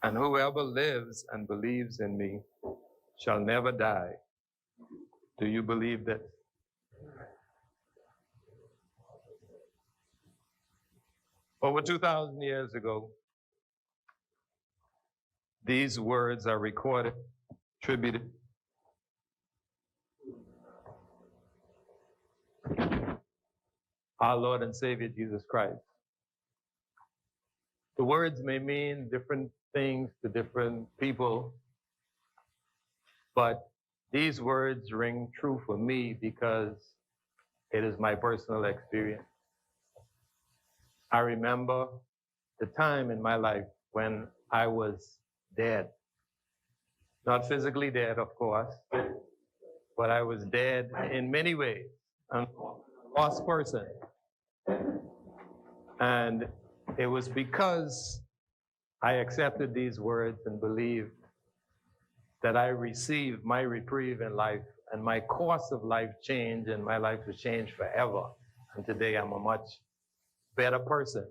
and whoever lives and believes in me shall never die. Do you believe this? Over 2,000 years ago, these words are recorded, attributed our Lord and Savior Jesus Christ. The words may mean different things to different people, but these words ring true for me because it is my personal experience. I remember the time in my life when I was dead. Not physically dead, of course, but I was dead in many ways. I'm a lost person. And it was because I accepted these words and believed that I received my reprieve in life, and my course of life changed, and my life was changed forever. And today I'm a much better person.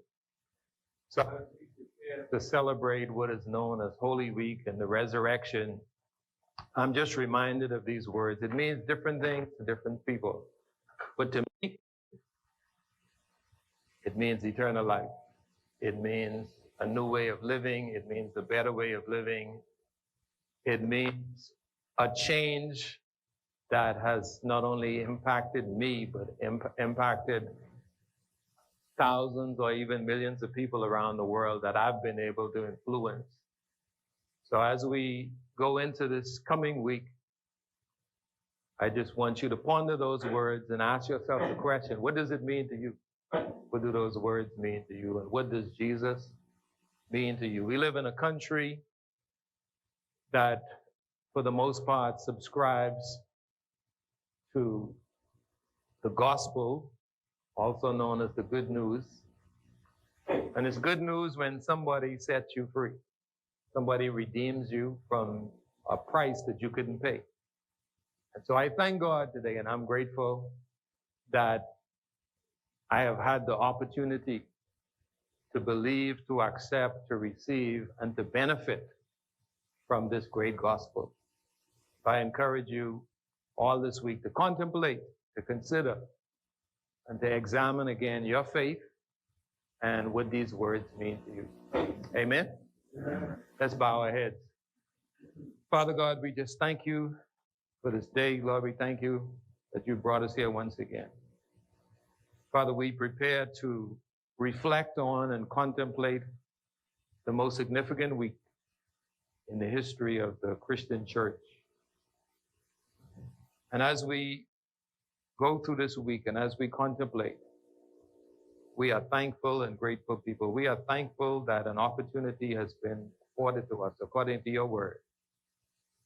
So to celebrate what is known as Holy Week and the resurrection, I'm just reminded of these words. It means different things to different people. But to me, it means eternal life. It means a new way of living. It means a better way of living. It means a change that has not only impacted me, but impacted thousands or even millions of people around the world that I've been able to influence. So as we go into this coming week, I just want you to ponder those words and ask yourself the question, what does it mean to you? What do those words mean to you? And what does Jesus mean to you? We live in a country that, for the most part, subscribes to the gospel, also known as the good news. And it's good news when somebody sets you free. Somebody redeems you from a price that you couldn't pay. And so I thank God today, and I'm grateful that I have had the opportunity to believe, to accept, to receive, and to benefit from this great gospel. I encourage you all this week to contemplate, to consider, and to examine again your faith and what these words mean to you. Amen? Let's bow our heads. Father God, we just thank you for this day. Lord, we thank you that you brought us here once again. Father, we prepare to reflect on and contemplate the most significant week in the history of the Christian church. And as we go through this week and as we contemplate, we are thankful and grateful people. We are thankful that an opportunity has been afforded to us according to your word,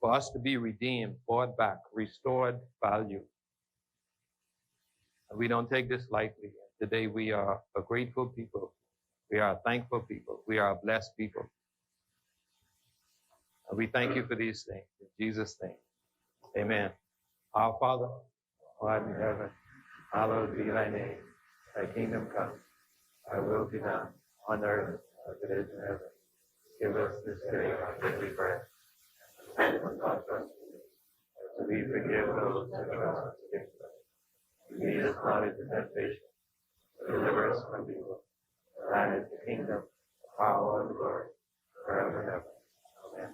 for us to be redeemed, bought back, restored value. And we don't take this lightly. Today we are a grateful people. We are a thankful people. We are a blessed people. And we thank you for these things. In Jesus' name, amen. Our Father, who art in heaven, hallowed be thy name. Thy kingdom come, thy will be done, on earth as it is in heaven. Give us this day our daily bread, and forgive us our trespasses, as we forgive those who trespass against us. Lead us not into temptation, but deliver us from evil. For thine is the kingdom, the power, and the glory, forever and ever. Amen.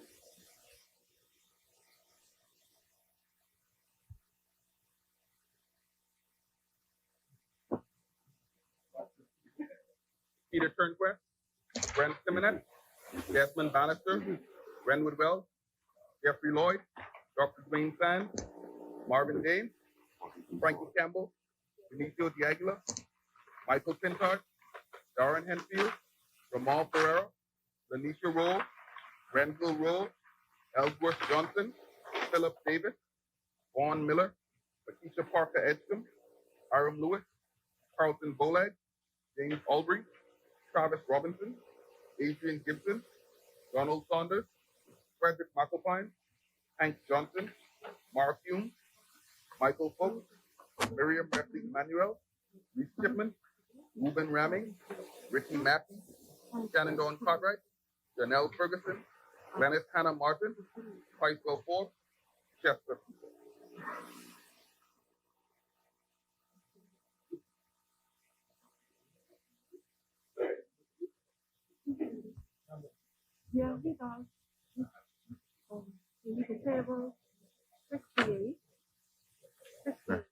Peter Turnquist, Brent Simonet, Desmond Bannister, Renwood Wells, Jeffrey Lloyd, Dr. Dwayne Sands, Marvin Dane, Frankie Campbell, Benicio de Aguila, Michael Pintard, Darren Henfield, Ramal Ferreira, Lanisha Roll, Renville Roll, Ellsworth Johnson, Philip Davis, Vaughn Miller, Lakeisha Parker Edgecombe, Hiram Lewis, Carlton Bolag, James Albrecht, Travis Robinson, Adrian Gibson, Donald Saunders, Frederick McAlpine, Hank Johnson, Mark Hume, Michael Folk, Miriam Ripley Manuel, Reese Chipman, Ruben Ramming, Ricky Mackey, Shannon Dawn Cartwright, Janelle Ferguson, Glennis Hannah Martin, Priceville 4, Chester. Yeah, he does. Maybe the table 68. 68.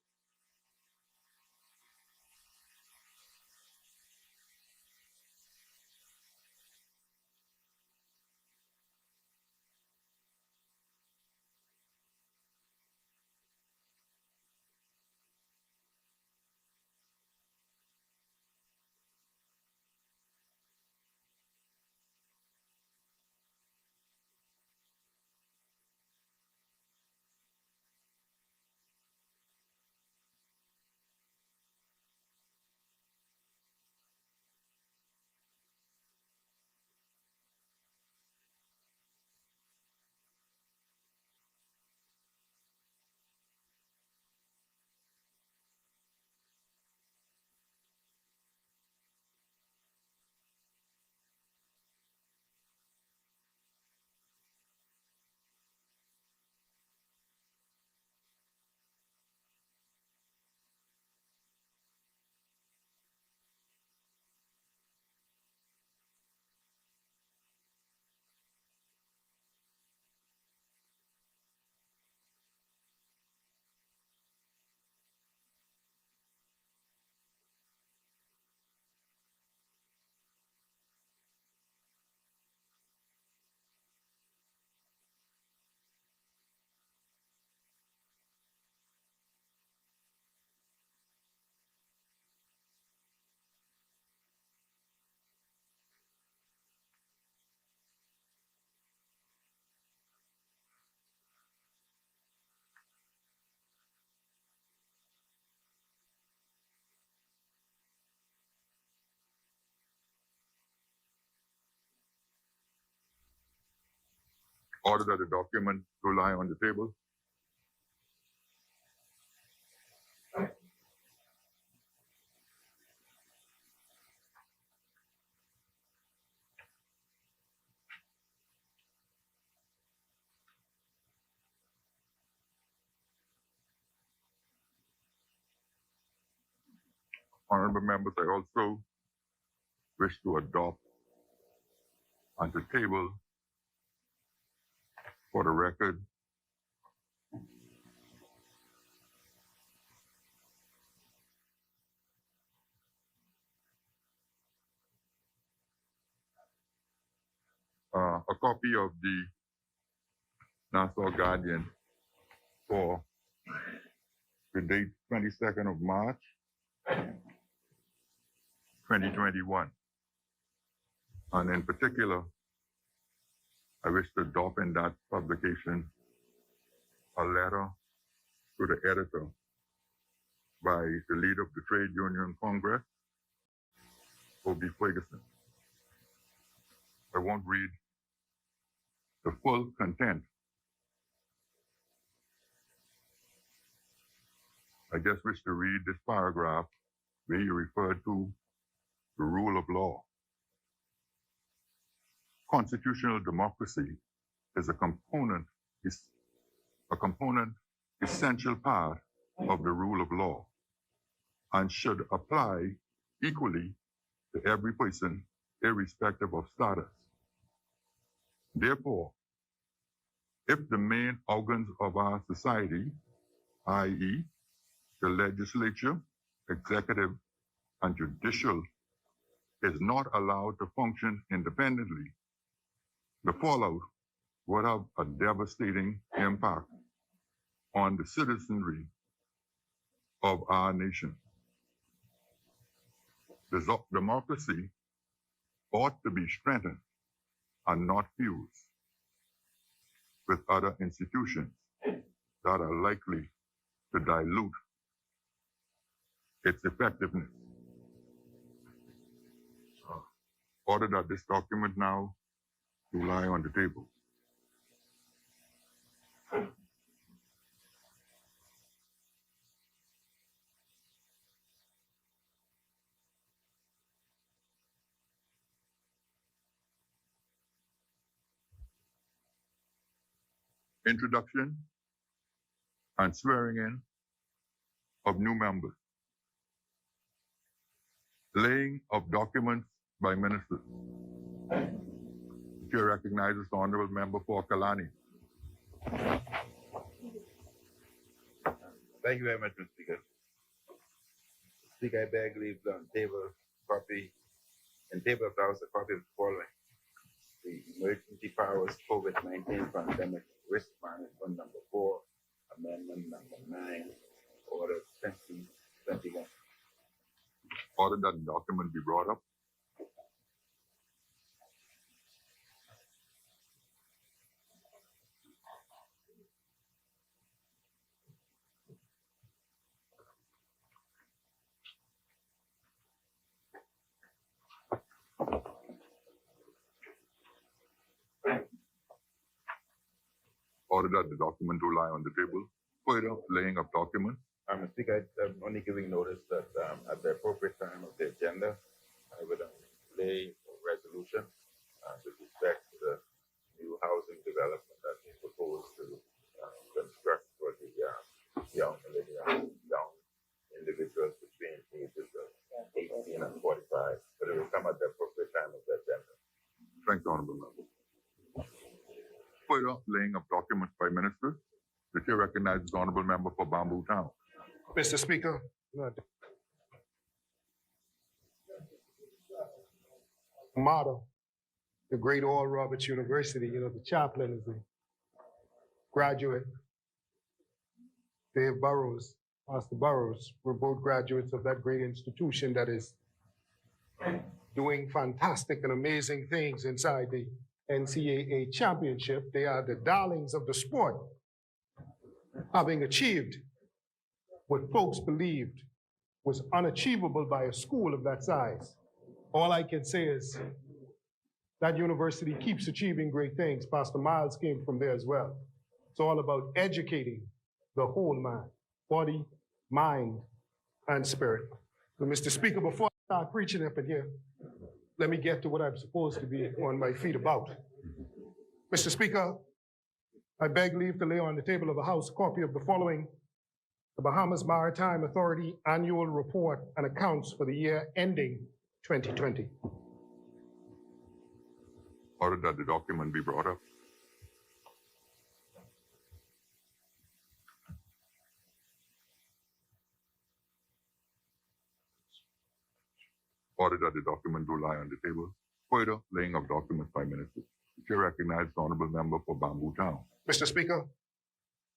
Order that the document to lie on the table. Honorable members, I also wish to adopt on the table for the record a copy of the Nassau Guardian for the date 22nd of March, 2021. And in particular, I wish to adopt in that publication a letter to the editor by the leader of the Trade Union Congress, O.B. Ferguson. I won't read the full content. I just wish to read this paragraph where you refer to the rule of law. Constitutional democracy is a component, essential part of the rule of law and should apply equally to every person, irrespective of status. Therefore, if the main organs of our society, i.e., the legislature, executive, and judicial, is not allowed to function independently, the fallout would have a devastating impact on the citizenry of our nation. Democracy ought to be strengthened and not fused with other institutions that are likely to dilute its effectiveness. Order that this document now to lie on the table. introduction and swearing in of new members, laying of documents by ministers. The chair recognizes the Honorable Member for Kalani. Thank you very much, Mr. Speaker. Speaker, I beg leave to table copy and table of the House a copy of the following: the Emergency Powers COVID-19 Pandemic Risk Management Number 4, Amendment Number 9, Order 2021. Order that the document be brought up. Order that the document do lie on the table. Further laying of documents. Mr. Speaker, I'm only giving notice that at the appropriate time of the agenda, I will lay a resolution with respect to the new housing development that is proposed to construct for the young millennials, young individuals between ages of 18 and 45. But it will come at the appropriate time of the agenda. Thank you, Honorable Member. Further laying of documents by ministers. The chair recognizes the Honorable Member for Bamboo Town. Mr. Speaker, motto, the great Oral Roberts University, the chaplain is a graduate. Dave Burrows, Pastor Burrows, were both graduates of that great institution that is doing fantastic and amazing things inside the NCAA championship. They are the darlings of the sport, having achieved what folks believed was unachievable by a school of that size. All I can say is that university keeps achieving great things. Pastor Miles came from there as well. It's all about educating the whole man, body, mind, and spirit. So, Mr. Speaker, before I start preaching up in here, let me get to what I'm supposed to be on my feet about. Mr. Speaker, I beg leave to lay on the table of the House a copy of the following: the Bahamas Maritime Authority Annual Report and Accounts for the year ending 2020. Order that the document be brought up. Order that the document do lie on the table. Further laying of documents by ministers. The chair recognizes the Honorable Member for Bamboo Town. Mr. Speaker,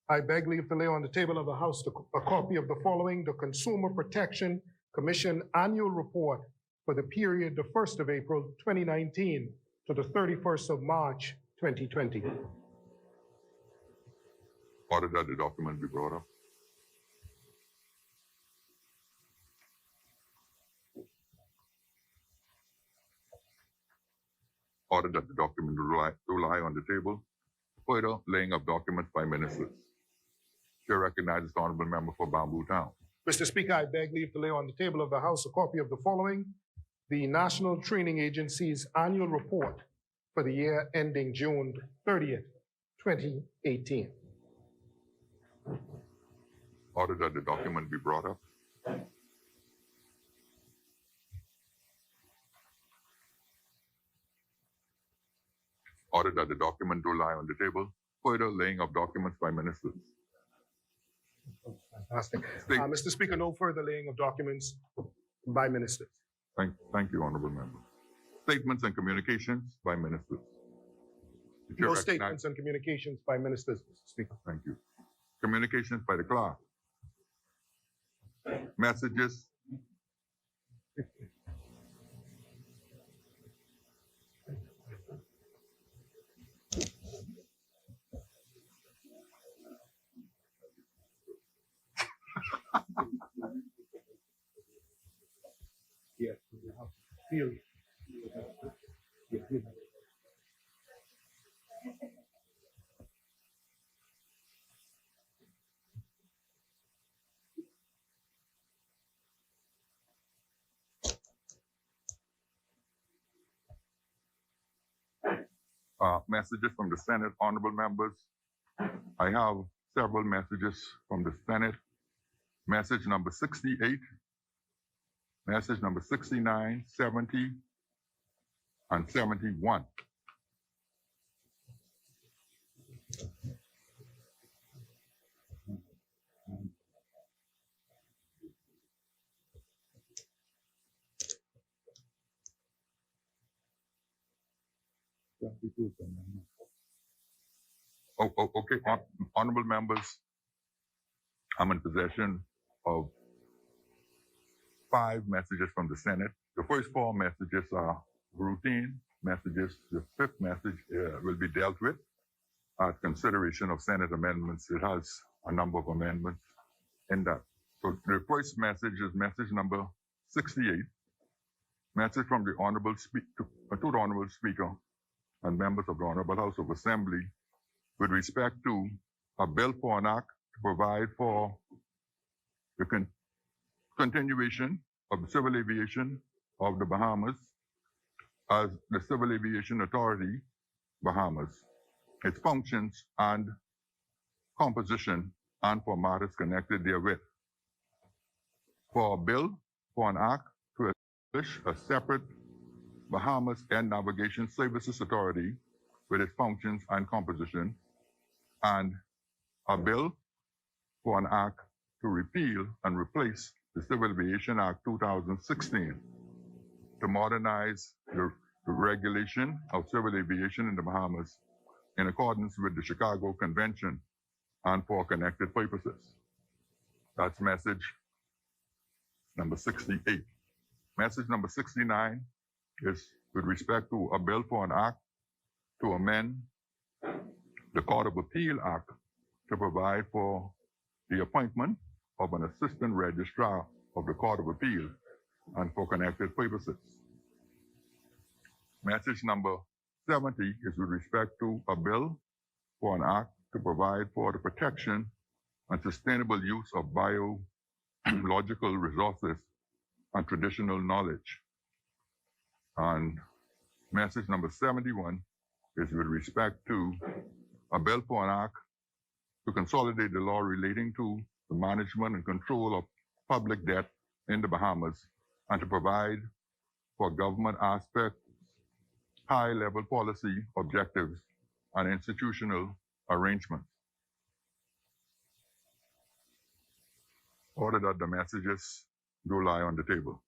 I beg leave to lay on the table of the House a copy of the following: the Consumer Protection Commission Annual Report for the period the 1st of April 2019 to the 31st of March 2020. Order that the document be brought up. Order that the document do lie on the table. Further laying of documents by ministers. Chair recognizes the Honorable Member for Bamboo Town. Mr. Speaker, I beg leave to lay on the table of the House a copy of the following: the National Training Agency's Annual Report for the year ending June 30th, 2018. Order that the document be brought up. Order that the document do lie on the table. Further laying of documents by ministers. Fantastic. Mr. Speaker, no further laying of documents by ministers. Thank you, Honorable Member. Statements and communications by ministers. The chair No recognizes- statements and communications by ministers, Mr. Speaker. Thank you. Communications by the clerk. Messages. Yes. Theory. Messages from the Senate, honorable members. I have several messages from the Senate. Message number 68, message number 69, 70, and 71. Okay. Honorable members, I'm in possession of 5 messages from the Senate. The first 4 messages are routine messages. The 5th message will be dealt with at consideration of Senate amendments. It has a number of amendments in that. So the first message is message number 68, message from the Honorable Speaker, to the Honorable Speaker and members of the Honorable House of Assembly with respect to a bill for an act to provide for the continuation of the civil aviation of the Bahamas as the Civil Aviation Authority, Bahamas, its functions and composition, and for matters connected therewith. For a bill for an act to establish a separate Bahamas Air Navigation Services Authority with its functions and composition, and a bill for an act to repeal and replace the Civil Aviation Act 2016 to modernize the regulation of civil aviation in the Bahamas in accordance with the Chicago Convention and for connected purposes. That's message number 68. Message number 69 is with respect to a bill for an act to amend the Court of Appeal Act to provide for the appointment of an assistant registrar of the Court of Appeal and for connected purposes. Message number 70 is with respect to a bill for an act to provide for the protection and sustainable use of biological resources and traditional knowledge. And message number 71 is with respect to a bill for an act to consolidate the law relating to the management and control of public debt in the Bahamas and to provide for government aspects, high-level policy objectives, and institutional arrangements. Order that the messages do lie on the table.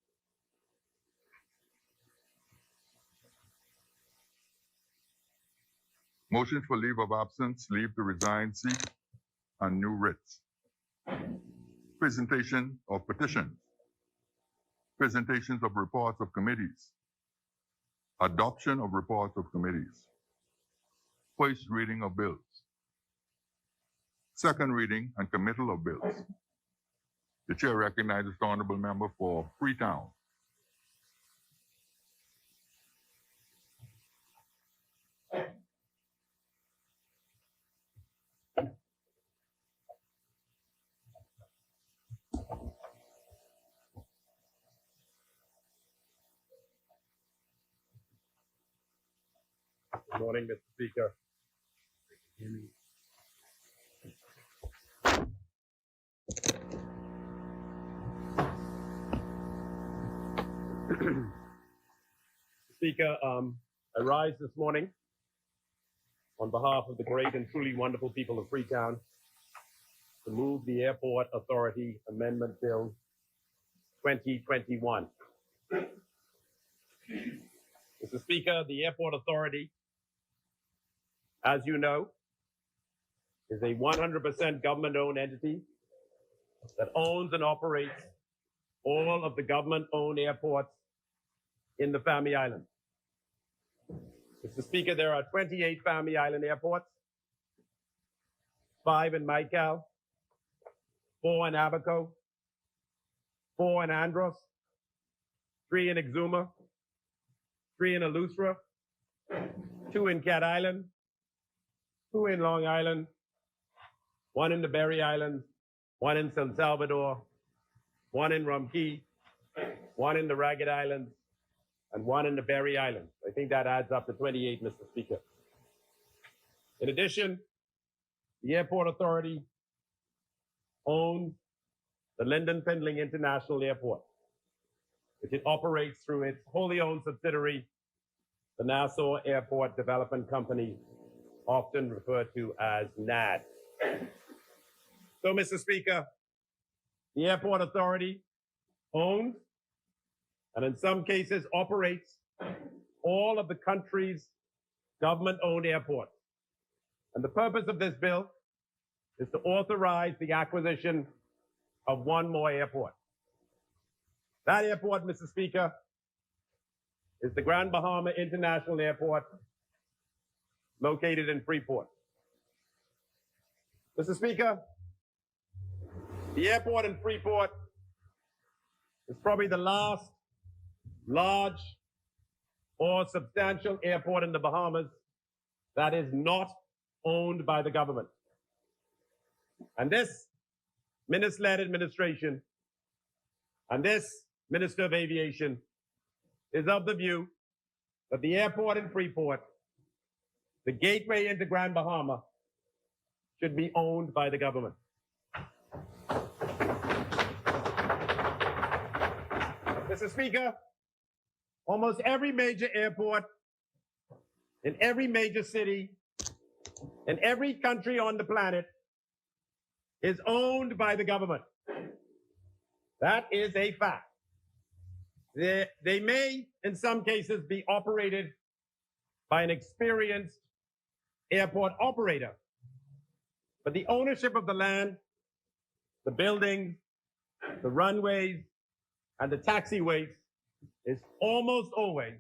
Motions for leave of absence, leave to resign, seek, and new writs. Presentation of petitions. Presentations of reports of committees. Adoption of reports of committees. First reading of bills. Second reading and committal of bills. The chair recognizes the honorable member for Freetown. Good morning, Mr. Speaker. Speaker, I rise this morning on behalf of the great and truly wonderful people of Freetown to move the Airport Authority Amendment Bill 2021. Mr. Speaker, the Airport Authority, as you know, is a 100% government-owned entity that owns and operates all of the government-owned airports in the Family Islands. Mr. Speaker, there are 28 Family Island airports, 5 in Maikal, 4 in Abaco, 4 in Andros, 3 in Exuma, 3 in Alusra, 2 in Cat Island, 2 in Long Island, 1 in the Berry Islands, 1 in San Salvador, 1 in Rumkey, 1 in the Ragged Islands, and 1 in the Berry Islands. I think that adds up to 28, Mr. Speaker. In addition, the Airport Authority owns the Lyndon Findling International Airport, which it operates through its wholly owned subsidiary, the Nassau Airport Development Company, often referred to as NAD. So, Mr. Speaker, the Airport Authority owns, and in some cases operates, all of the country's government-owned airports. And the purpose of this bill is to authorize the acquisition of one more airport. That airport, Mr. Speaker, is the Grand Bahama International Airport, located in Freeport. Mr. Speaker, the airport in Freeport is probably the last large or substantial airport in the Bahamas that is not owned by the government. And this minister-led administration and this Minister of Aviation is of the view that the airport in Freeport, the gateway into Grand Bahama, should be owned by the government. Mr. Speaker, almost every major airport in every major city in every country on the planet is owned by the government. That is a fact. They may, in some cases, be operated by an experienced airport operator, but the ownership of the land, the buildings, the runways, and the taxiways is almost always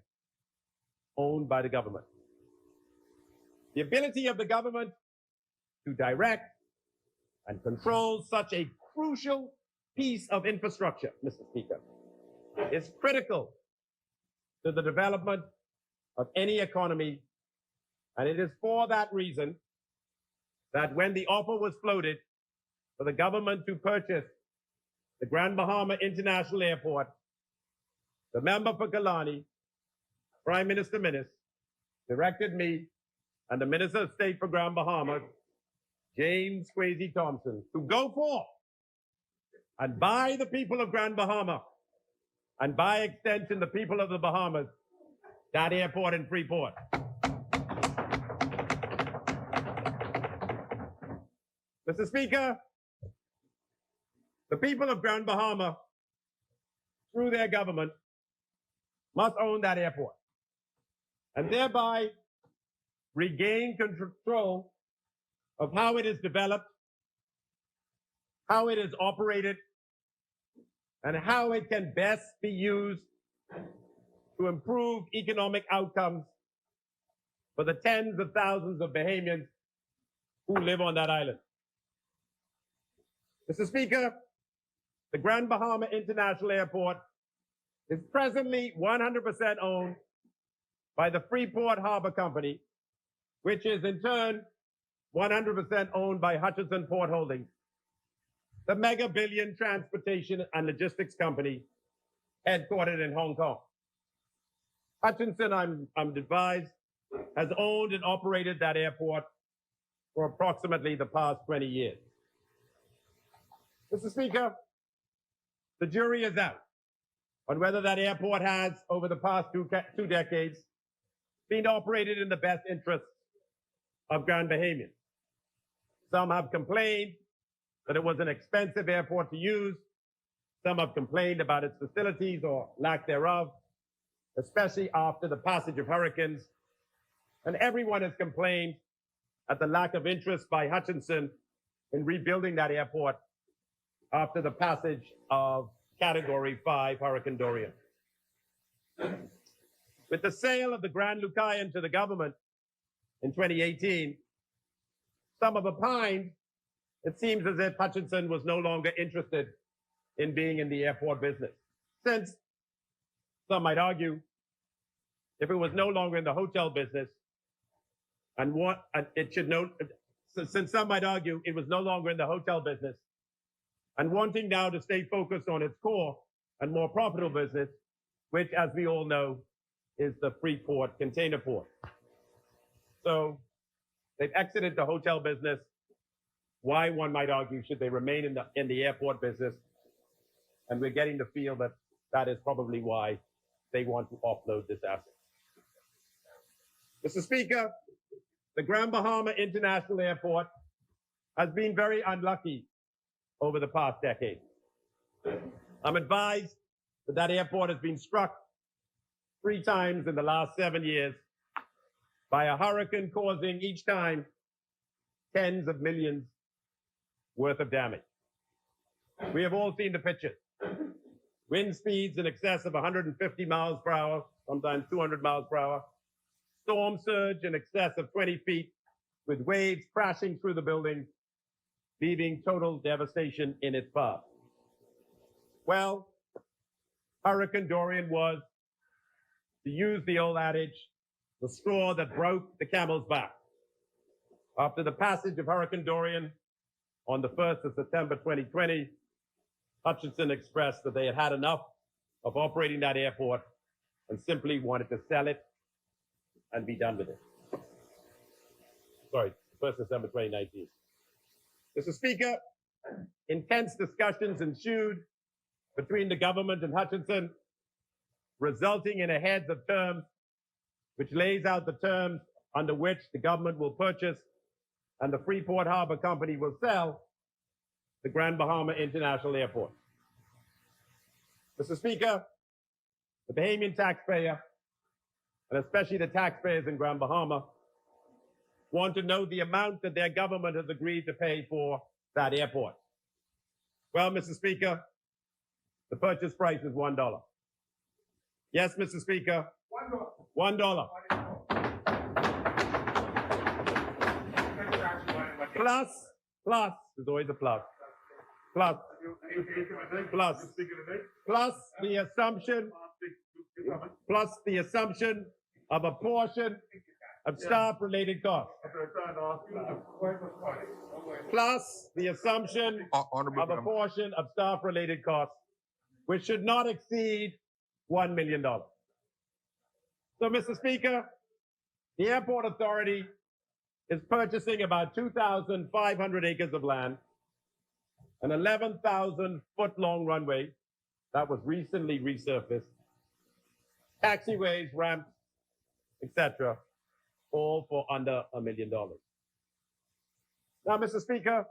owned by the government. The ability of the government to direct and control such a crucial piece of infrastructure, Mr. Speaker, is critical to the development of any economy. And it is for that reason that when the offer was floated for the government to purchase the Grand Bahama International Airport, the member for Kalani, Prime Minister Minnis, directed me and the Minister of State for Grand Bahama, James Kwesi Thompson, to go forth and buy the people of Grand Bahama, and by extension, the people of the Bahamas, that airport in Freeport. Mr. Speaker, the people of Grand Bahama, through their government, must own that airport and thereby regain control of how it is developed, how it is operated, and how it can best be used to improve economic outcomes for the tens of thousands of Bahamians who live on that island. Mr. Speaker, the Grand Bahama International Airport is presently 100% owned by the Freeport Harbor Company, which is in turn 100% owned by Hutchinson Port Holdings, the mega billion transportation and logistics company headquartered in Hong Kong. Hutchinson, I'm advised, has owned and operated that airport for approximately the past 20 years. Mr. Speaker, the jury is out on whether that airport has, over the past two decades, been operated in the best interests of Grand Bahamians. Some have complained that it was an expensive airport to use. Some have complained about its facilities or lack thereof, especially after the passage of hurricanes. And everyone has complained at the lack of interest by Hutchinson in rebuilding that airport after the passage of Category 5 Hurricane Dorian. With the sale of the Grand Lucayan to the government in 2018, some have opined it seems as if Hutchinson was no longer interested in being in the airport business. Since, some might argue, if it was no longer in the hotel business, since some might argue it was no longer in the hotel business, and wanting now to stay focused on its core and more profitable business, which, as we all know, is the Freeport container port. So they've exited the hotel business why, one might argue, should they remain in the airport business? And we're getting the feel that that is probably why they want to offload this asset. Mr. Speaker, the Grand Bahama International Airport has been very unlucky over the past decade. I'm advised that that airport has been struck 3 times in the last 7 years by a hurricane causing each time tens of millions worth of damage. We have all seen the pictures. Wind speeds in excess of 150 miles per hour, sometimes 200 miles per hour. Storm surge in excess of 20 feet, with waves crashing through the building, leaving total devastation in its path. Well, Hurricane Dorian was, to use the old adage, the straw that broke the camel's back. After the passage of Hurricane Dorian on the 1st of September 2020, Hutchinson expressed that they had had enough of operating that airport and simply wanted to sell it and be done with it. Sorry, 1st December 2019. Mr. Speaker, intense discussions ensued between the government and Hutchinson, resulting in a heads of terms which lays out the terms under which the government will purchase and the Freeport Harbor Company will sell the Grand Bahama International Airport. Mr. Speaker, the Bahamian taxpayer, and especially the taxpayers in Grand Bahama, want to know the amount that their government has agreed to pay for that airport. Well, Mr. Speaker, the purchase price is $1. Yes, Mr. Speaker, $1. Plus, there's always a plus. Plus the assumption of a portion of staff-related costs. Plus the assumption of a portion of staff-related costs, which should not exceed $1 million. So, Mr. Speaker, the Airport Authority is purchasing about 2,500 acres of land, an 11,000-foot-long runway that was recently resurfaced, taxiways, ramps, etc., all for under $1 million. Now, Mr. Speaker,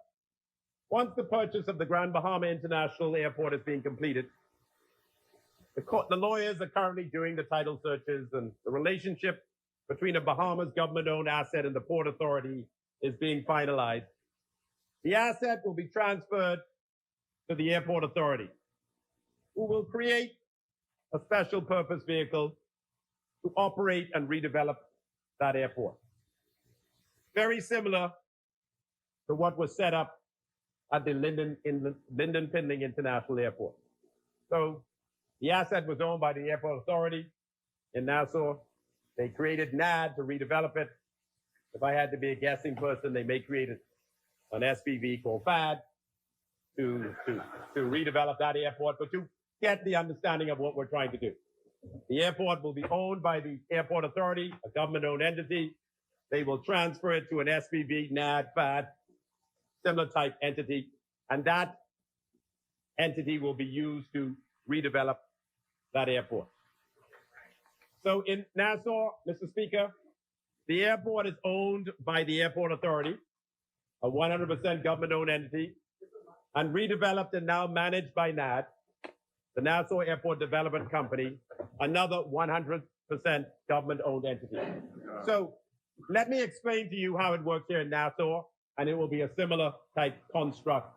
once the purchase of the Grand Bahama International Airport is being completed, the lawyers are currently doing the title searches, and the relationship between the Bahamas government-owned asset and the Port Authority is being finalized. The asset will be transferred to the Airport Authority, who will create a special purpose vehicle to operate and redevelop that airport. Very similar to what was set up at the Lynden Pindling International Airport. So the asset was owned by the Airport Authority in Nassau. They created NAD to redevelop it. If I had to be a guessing person, they may create an SPV called FAD to redevelop that airport, but to get the understanding of what we're trying to do. The airport will be owned by the Airport Authority, a government-owned entity. They will transfer it to an SPV, NAD, FAD, similar type entity, and that entity will be used to redevelop that airport. So in Nassau, Mr. Speaker, the airport is owned by the Airport Authority, a 100% government-owned entity, and redeveloped and now managed by NAD, the Nassau Airport Development Company, another 100% government-owned entity. So let me explain to you how it works here in Nassau, and it will be a similar type construct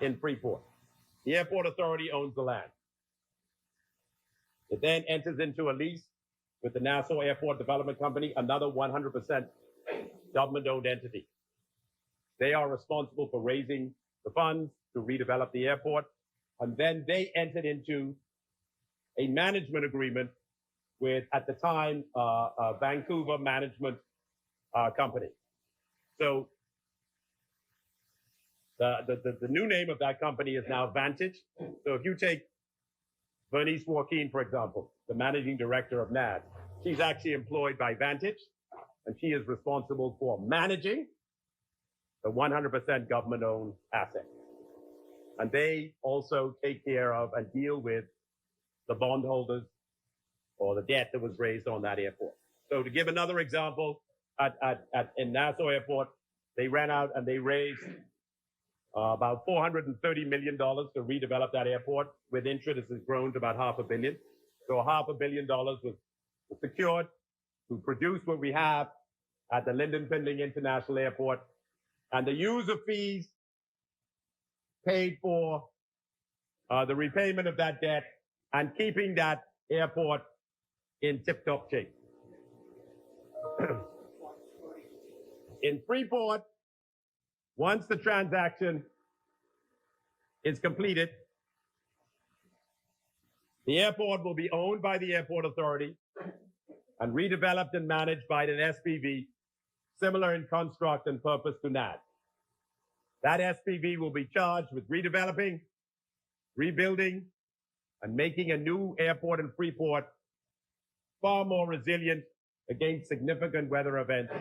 in Freeport. The Airport Authority owns the land. It then enters into a lease with the Nassau Airport Development Company, another 100% government-owned entity. They are responsible for raising the funds to redevelop the airport, and then they entered into a management agreement with, at the time, a Vancouver management company. So the new name of that company is now Vantage. So if you take Bernice Joaquin, for example, the managing director of NAD, she's actually employed by Vantage, and she is responsible for managing a 100% government-owned asset. And they also take care of and deal with the bondholders or the debt that was raised on that airport. So to give another example, in Nassau Airport, they ran out and they raised about $430 million to redevelop that airport. With interest, it has grown to about $500 million. So $500 million was secured to produce what we have at the Lyndon Pindling International Airport. And the user fees paid for the repayment of that debt and keeping that airport in tip-top shape. In Freeport, once the transaction is completed, the airport will be owned by the Airport Authority and redeveloped and managed by an SPV, similar in construct and purpose to NAD. That SPV will be charged with redeveloping, rebuilding, and making a new airport in Freeport far more resilient against significant weather events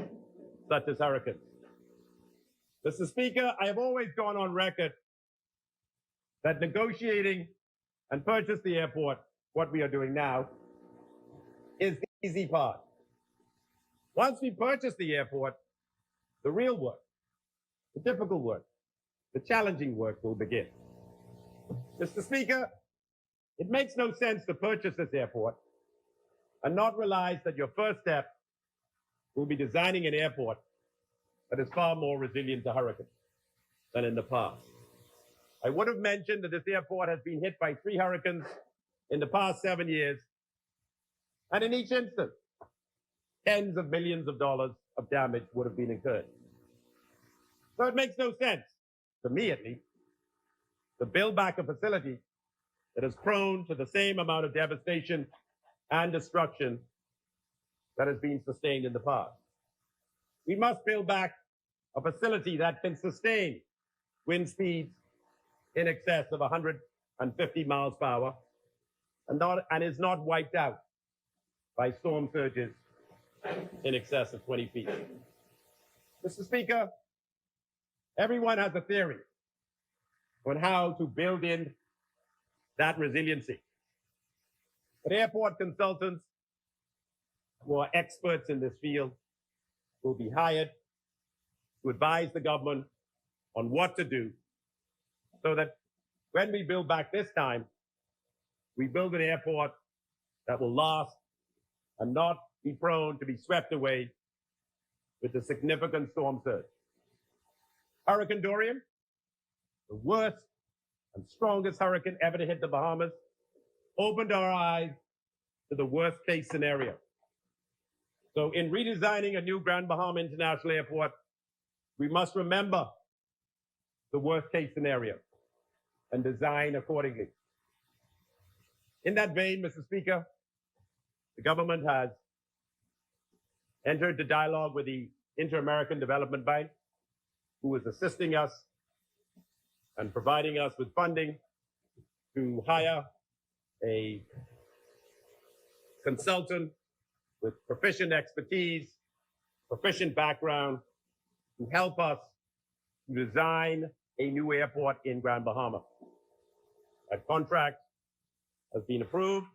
such as hurricanes. Mr. Speaker, I have always gone on record that negotiating and purchase the airport, what we are doing now, is the easy part. Once we purchase the airport, the real work, the difficult work, the challenging work will begin. Mr. Speaker, it makes no sense to purchase this airport and not realize that your first step will be designing an airport that is far more resilient to hurricanes than in the past. I would have mentioned that this airport has been hit by 3 hurricanes in the past 7 years, and in each instance, tens of millions of dollars of damage would have been incurred. So it makes no sense, to me at least, to build back a facility that is prone to the same amount of devastation and destruction that has been sustained in the past. We must build back a facility that can sustain wind speeds in excess of 150 miles per hour and is not wiped out by storm surges in excess of 20 feet. Mr. Speaker, everyone has a theory on how to build in that resiliency. But airport consultants who are experts in this field will be hired to advise the government on what to do so that when we build back this time, we build an airport that will last and not be prone to be swept away with the significant storm surge. Hurricane Dorian, the worst and strongest hurricane ever to hit the Bahamas, opened our eyes to the worst case scenario. So in redesigning a new Grand Bahama International Airport, we must remember the worst case scenario and design accordingly. In that vein, Mr. Speaker, the government has entered the dialogue with the Inter-American Development Bank, who is assisting us and providing us with funding to hire a consultant with proficient expertise, proficient background to help us design a new airport in Grand Bahama. That contract has been approved,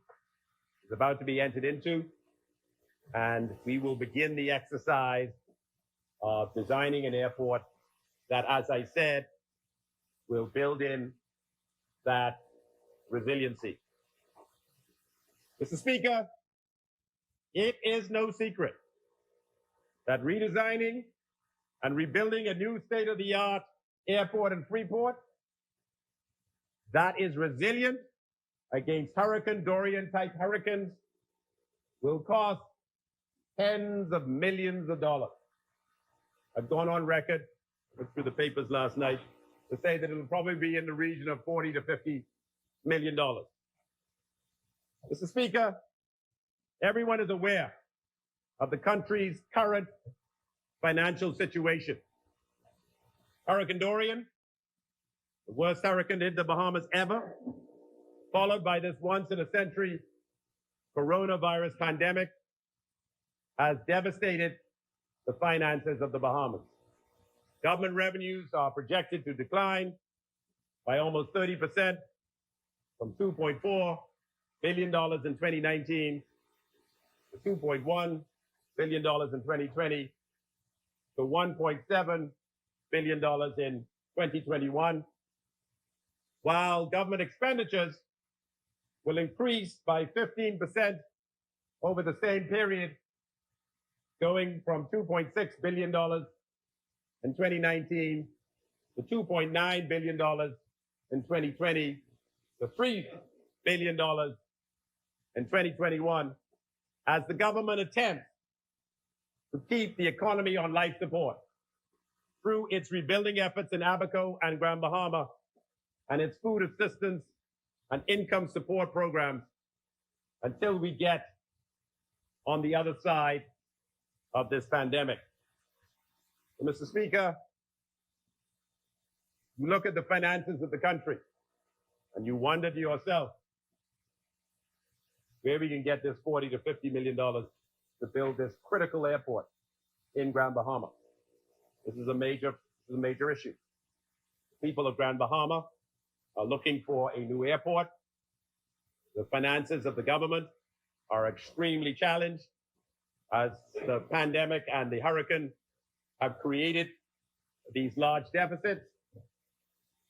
is about to be entered into, and we will begin the exercise of designing an airport that, as I said, will build in that resiliency. Mr. Speaker, it is no secret that redesigning and rebuilding a new state-of-the-art airport in Freeport that is resilient against Hurricane Dorian-type hurricanes will cost tens of millions of dollars. I've gone on record, looked through the papers last night, to say that it'll probably be in the region of $40 to $50 million. Mr. Speaker, everyone is aware of the country's current financial situation. Hurricane Dorian, the worst hurricane to hit the Bahamas ever, followed by this once-in-a-century coronavirus pandemic, has devastated the finances of the Bahamas. Government revenues are projected to decline by almost 30% from $2.4 billion in 2019 to $2.1 billion in 2020 to $1.7 billion in 2021, while government expenditures will increase by 15% over the same period, going from $2.6 billion in 2019 to $2.9 billion in 2020 to $3 billion in 2021, as the government attempts to keep the economy on life support through its rebuilding efforts in Abaco and Grand Bahama and its food assistance and income support programs until we get on the other side of this pandemic. Mr. Speaker, you look at the finances of the country and you wonder to yourself where we can get this $40 to $50 million to build this critical airport in Grand Bahama. This is a major issue. The people of Grand Bahama are looking for a new airport. The finances of the government are extremely challenged as the pandemic and the hurricane have created these large deficits,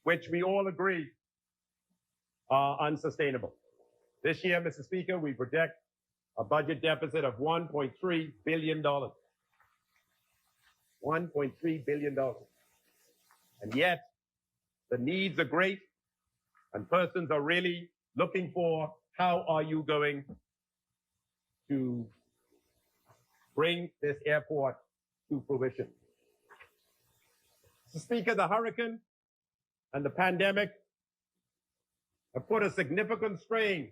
which we all agree are unsustainable. This year, Mr. Speaker, we project a budget deficit of $1.3 billion. $1.3 billion. And yet, the needs are great, and persons are really looking for how are you going to bring this airport to fruition. Mr. Speaker, the hurricane and the pandemic have put a significant strain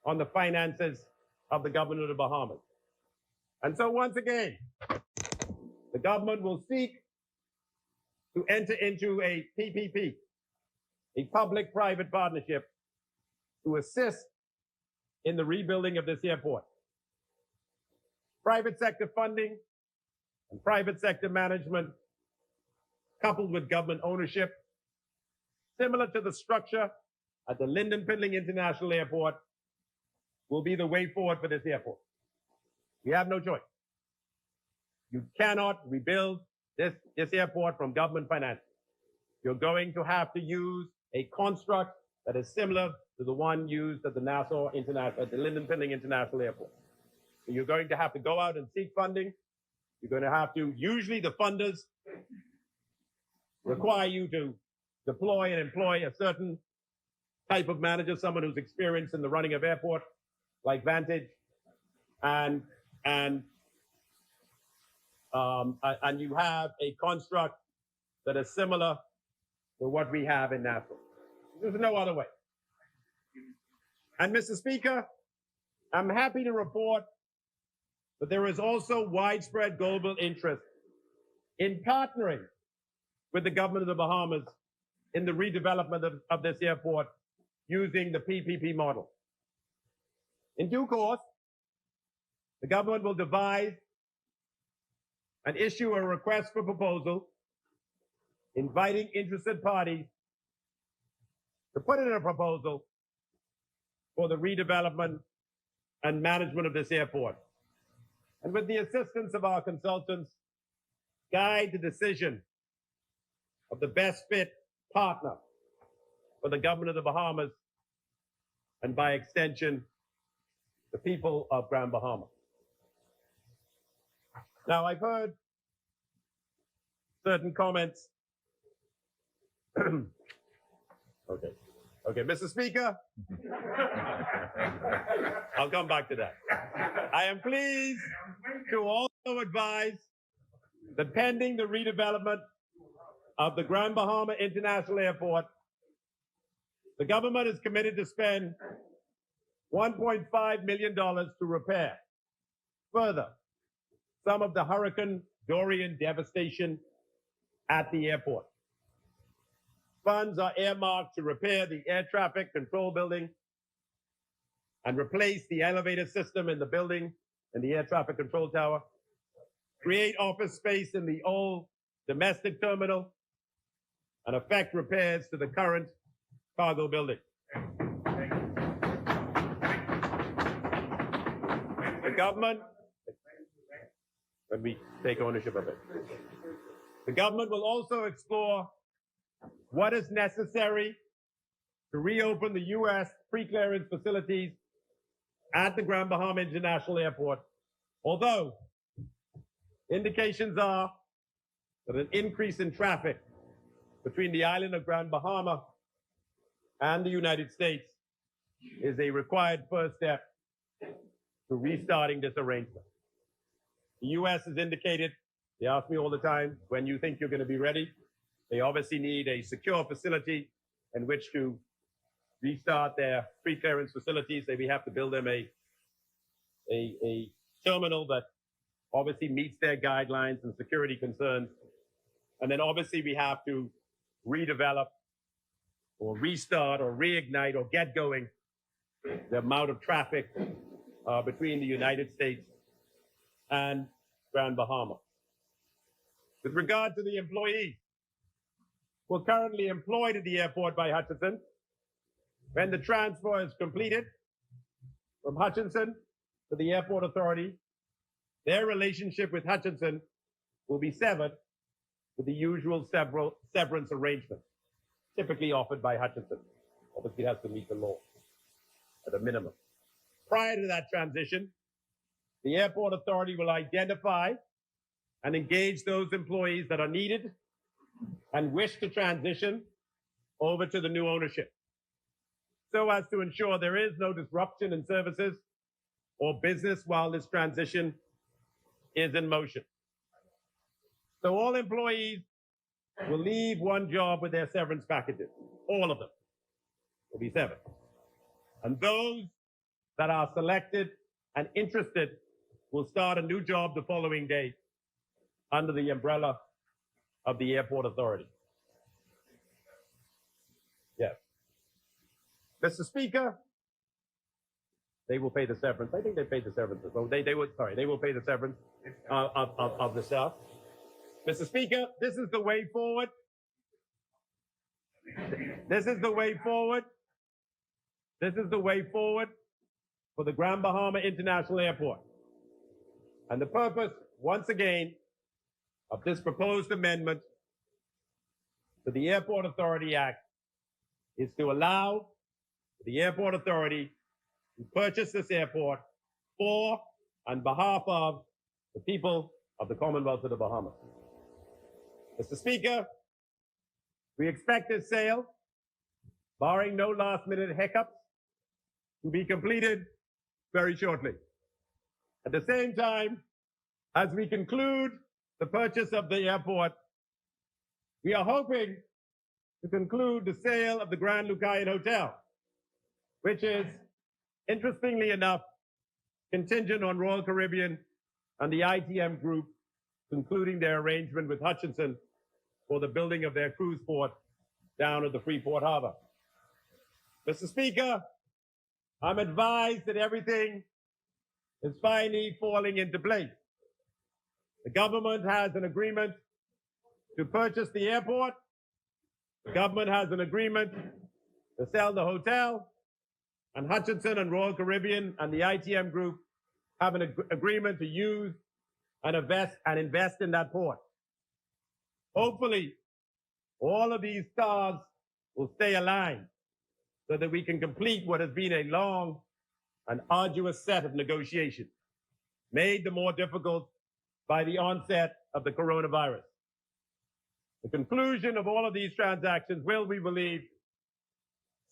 on the finances of the government of the Bahamas. And so once again, the government will seek to enter into a PPP, a public-private partnership, to assist in the rebuilding of this airport. Private sector funding and private sector management, coupled with government ownership, similar to the structure at the Lynden Pindling International Airport, will be the way forward for this airport. We have no choice. You cannot rebuild this airport from government finance. You're going to have to use a construct that is similar to the one used at the Lynden Pindling International Airport. So you're going to have to go out and seek funding. You're going to have to, usually the funders require you to deploy and employ a certain type of manager, someone who's experienced in the running of airport, like Vantage, and you have a construct that is similar to what we have in Nassau. There's no other way. And Mr. Speaker, I'm happy to report that there is also widespread global interest in partnering with the government of the Bahamas in the redevelopment of this airport using the PPP model. In due course, the government will devise and issue a request for proposal inviting interested parties to put in a proposal for the redevelopment and management of this airport. And with the assistance of our consultants, guide the decision of the best fit partner for the government of the Bahamas and by extension, the people of Grand Bahama. Now, I've heard certain comments. Okay, Mr. Speaker, I'll come back to that. I am pleased to also advise that pending the redevelopment of the Grand Bahama International Airport, the government is committed to spend $1.5 million to repair further some of the Hurricane Dorian devastation at the airport. Funds are earmarked to repair the air traffic control building and replace the elevator system in the building and the air traffic control tower, create office space in the old domestic terminal, and effect repairs to the current cargo building. The government, when we take ownership of it, the government will also explore what is necessary to reopen the U.S. pre-clearance facilities at the Grand Bahama International Airport, although indications are that an increase in traffic between the island of Grand Bahama and the United States is a required first step to restarting this arrangement. The U.S. has indicated, they ask me all the time, when you think you're going to be ready. They obviously need a secure facility in which to restart their pre-clearance facilities. We have to build them a terminal that obviously meets their guidelines and security concerns. And then obviously we have to redevelop or restart or reignite or get going the amount of traffic between the United States and Grand Bahama. With regard to the employees who are currently employed at the airport by Hutchinson, when the transfer is completed from Hutchinson to the Airport Authority, their relationship with Hutchinson will be severed with the usual severance arrangement, typically offered by Hutchinson. Obviously, it has to meet the law at a minimum. Prior to that transition, the Airport Authority will identify and engage those employees that are needed and wish to transition over to the new ownership, so as to ensure there is no disruption in services or business while this transition is in motion. So all employees will leave one job with their severance packages. All of them will be severed. And those that are selected and interested will start a new job the following day under the umbrella of the Airport Authority. Yes. Mr. Speaker, they will pay the severance. I think they paid the severance. So they will pay the severance of the staff. Mr. Speaker, this is the way forward. This is the way forward. This is the way forward for the Grand Bahama International Airport. And the purpose, once again, of this proposed amendment to the Airport Authority Act is to allow the Airport Authority to purchase this airport for on behalf of the people of the Commonwealth of the Bahamas. Mr. Speaker, we expect this sale, barring no last-minute hiccups, to be completed very shortly. At the same time, as we conclude the purchase of the airport, we are hoping to conclude the sale of the Grand Lucayan Hotel, which is, interestingly enough, contingent on Royal Caribbean and the ITM Group concluding their arrangement with Hutchinson for the building of their cruise port down at the Freeport Harbor. Mr. Speaker, I'm advised that everything is finally falling into place. The government has an agreement to purchase the airport. The government has an agreement to sell the hotel, and Hutchinson and Royal Caribbean and the ITM Group have an agreement to use and invest in that port. Hopefully, all of these stars will stay aligned so that we can complete what has been a long and arduous set of negotiations, made the more difficult by the onset of the coronavirus. The conclusion of all of these transactions will, we believe,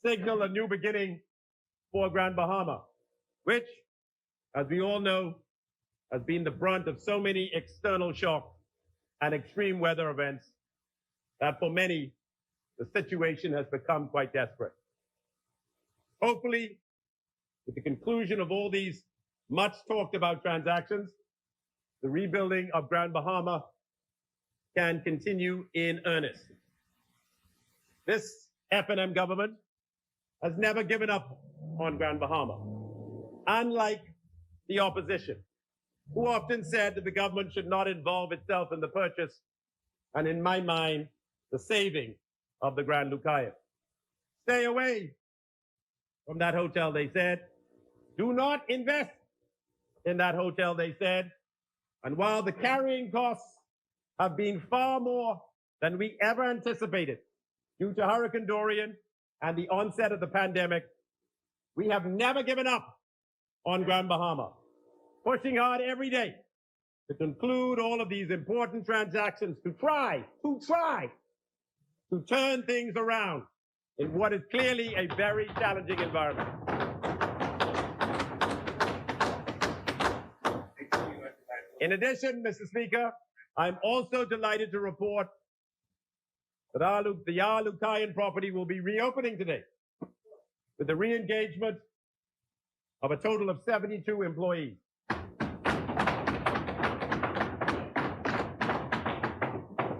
signal a new beginning for Grand Bahama, which, as we all know, has been the brunt of so many external shocks and extreme weather events that for many, the situation has become quite desperate. Hopefully, with the conclusion of all these much talked about transactions, the rebuilding of Grand Bahama can continue in earnest. This F&M government has never given up on Grand Bahama, unlike the opposition, who often said that the government should not involve itself in the purchase and in my mind, the saving of the Grand Lucayan. Stay away from that hotel, they said. Do not invest in that hotel, they said. And while the carrying costs have been far more than we ever anticipated due to Hurricane Dorian and the onset of the pandemic, we have never given up on Grand Bahama, pushing hard every day to conclude all of these important transactions to try to turn things around in what is clearly a very challenging environment. In addition, Mr. Speaker, I'm also delighted to report that the Lucayan property will be reopening today with the re-engagement of a total of 72 employees.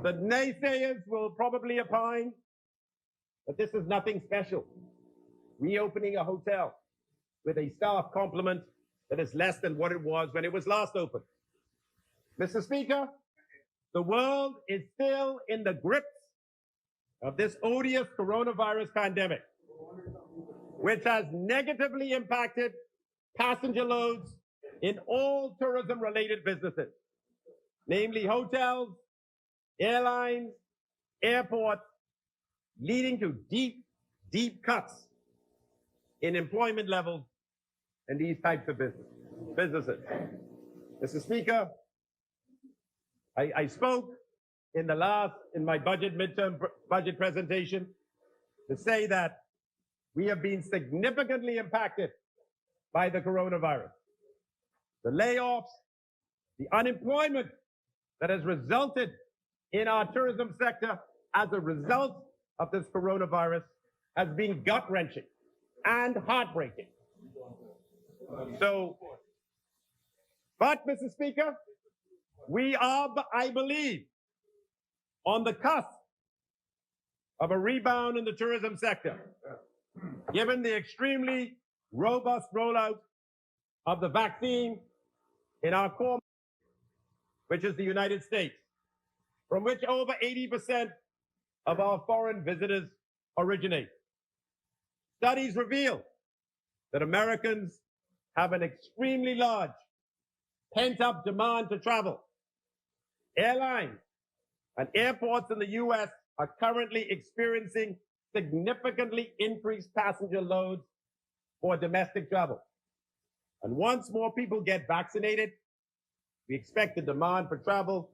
The naysayers will probably opine that this is nothing special. Reopening a hotel with a staff complement that is less than what it was when it was last opened. Mr. Speaker, the world is still in the grips of this odious coronavirus pandemic, which has negatively impacted passenger loads in all tourism-related businesses, namely hotels, airlines, airports, leading to deep, deep cuts in employment levels in these types of businesses. Mr. Speaker, I spoke in my midterm budget presentation to say that we have been significantly impacted by the coronavirus. The layoffs, the unemployment that has resulted in our tourism sector as a result of this coronavirus has been gut-wrenching and heartbreaking. But Mr. Speaker, we are, I believe, on the cusp of a rebound in the tourism sector, given the extremely robust rollout of the vaccine in our core, which is the United States, from which over 80% of our foreign visitors originate. Studies reveal that Americans have an extremely large pent-up demand to travel. Airlines and airports in the U.S. are currently experiencing significantly increased passenger loads for domestic travel. And once more people get vaccinated, we expect the demand for travel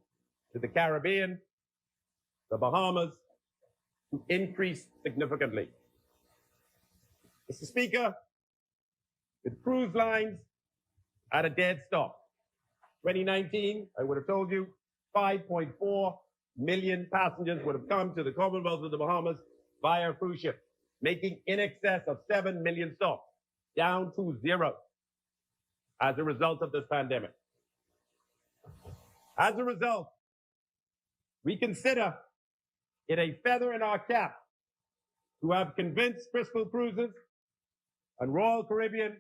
to the Caribbean, the Bahamas, to increase significantly. Mr. Speaker, with cruise lines at a dead stop, 2019, I would have told you, 5.4 million passengers would have come to the Commonwealth of the Bahamas via cruise ship, making in excess of 7 million stops, down to zero as a result of this pandemic. As a result, we consider it a feather in our cap to have convinced Crystal Cruises and Royal Caribbean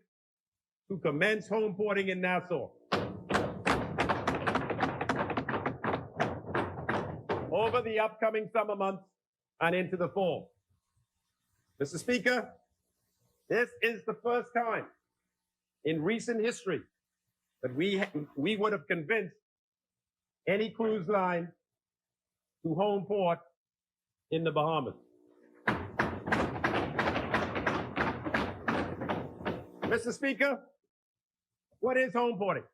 to commence home porting in Nassau over the upcoming summer months and into the fall. Mr. Speaker, this is the first time in recent history that we would have convinced any cruise line to home port in the Bahamas. Mr. Speaker, what is home porting?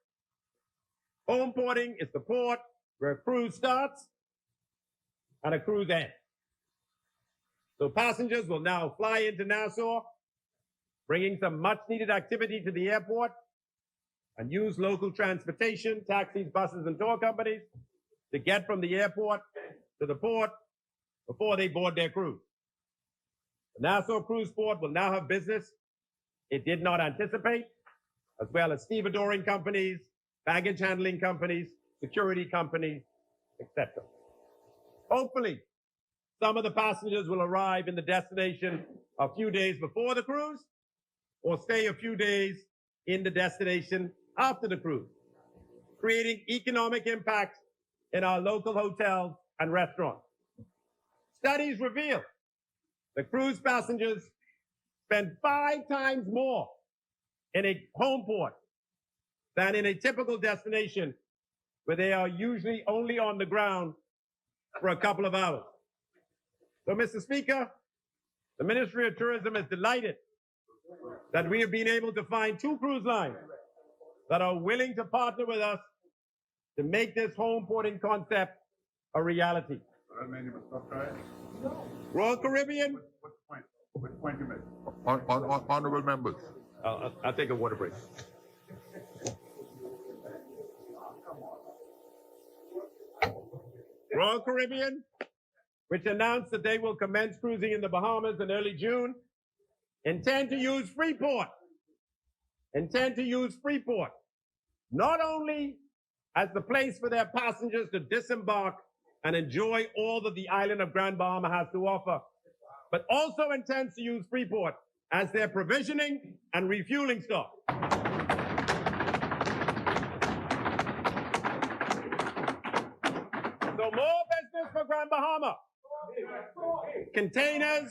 Home porting is the port where a cruise starts and a cruise ends. So passengers will now fly into Nassau, bringing some much-needed activity to the airport, and use local transportation, taxis, buses, and tour companies to get from the airport to the port before they board their cruise. The Nassau Cruise Port will now have business it did not anticipate, as well as stevedoring companies, baggage handling companies, security companies, etc. Hopefully, some of the passengers will arrive in the destination a few days before the cruise or stay a few days in the destination after the cruise, creating economic impact in our local hotels and restaurants. Studies reveal that cruise passengers spend 5 times more in a home port than in a typical destination where they are usually only on the ground for a couple of hours. So, Mr. Speaker, the Ministry of Tourism is delighted that we have been able to find 2 cruise lines that are willing to partner with us to make this home porting concept a reality. Royal Caribbean. Which point you make? Honorable members. I'll take a water break. Royal Caribbean, which announced that they will commence cruising in the Bahamas in early June, intend to use Freeport. Not only as the place for their passengers to disembark and enjoy all that the island of Grand Bahama has to offer, but also intends to use Freeport as their provisioning and refueling stop. So more business for Grand Bahama. Containers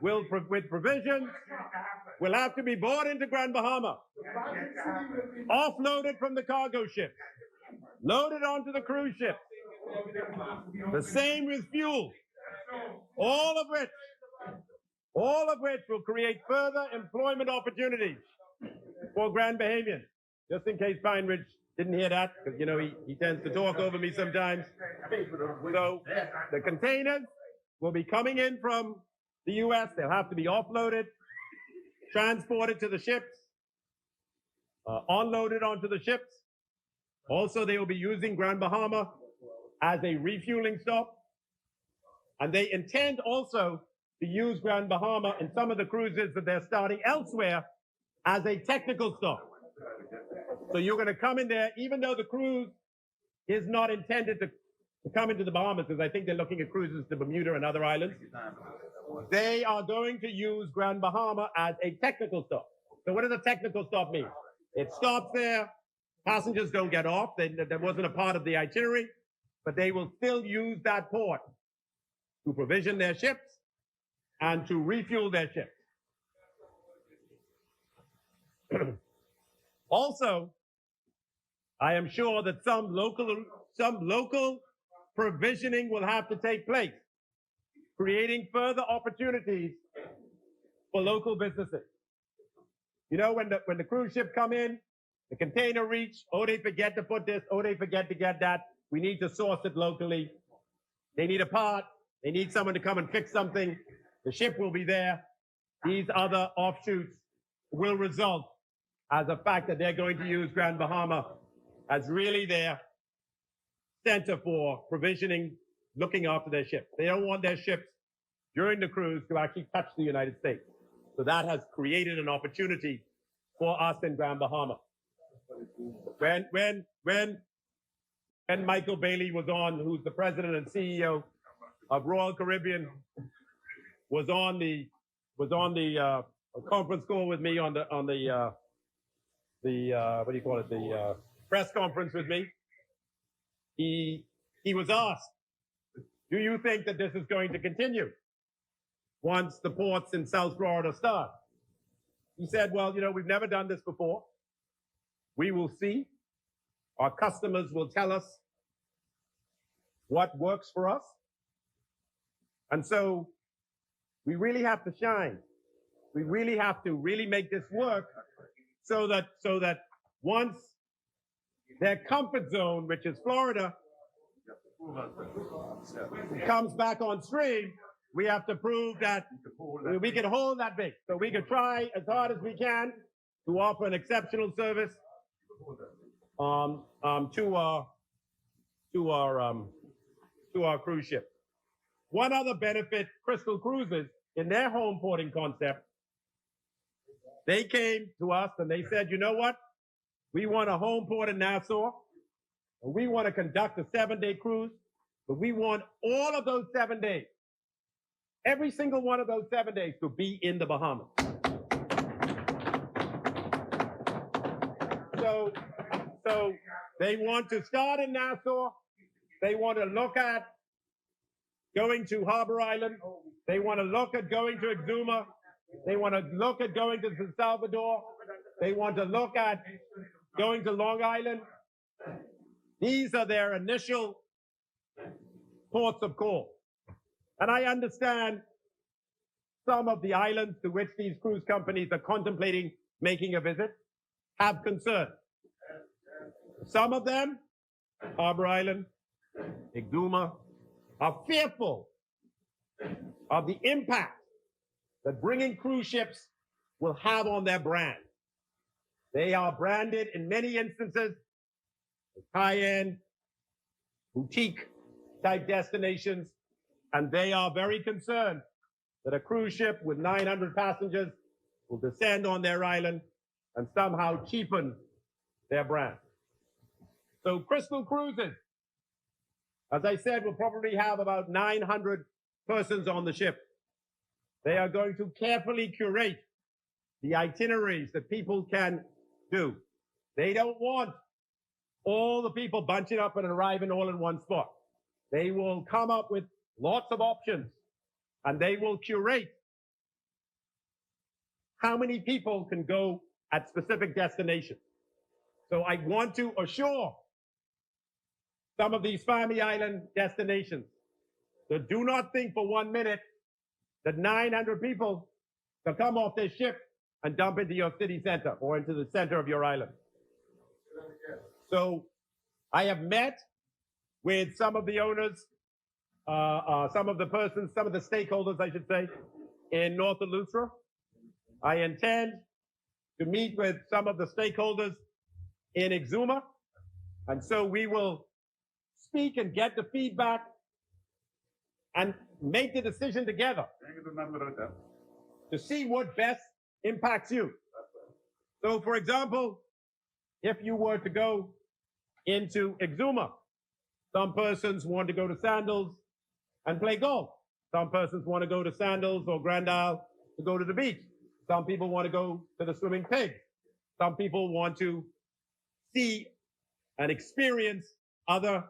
with provisions will have to be brought into Grand Bahama, offloaded from the cargo ship, loaded onto the cruise ship. The same with fuel, all of which will create further employment opportunities for Grand Bahamians. Just in case Pine Ridge didn't hear that, because, you know, he tends to talk over me sometimes. So the containers will be coming in from the U.S. They'll have to be offloaded, transported to the ships, unloaded onto the ships. Also, they will be using Grand Bahama as a refueling stop. And they intend also to use Grand Bahama in some of the cruises that they're starting elsewhere as a technical stop. So you're going to come in there, even though the cruise is not intended to come into the Bahamas, because I think they're looking at cruises to Bermuda and other islands. They are going to use Grand Bahama as a technical stop. So what does a technical stop mean? It stops there. Passengers don't get off. That wasn't a part of the itinerary, but they will still use that port to provision their ships and to refuel their ships. Also, I am sure that some local provisioning will have to take place, creating further opportunities for local businesses. You know, when the cruise ship come in, the container reach, oh, they forget to put this, oh, they forget to get that. We need to source it locally. They need a part. They need someone to come and fix something. The ship will be there. These other offshoots will result as a fact that they're going to use Grand Bahama as really their center for provisioning, looking after their ships. They don't want their ships during the cruise to actually touch the United States. So that has created an opportunity for us in Grand Bahama. When Michael Bailey was on, who's the president and CEO of Royal Caribbean, was on the conference call with me on the what do you call it, the press conference with me. He was asked, do you think that this is going to continue once the ports in South Florida start? He said, well, you know, we've never done this before. We will see. Our customers will tell us what works for us. And so we really have to shine. We really have to really make this work so that once their comfort zone, which is Florida, comes back on stream, we have to prove that we can hold that big. So we can try as hard as we can to offer an exceptional service to our cruise ship. One other benefit, Crystal Cruises, in their home porting concept, they came to us and they said, you know what? We want a home port in Nassau, and we want to conduct a 7-day cruise, but we want all of those 7 days, every single one of those 7 days, to be in the Bahamas. So they want to start in Nassau. They want to look at going to Harbor Island. They want to look at going to Exuma. They want to look at going to San Salvador. They want to look at going to Long Island. These are their initial ports of call. And I understand some of the islands to which these cruise companies are contemplating making a visit have concern. Some of them, Harbor Island, Exuma, are fearful of the impact that bringing cruise ships will have on their brand. They are branded in many instances as high-end, boutique type destinations, and they are very concerned that a cruise ship with 900 passengers will descend on their island and somehow cheapen their brand. So Crystal Cruises, as I said, will probably have about 900 persons on the ship. They are going to carefully curate the itineraries that people can do. They don't want all the people bunching up and arriving all in one spot. They will come up with lots of options, and they will curate how many people can go at specific destinations. So I want to assure some of these Family Island destinations that do not think for 1 minute that 900 people can come off their ship and dump into your city center or into the center of your island. So I have met with some of the owners, some of the persons, some of the stakeholders, I should say, in North Eleuthera. I intend to meet with some of the stakeholders in Exuma. And so we will speak and get the feedback and make the decision together to see what best impacts you. So, for example, if you were to go into Exuma, some persons want to go to Sandals and play golf. Some persons want to go to Sandals or Grand Isle to go to the beach. Some people want to go to the Swimming Pig. Some people want to see and experience other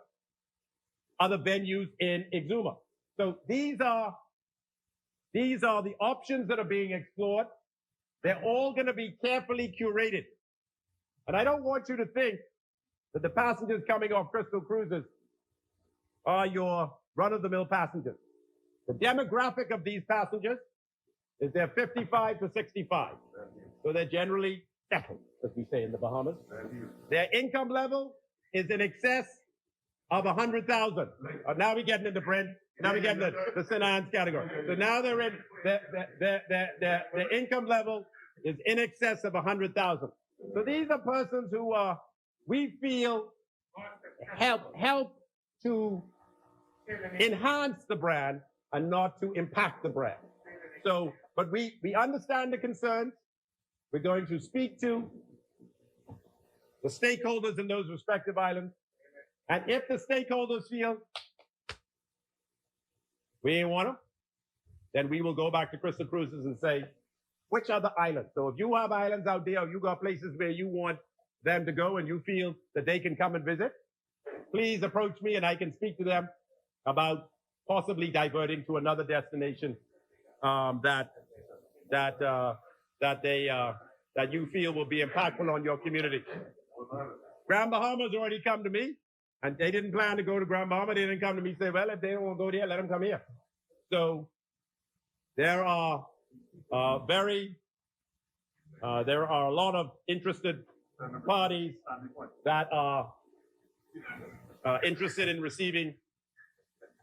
venues in Exuma. So these are the options that are being explored. They're all going to be carefully curated. And I don't want you to think that the passengers coming off Crystal Cruises are your run-of-the-mill passengers. The demographic of these passengers is they're 55 to 65. So they're generally settled, as we say in the Bahamas. Their income level is in excess of 100,000. Now we're getting into Brent. Now we're getting the St. Anne's category. So now they're in, their income level is in excess of 100,000. So these are persons who we feel help to enhance the brand and not to impact the brand. So, but we understand the concerns. We're going to speak to the stakeholders in those respective islands. And if the stakeholders feel we ain't want them, then we will go back to Crystal Cruises and say, which other islands? So if you have islands out there, or you got places where you want them to go and you feel that they can come and visit, please approach me and I can speak to them about possibly diverting to another destination that you feel will be impactful on your community. Grand Bahama's already come to me, and they didn't plan to go to Grand Bahama. They didn't come to me and say, well, if they don't want to go there, let them come here. So there are a lot of interested parties that are interested in receiving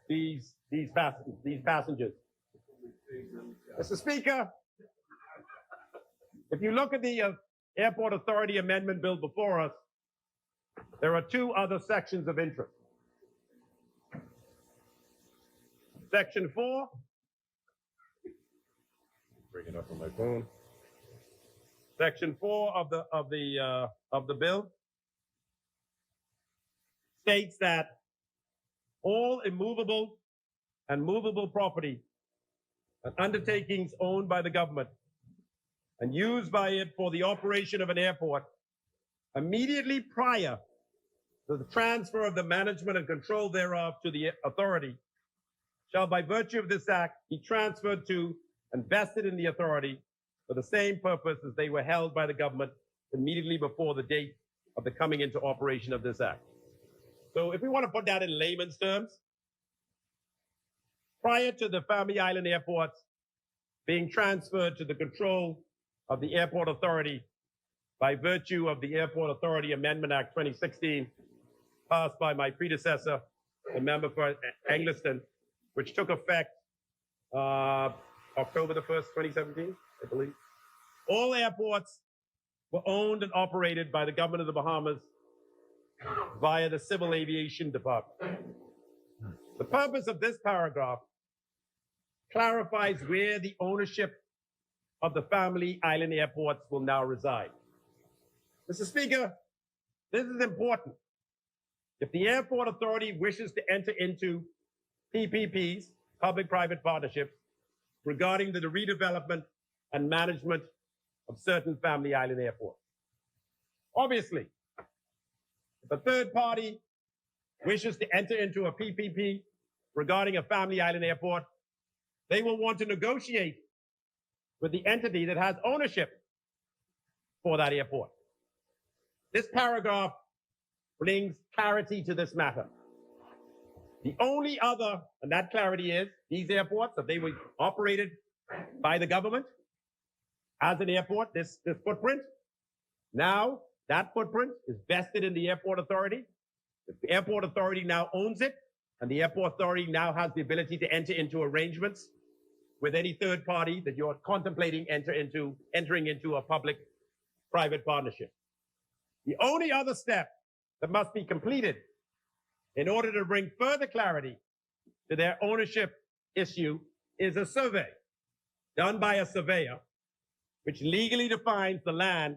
these passengers. Mr. Speaker, if you look at the Airport Authority Amendment Bill before us, there are two other sections of interest. Section 4, bring it up on my phone. Section 4 of the bill states that all immovable and movable property and undertakings owned by the government and used by it for the operation of an airport immediately prior to the transfer of the management and control thereof to the authority shall by virtue of this act be transferred to and vested in the authority for the same purpose as they were held by the government immediately before the date of the coming into operation of this act. So if we want to put that in layman's terms, prior to the Family Island airports being transferred to the control of the Airport Authority by virtue of the Airport Authority Amendment Act 2016, passed by my predecessor, the member for Angliston, which took effect October the 1st, 2017, I believe. All airports were owned and operated by the government of the Bahamas via the Civil Aviation Department. The purpose of this paragraph clarifies where the ownership of the Family Island airports will now reside. Mr. Speaker, this is important. If the Airport Authority wishes to enter into PPPs, public-private partnerships, regarding the redevelopment and management of certain Family Island airports. Obviously, if a third party wishes to enter into a PPP regarding a Family Island airport, they will want to negotiate with the entity that has ownership for that airport. This paragraph brings clarity to this matter. The only other, and that clarity is, these airports, if they were operated by the government as an airport, this footprint, now that footprint is vested in the Airport Authority. The Airport Authority now owns it, and the Airport Authority now has the ability to enter into arrangements with any third party that you're contemplating entering into a public-private partnership. The only other step that must be completed in order to bring further clarity to their ownership issue is a survey done by a surveyor, which legally defines the land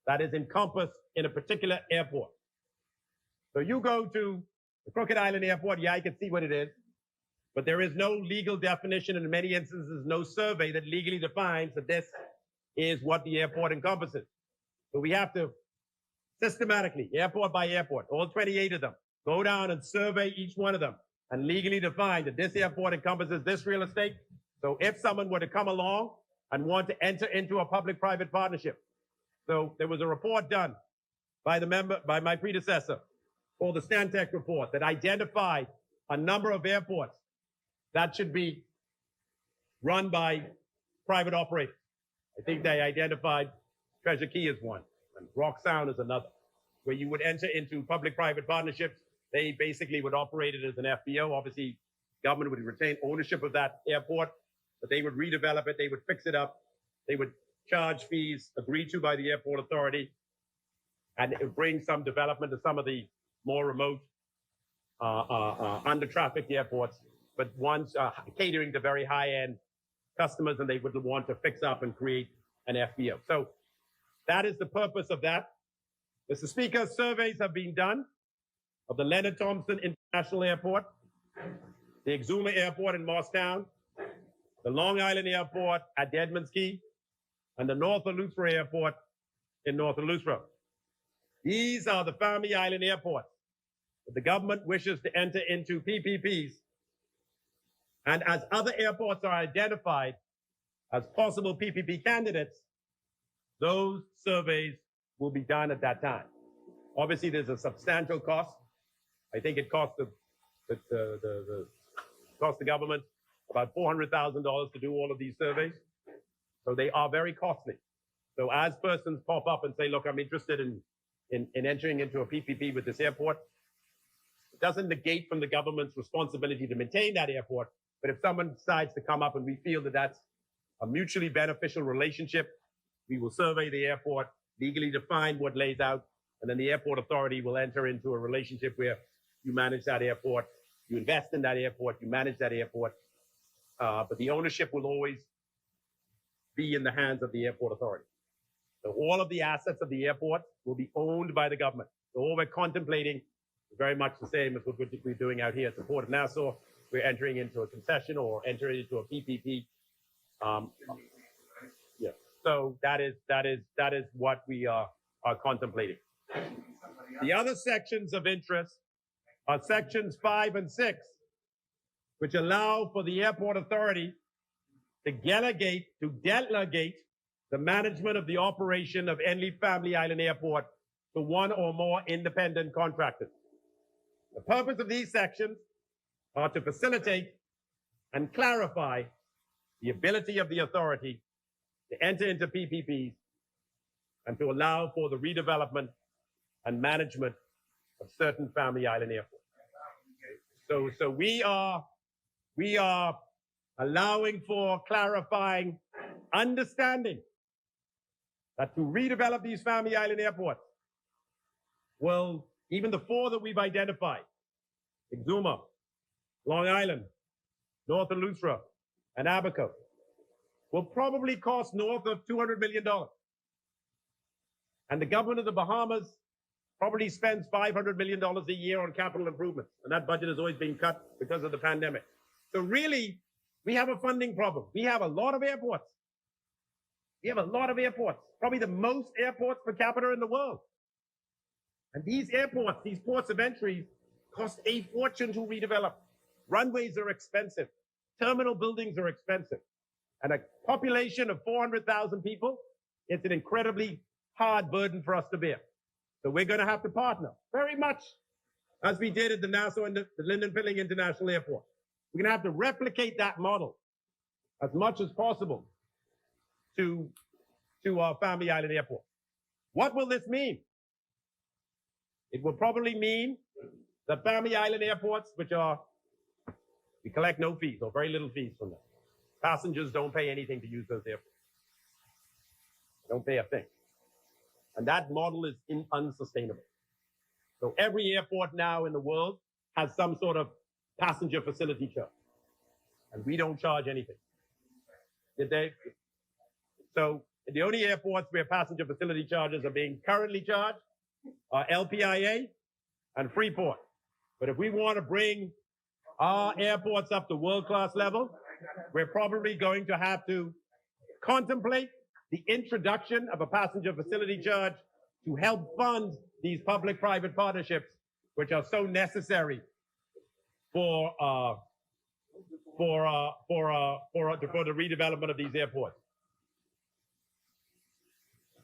that is encompassed in a particular airport. So you go to the Crooked Island Airport, yeah, I can see what it is, but there is no legal definition, and in many instances, no survey that legally defines that this is what the airport encompasses. So we have to systematically, airport by airport, all 28 of them, go down and survey each one of them and legally define that this airport encompasses this real estate. So if someone were to come along and want to enter into a public-private partnership, so there was a report done by my predecessor called the Stantec report that identified a number of airports that should be run by private operators. I think they identified Treasure Key as one, and Rock Sound is another, where you would enter into public-private partnerships. They basically would operate it as an FBO. Obviously, government would retain ownership of that airport, but they would redevelop it, they would fix it up, they would charge fees agreed to by the Airport Authority, and it would bring some development to some of the more remote, under-trafficked airports, but ones catering to very high-end customers, and they would want to fix up and create an FBO. So that is the purpose of that. Mr. Speaker, surveys have been done of the Leonard Thompson International Airport, the Exuma Airport in Morristown, the Long Island Airport at Edmonds Key, and the North Eleuthera Airport in North Eleuthera. These are the Family Island airports that the government wishes to enter into PPPs. And as other airports are identified as possible PPP candidates, those surveys will be done at that time. Obviously, there's a substantial cost. I think it cost the government about $400,000 to do all of these surveys. So they are very costly. So as persons pop up and say, look, I'm interested in entering into a PPP with this airport, it doesn't negate from the government's responsibility to maintain that airport. But if someone decides to come up and we feel that that's a mutually beneficial relationship, we will survey the airport, legally define what lays out, and then the Airport Authority will enter into a relationship where you manage that airport, you invest in that airport, you manage that airport, but the ownership will always be in the hands of the Airport Authority. So all of the assets of the airport will be owned by the government. So all we're contemplating is very much the same as what we're doing out here at the Port of Nassau. We're entering into a concession or entering into a PPP. Yeah. So that is what we are contemplating. The other sections of interest are sections 5 and 6, which allow for the airport authority to delegate the management of the operation of Enleaf Family Island Airport to one or more independent contractors. The purpose of these sections are to facilitate and clarify the ability of the authority to enter into PPPs and to allow for the redevelopment and management of certain Family Island airports. So we are allowing for clarifying understanding that to redevelop these Family Island airports will, even the four that we've identified, Exuma, Long Island, North and Lustra, and Abaco, will probably cost north of $200 million. And the government of the Bahamas probably spends $500 million a year on capital improvements. And that budget has always been cut because of the pandemic. So really, we have a funding problem. We have a lot of airports. Probably the most airports per capita in the world. And these airports, these ports of entry, cost a fortune to redevelop. Runways are expensive. Terminal buildings are expensive. And a population of 400,000 people, it's an incredibly hard burden for us to bear. So we're going to have to partner very much as we did at the Nassau and the Lyndon Pilling International Airport. We're going to have to replicate that model as much as possible to our Family Island Airport. What will this mean? It will probably mean that Family Island airports, we collect no fees or very little fees from them. Passengers don't pay anything to use those airports. They don't pay a thing. And that model is unsustainable. So every airport now in the world has some sort of passenger facility charge. And we don't charge anything. Did they? So the only airports where passenger facility charges are being currently charged are LPIA and Freeport. But if we want to bring our airports up to world-class level, we're probably going to have to contemplate the introduction of a passenger facility charge to help fund these public-private partnerships, which are so necessary for the redevelopment of these airports.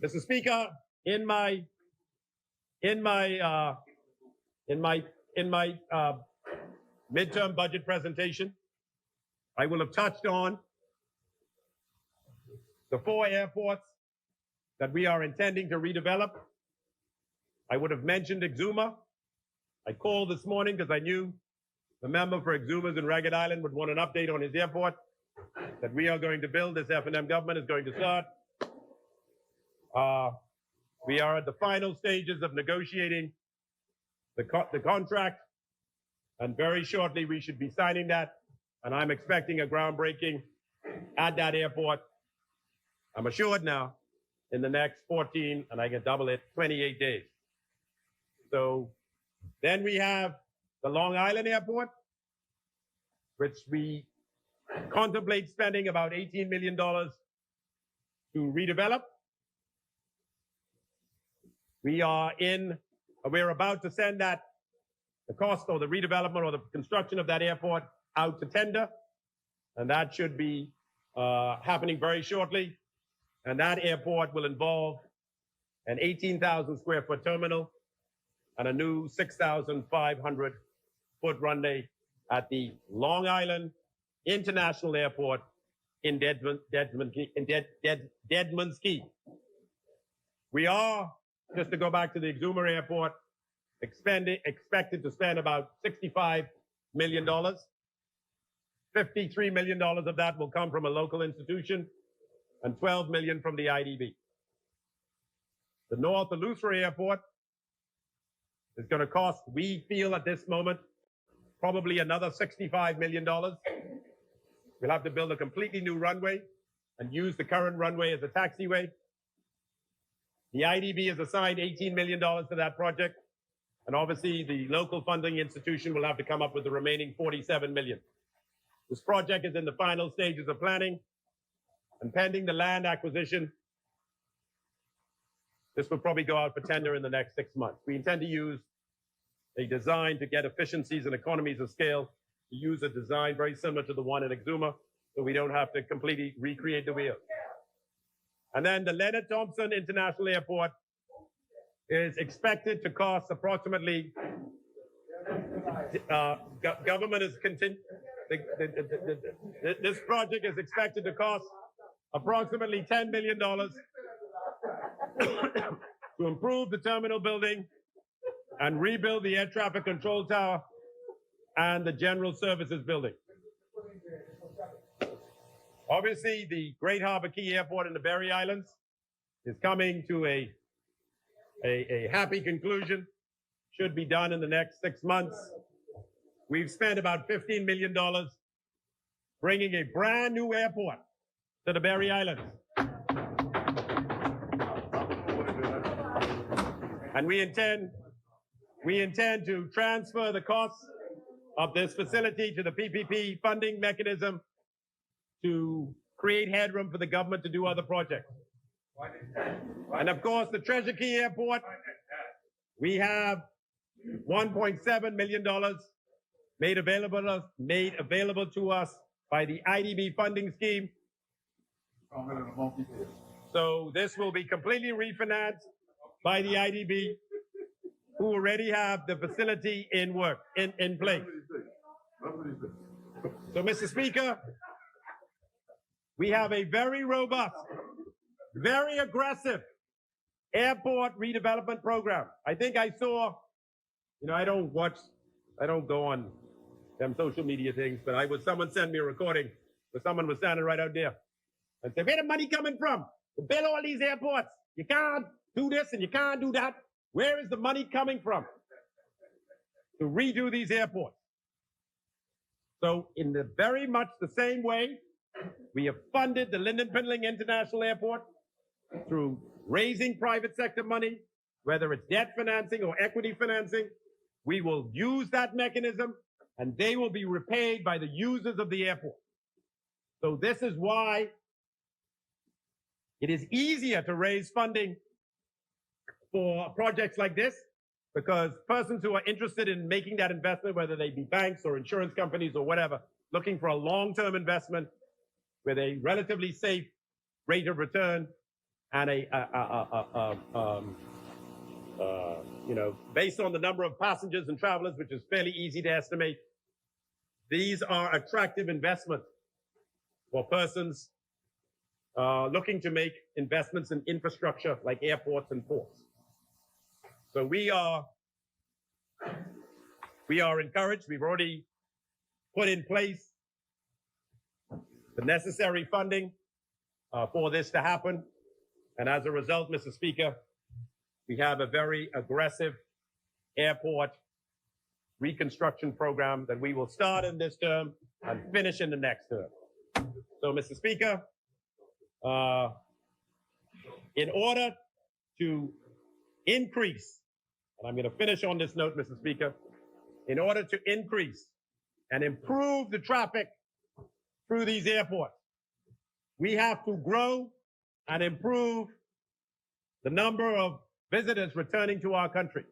Mr. Speaker, in my midterm budget presentation, I will have touched on the 4 airports that we are intending to redevelop. I would have mentioned Exuma. I called this morning because I knew the member for Exuma's in Ragged Island would want an update on his airport that we are going to build. This F&M government is going to start. We are at the final stages of negotiating the contract, and very shortly we should be signing that. And I'm expecting a groundbreaking at that airport, I'm assured now, in the next 14, and I can double it, 28 days. So then we have the Long Island Airport, which we contemplate spending about $18 million to redevelop. We're about to send the cost or the redevelopment or the construction of that airport out to tender, and that should be happening very shortly. And that airport will involve an 18,000 square foot terminal and a new 6,500 foot runway at the Long Island International Airport in Deadman's Key. We are, just to go back to the Exuma Airport, expected to spend about $65 million. $53 million of that will come from a local institution and $12 million from the IDB. The North Lustra Airport is going to cost, we feel at this moment, probably another $65 million. We'll have to build a completely new runway and use the current runway as a taxiway. The IDB has assigned $18 million to that project, and obviously the local funding institution will have to come up with the remaining $47 million. This project is in the final stages of planning, and pending the land acquisition, this will probably go out for tender in the next 6 months. We intend to use a design to get efficiencies and economies of scale to use a design very similar to the one in Exuma, so we don't have to completely recreate the wheel. And then the Leonard Thompson International Airport is expected to cost approximately, government is this project is expected to cost approximately $10 million to improve the terminal building and rebuild the air traffic control tower and the general services building. Obviously, the Great Harbor Key Airport in the Berry Islands is coming to a happy conclusion. Should be done in the next 6 months. We've spent about $15 million bringing a brand new airport to the Berry Islands. And we intend to transfer the costs of this facility to the PPP funding mechanism to create headroom for the government to do other projects. And of course, the Treasure Key Airport, we have $1.7 million made available to us by the IDB funding scheme. So this will be completely refinanced by the IDB, who already have the facility in place. So, Mr. Speaker, we have a very robust, very aggressive airport redevelopment program. I think I saw, I don't go on them social media things, but someone sent me a recording where someone was standing right out there and said, where the money coming from? To build all these airports. You can't do this and you can't do that. Where is the money coming from to redo these airports? So in the very much the same way, we have funded the Lyndon Pindling International Airport through raising private sector money, whether it's debt financing or equity financing. We will use that mechanism and they will be repaid by the users of the airport. So this is why it is easier to raise funding for projects like this, because persons who are interested in making that investment, whether they be banks or insurance companies or whatever, looking for a long-term investment with a relatively safe rate of return and based on the number of passengers and travelers, which is fairly easy to estimate, these are attractive investments for persons looking to make investments in infrastructure like airports and ports. So we are encouraged. We've already put in place the necessary funding for this to happen. And as a result, Mr. Speaker, we have a very aggressive airport reconstruction program that we will start in this term and finish in the next term. So, Mr. Speaker, in order to increase, and I'm going to finish on this note, Mr. Speaker, in order to increase and improve the traffic through these airports, we have to grow and improve the number of visitors returning to our country.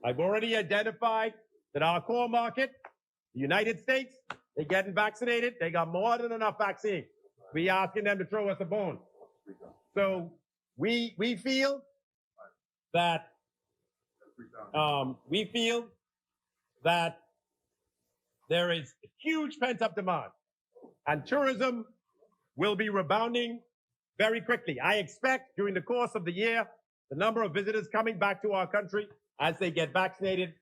I've already identified that our core market, the United States, they're getting vaccinated. They got more than enough vaccine. We asking them to throw us a bone. So we feel that there is huge pent-up demand, and tourism will be rebounding very quickly. I expect during the course of the year, the number of visitors coming back to our country as they get vaccinated,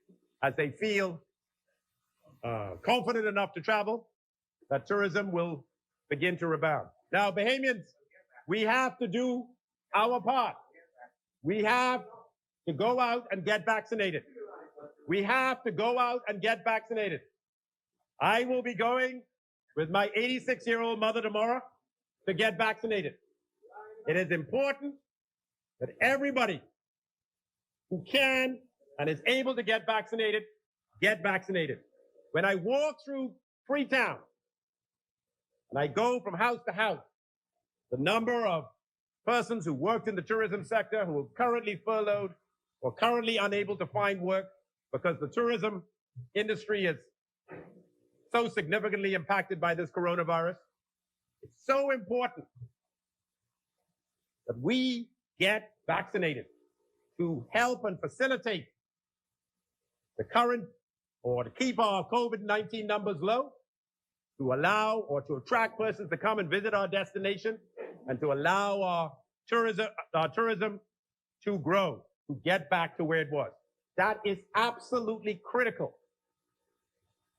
as they feel confident enough to travel, that tourism will begin to rebound. Now, Bahamians, we have to do our part. We have to go out and get vaccinated. We have to go out and get vaccinated. I will be going with my 86-year-old mother tomorrow to get vaccinated. It is important that everybody who can and is able to get vaccinated. When I walk through Freetown and I go from house to house, the number of persons who worked in the tourism sector who are currently furloughed or currently unable to find work because the tourism industry is so significantly impacted by this coronavirus. It's so important that we get vaccinated to help and facilitate the current or to keep our COVID-19 numbers low, to allow or to attract persons to come and visit our destination, and to allow our tourism to grow, to get back to where it was. That is absolutely critical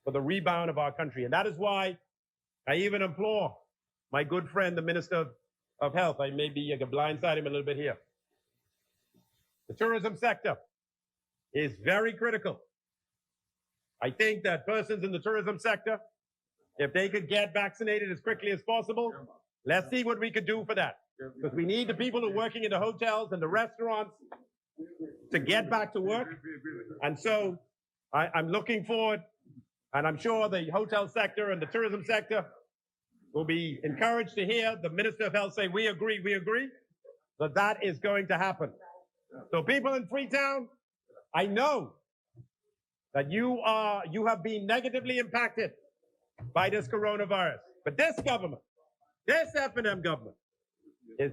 for the rebound of our country. And that is why I even implore my good friend, the Minister of Health, I can blindside him a little bit here. The tourism sector is very critical. I think that persons in the tourism sector, if they could get vaccinated as quickly as possible, let's see what we could do for that. Because we need the people who are working in the hotels and the restaurants to get back to work. And so I'm looking forward, and I'm sure the hotel sector and the tourism sector will be encouraged to hear the Minister of Health say, we agree, that is going to happen. So people in Freetown, I know that you have been negatively impacted by this coronavirus. But this government, this F&M government, is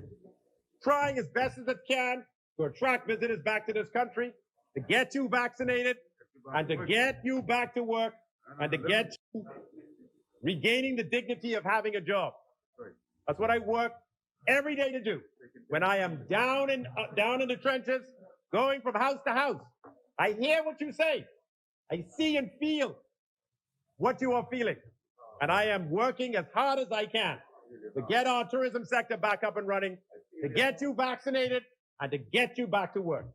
trying as best as it can to attract visitors back to this country, to get you vaccinated, and to get you back to work, and to get you regaining the dignity of having a job. That's what I work every day to do. When I am down in the trenches, going from house to house, I hear what you say. I see and feel what you are feeling. And I am working as hard as I can to get our tourism sector back up and running, to get you vaccinated, and to get you back to work.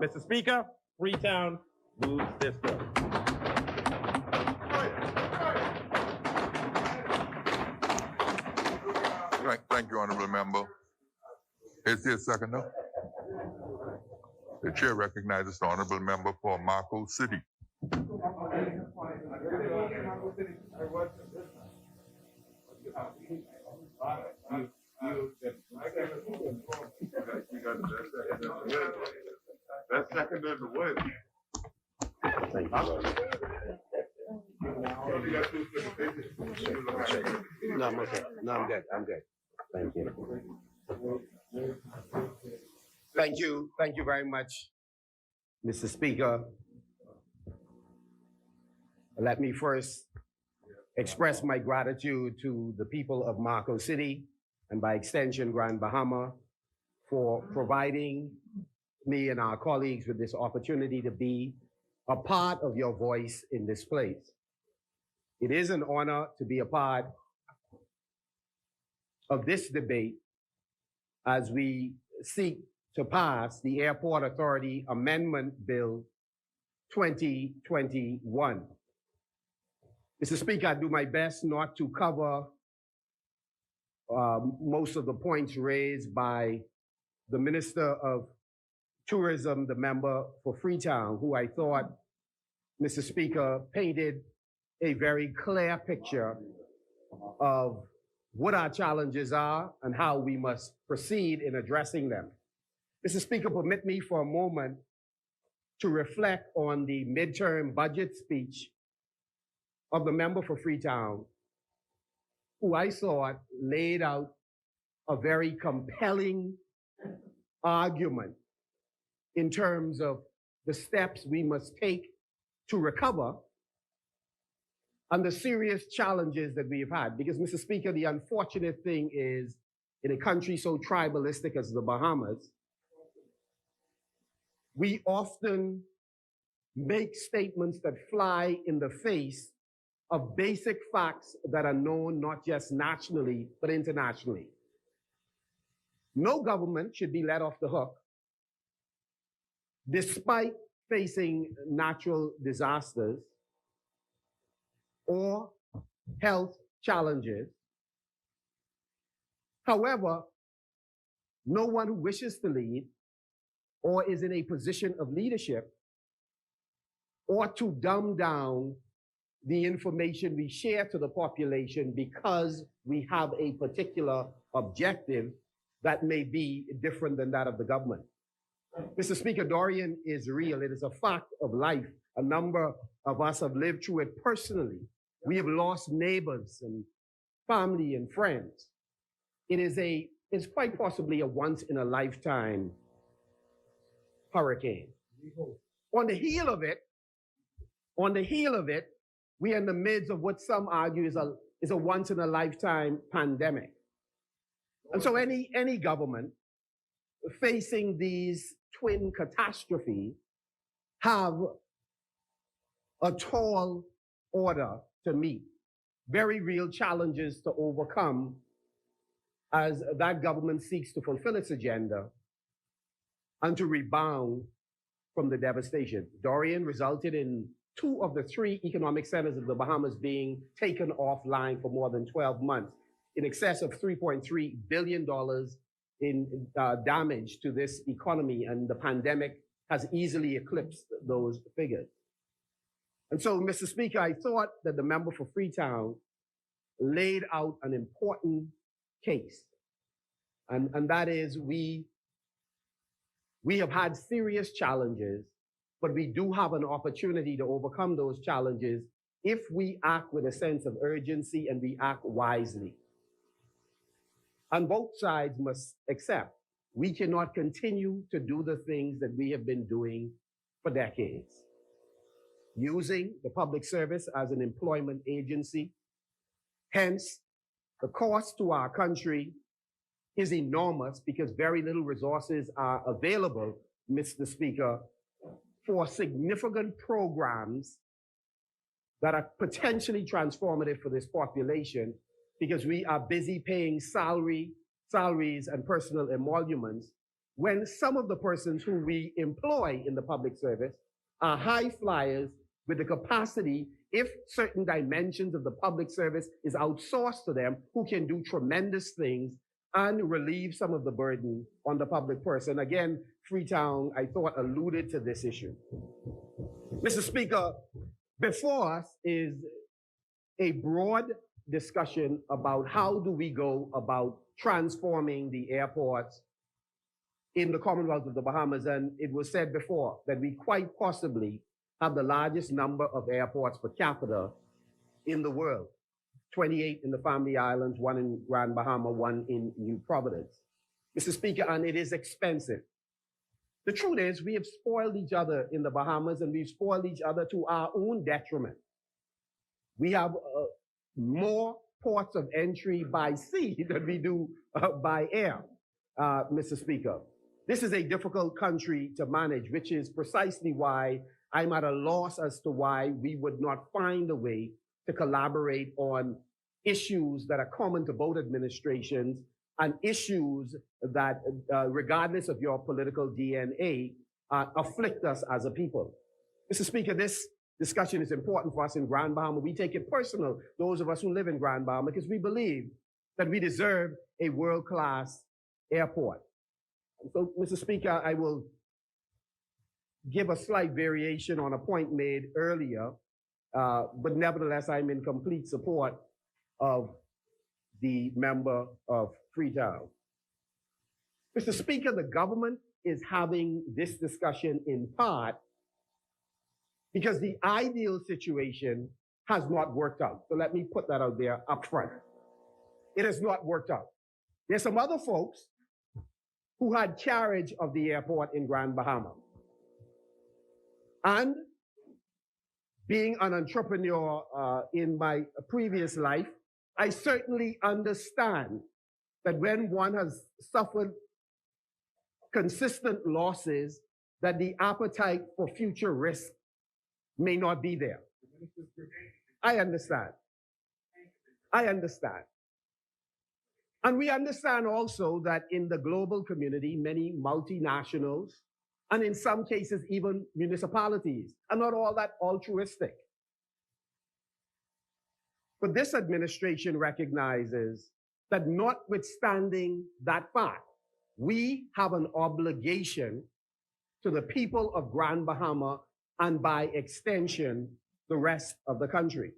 Mr. Speaker, Freetown moves this bill. Thank you, Honorable Member. Is there a second now? The chair recognizes the Honorable Member for Marco City. That's second in the word. Thank you. No, I'm okay. No, I'm good. I'm good. Thank you. Thank you. Thank you very much, Mr. Speaker. Let me first express my gratitude to the people of Marco City and by extension Grand Bahama for providing me and our colleagues with this opportunity to be a part of your voice in this place. It is an honor to be a part of this debate as we seek to pass the Airport Authority Amendment Bill 2021. Mr. Speaker, I do my best not to cover most of the points raised by the Minister of Tourism, the member for Freetown, who I thought, Mr. Speaker, painted a very clear picture of what our challenges are and how we must proceed in addressing them. Mr. Speaker, permit me for a moment to reflect on the midterm budget speech of the member for Freetown, who I thought laid out a very compelling argument in terms of the steps we must take to recover and the serious challenges that we've had. Because, Mr. Speaker, the unfortunate thing is, in a country so tribalistic as the Bahamas, we often make statements that fly in the face of basic facts that are known not just nationally, but internationally. No government should be let off the hook despite facing natural disasters or health challenges. However, no one who wishes to lead or is in a position of leadership ought to dumb down the information we share to the population because we have a particular objective that may be different than that of the government. Mr. Speaker, Dorian is real. It is a fact of life. A number of us have lived through it personally. We have lost neighbors and family and friends. It's quite possibly a once in a lifetime hurricane. On the heel of it, we are in the midst of what some argue is a once in a lifetime pandemic. And so any government facing these twin catastrophes have a tall order to meet, very real challenges to overcome as that government seeks to fulfill its agenda and to rebound from the devastation. Dorian resulted in 2 of the 3 economic centers of the Bahamas being taken offline for more than 12 months, in excess of $3.3 billion in damage to this economy, and the pandemic has easily eclipsed those figures. And so, Mr. Speaker, I thought that the member for Freetown laid out an important case, and that is we have had serious challenges, but we do have an opportunity to overcome those challenges if we act with a sense of urgency and we act wisely. And both sides must accept we cannot continue to do the things that we have been doing for decades, using the public service as an employment agency. Hence, the cost to our country is enormous because very little resources are available, Mr. Speaker, for significant programs that are potentially transformative for this population, because we are busy paying salaries and personal emoluments when some of the persons who we employ in the public service are high flyers with the capacity, if certain dimensions of the public service is outsourced to them, who can do tremendous things and relieve some of the burden on the public purse. And again, Freetown, I thought, alluded to this issue. Mr. Speaker, before us is a broad discussion about how do we go about transforming the airports in the Commonwealth of the Bahamas. And it was said before that we quite possibly have the largest number of airports per capita in the world. 28 in the Family Islands, 1 in Grand Bahama, 1 in New Providence. Mr. Speaker, and it is expensive. The truth is, we have spoiled each other in the Bahamas, and we've spoiled each other to our own detriment. We have more ports of entry by sea than we do by air, Mr. Speaker. This is a difficult country to manage, which is precisely why I'm at a loss as to why we would not find a way to collaborate on issues that are common to both administrations and issues that, regardless of your political DNA, afflict us as a people. Mr. Speaker, this discussion is important for us in Grand Bahama. We take it personal, those of us who live in Grand Bahama, because we believe that we deserve a world-class airport. So, Mr. Speaker, I will give a slight variation on a point made earlier, but nevertheless, I'm in complete support of the member of Freetown. Mr. Speaker, the government is having this discussion in part because the ideal situation has not worked out. So let me put that out there up front. It has not worked out. There's some other folks who had carriage of the airport in Grand Bahama. And being an entrepreneur in my previous life, I certainly understand that when one has suffered consistent losses, that the appetite for future risk may not be there. I understand. And we understand also that in the global community, many multinationals, and in some cases, even municipalities, are not all that altruistic. But this administration recognizes that notwithstanding that fact, we have an obligation to the people of Grand Bahama and by extension, the rest of the country.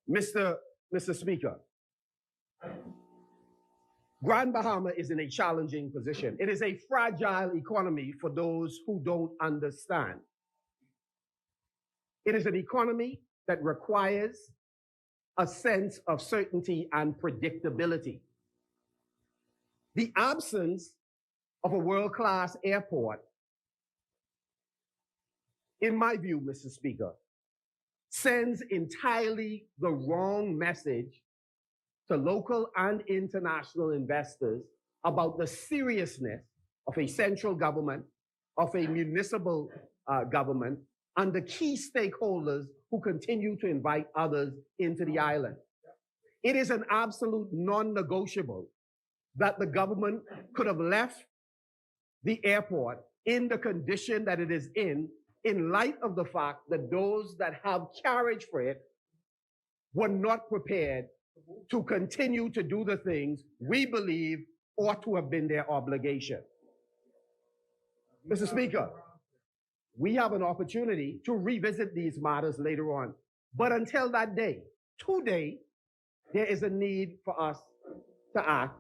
Mr. Speaker, Grand Bahama is in a challenging position. It is a fragile economy for those who don't understand. It is an economy that requires a sense of certainty and predictability. The absence of a world-class airport, in my view, Mr. Speaker, sends entirely the wrong message to local and international investors about the seriousness of a central government, of a municipal government, and the key stakeholders who continue to invite others into the island. It is an absolute non-negotiable that the government could have left the airport in the condition that it is in light of the fact that those that have carriage for it were not prepared to continue to do the things we believe ought to have been their obligation. Mr. Speaker, we have an opportunity to revisit these matters later on. But until that day, today, there is a need for us to act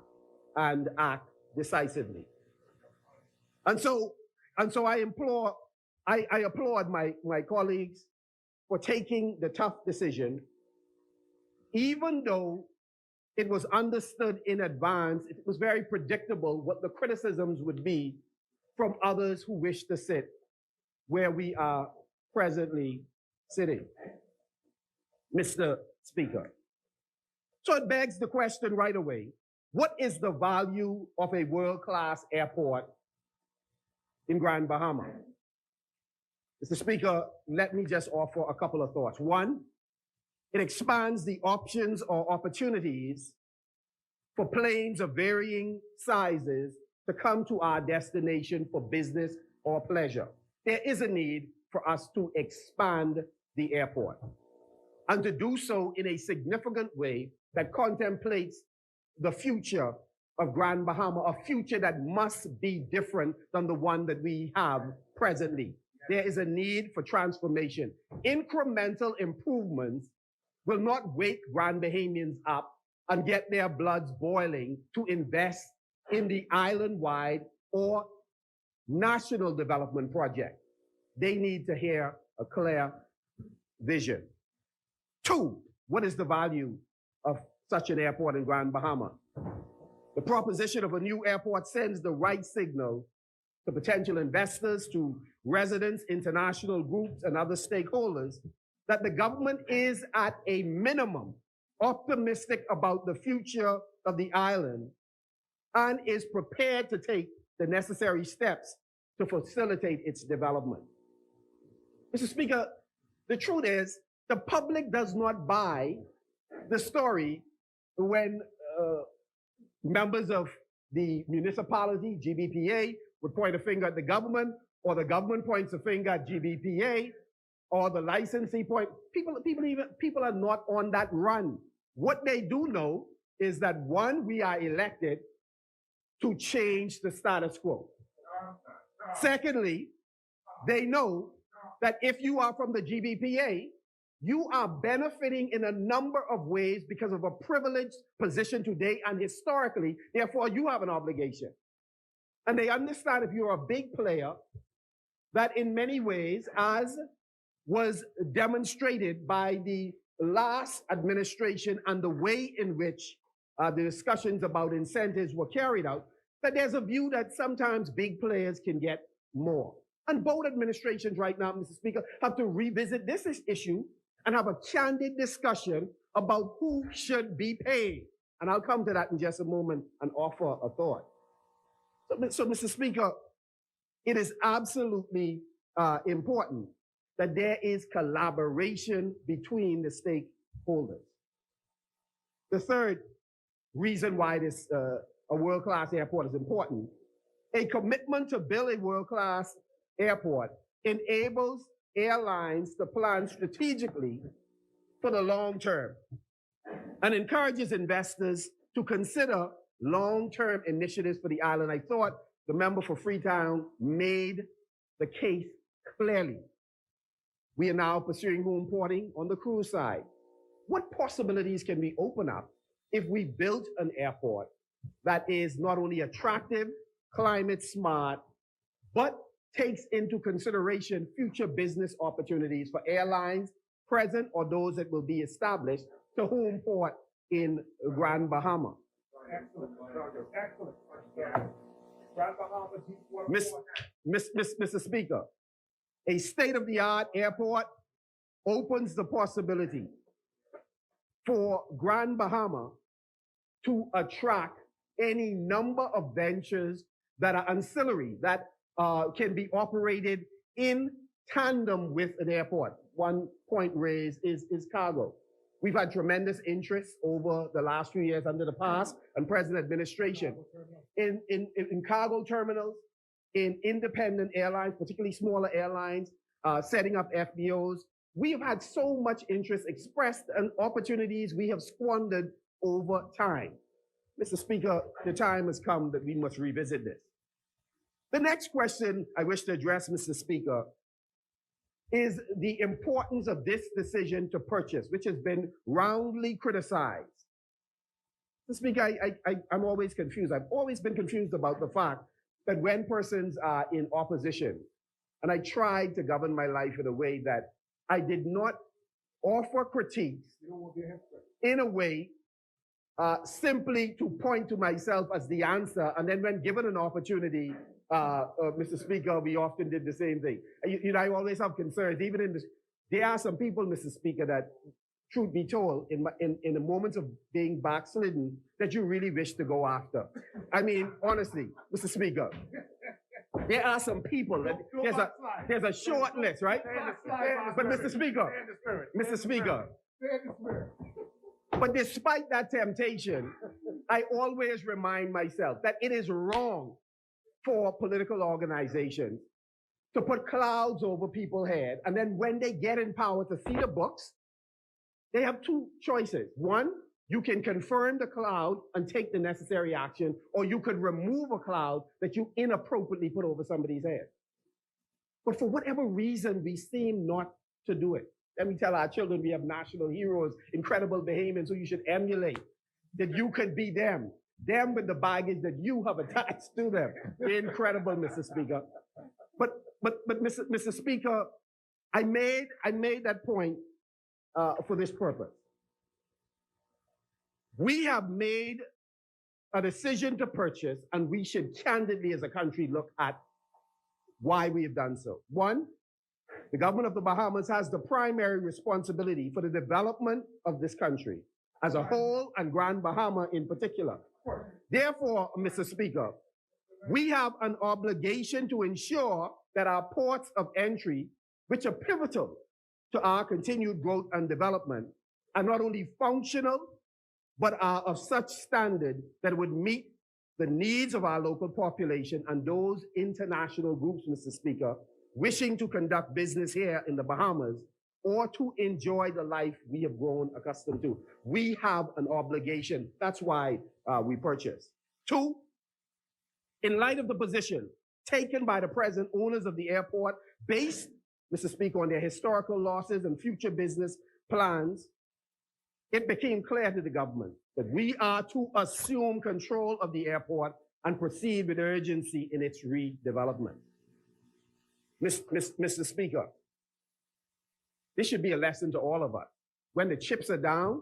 and act decisively. And so I applaud my colleagues for taking the tough decision, even though it was understood in advance, it was very predictable what the criticisms would be from others who wish to sit where we are presently sitting, Mr. Speaker. So it begs the question right away, what is the value of a world-class airport in Grand Bahama? Mr. Speaker, let me just offer a couple of thoughts. One, it expands the options or opportunities for planes of varying sizes to come to our destination for business or pleasure. There is a need for us to expand the airport and to do so in a significant way that contemplates the future of Grand Bahama, a future that must be different than the one that we have presently. There is a need for transformation. Incremental improvements will not wake Grand Bahamians up and get their bloods boiling to invest in the island-wide or national development project. They need to hear a clear vision. Two, what is the value of such an airport in Grand Bahama? The proposition of a new airport sends the right signal to potential investors, to residents, international groups, and other stakeholders that the government is at a minimum optimistic about the future of the island and is prepared to take the necessary steps to facilitate its development. Mr. Speaker, the truth is the public does not buy the story when members of the municipality, GBPA, would point a finger at the government, or the government points a finger at GBPA, or the licensee point. People are not on that run. What they do know is that, one, we are elected to change the status quo. Secondly, they know that if you are from the GBPA, you are benefiting in a number of ways because of a privileged position today and historically. Therefore, you have an obligation. And they understand if you're a big player, that in many ways, as was demonstrated by the last administration and the way in which the discussions about incentives were carried out, that there's a view that sometimes big players can get more. And both administrations right now, Mr. Speaker, have to revisit this issue and have a candid discussion about who should be paid. And I'll come to that in just a moment and offer a thought. So Mr. Speaker, it is absolutely important that there is collaboration between the stakeholders. The third reason why this a world-class airport is important, a commitment to build a world-class airport enables airlines to plan strategically for the long term and encourages investors to consider long-term initiatives for the island. I thought the member for Freetown made the case clearly. We are now pursuing home porting on the cruise side. What possibilities can we open up if we built an airport that is not only attractive, climate smart, but takes into consideration future business opportunities for airlines, present or those that will be established, to whom port in Grand Bahama. Excellent, excellent. Grand Bahama Deepwater Mr. Speaker, a state-of-the-art airport opens the possibility for Grand Bahama to attract any number of ventures that are ancillary, that can be operated in tandem with an airport. One point raised is cargo. We've had tremendous interest over the last few years under the past and present administration in cargo terminals, in independent airlines, particularly smaller airlines, setting up FBOs. We have had so much interest expressed and opportunities we have squandered over time. Mr. Speaker, the time has come that we must revisit this. The next question I wish to address, Mr. Speaker, is the importance of this decision to purchase, which has been roundly criticized. Mr. Speaker, I'm always confused. I've always been confused about the fact that when persons are in opposition, and I tried to govern my life in a way that I did not offer critiques in a way simply to point to myself as the answer, and then when given an opportunity, Mr. Speaker, we often did the same thing. You know, I always have concerns, even in this. There are some people, Mr. Speaker, that, truth be told, in the moments of being backslidden, that you really wish to go after. I mean, honestly, Mr. Speaker, there are some people that there's a short list, right? But Mr. Speaker, but despite that temptation, I always remind myself that it is wrong for political organizations to put clouds over people's head, and then when they get in power to see the books, they have two choices. One, you can confirm the cloud and take the necessary action, or you could remove a cloud that you inappropriately put over somebody's head. But for whatever reason, we seem not to do it. Let me tell our children we have national heroes, incredible Bahamians who you should emulate, that you could be them with the baggage that you have attached to them. Incredible, Mr. Speaker. But Mr. Speaker, I made that point for this purpose. We have made a decision to purchase, and we should candidly as a country look at why we have done so. One, the government of the Bahamas has the primary responsibility for the development of this country as a whole, and Grand Bahama in particular. Therefore, Mr. Speaker, we have an obligation to ensure that our ports of entry, which are pivotal to our continued growth and development, are not only functional, but are of such standard that it would meet the needs of our local population and those international groups, Mr. Speaker, wishing to conduct business here in the Bahamas or to enjoy the life we have grown accustomed to. We have an obligation. That's why we purchase. Two, in light of the position taken by the present owners of the airport, based, Mr. Speaker, on their historical losses and future business plans, it became clear to the government that we are to assume control of the airport and proceed with urgency in its redevelopment. Mr. Speaker, this should be a lesson to all of us. When the chips are down,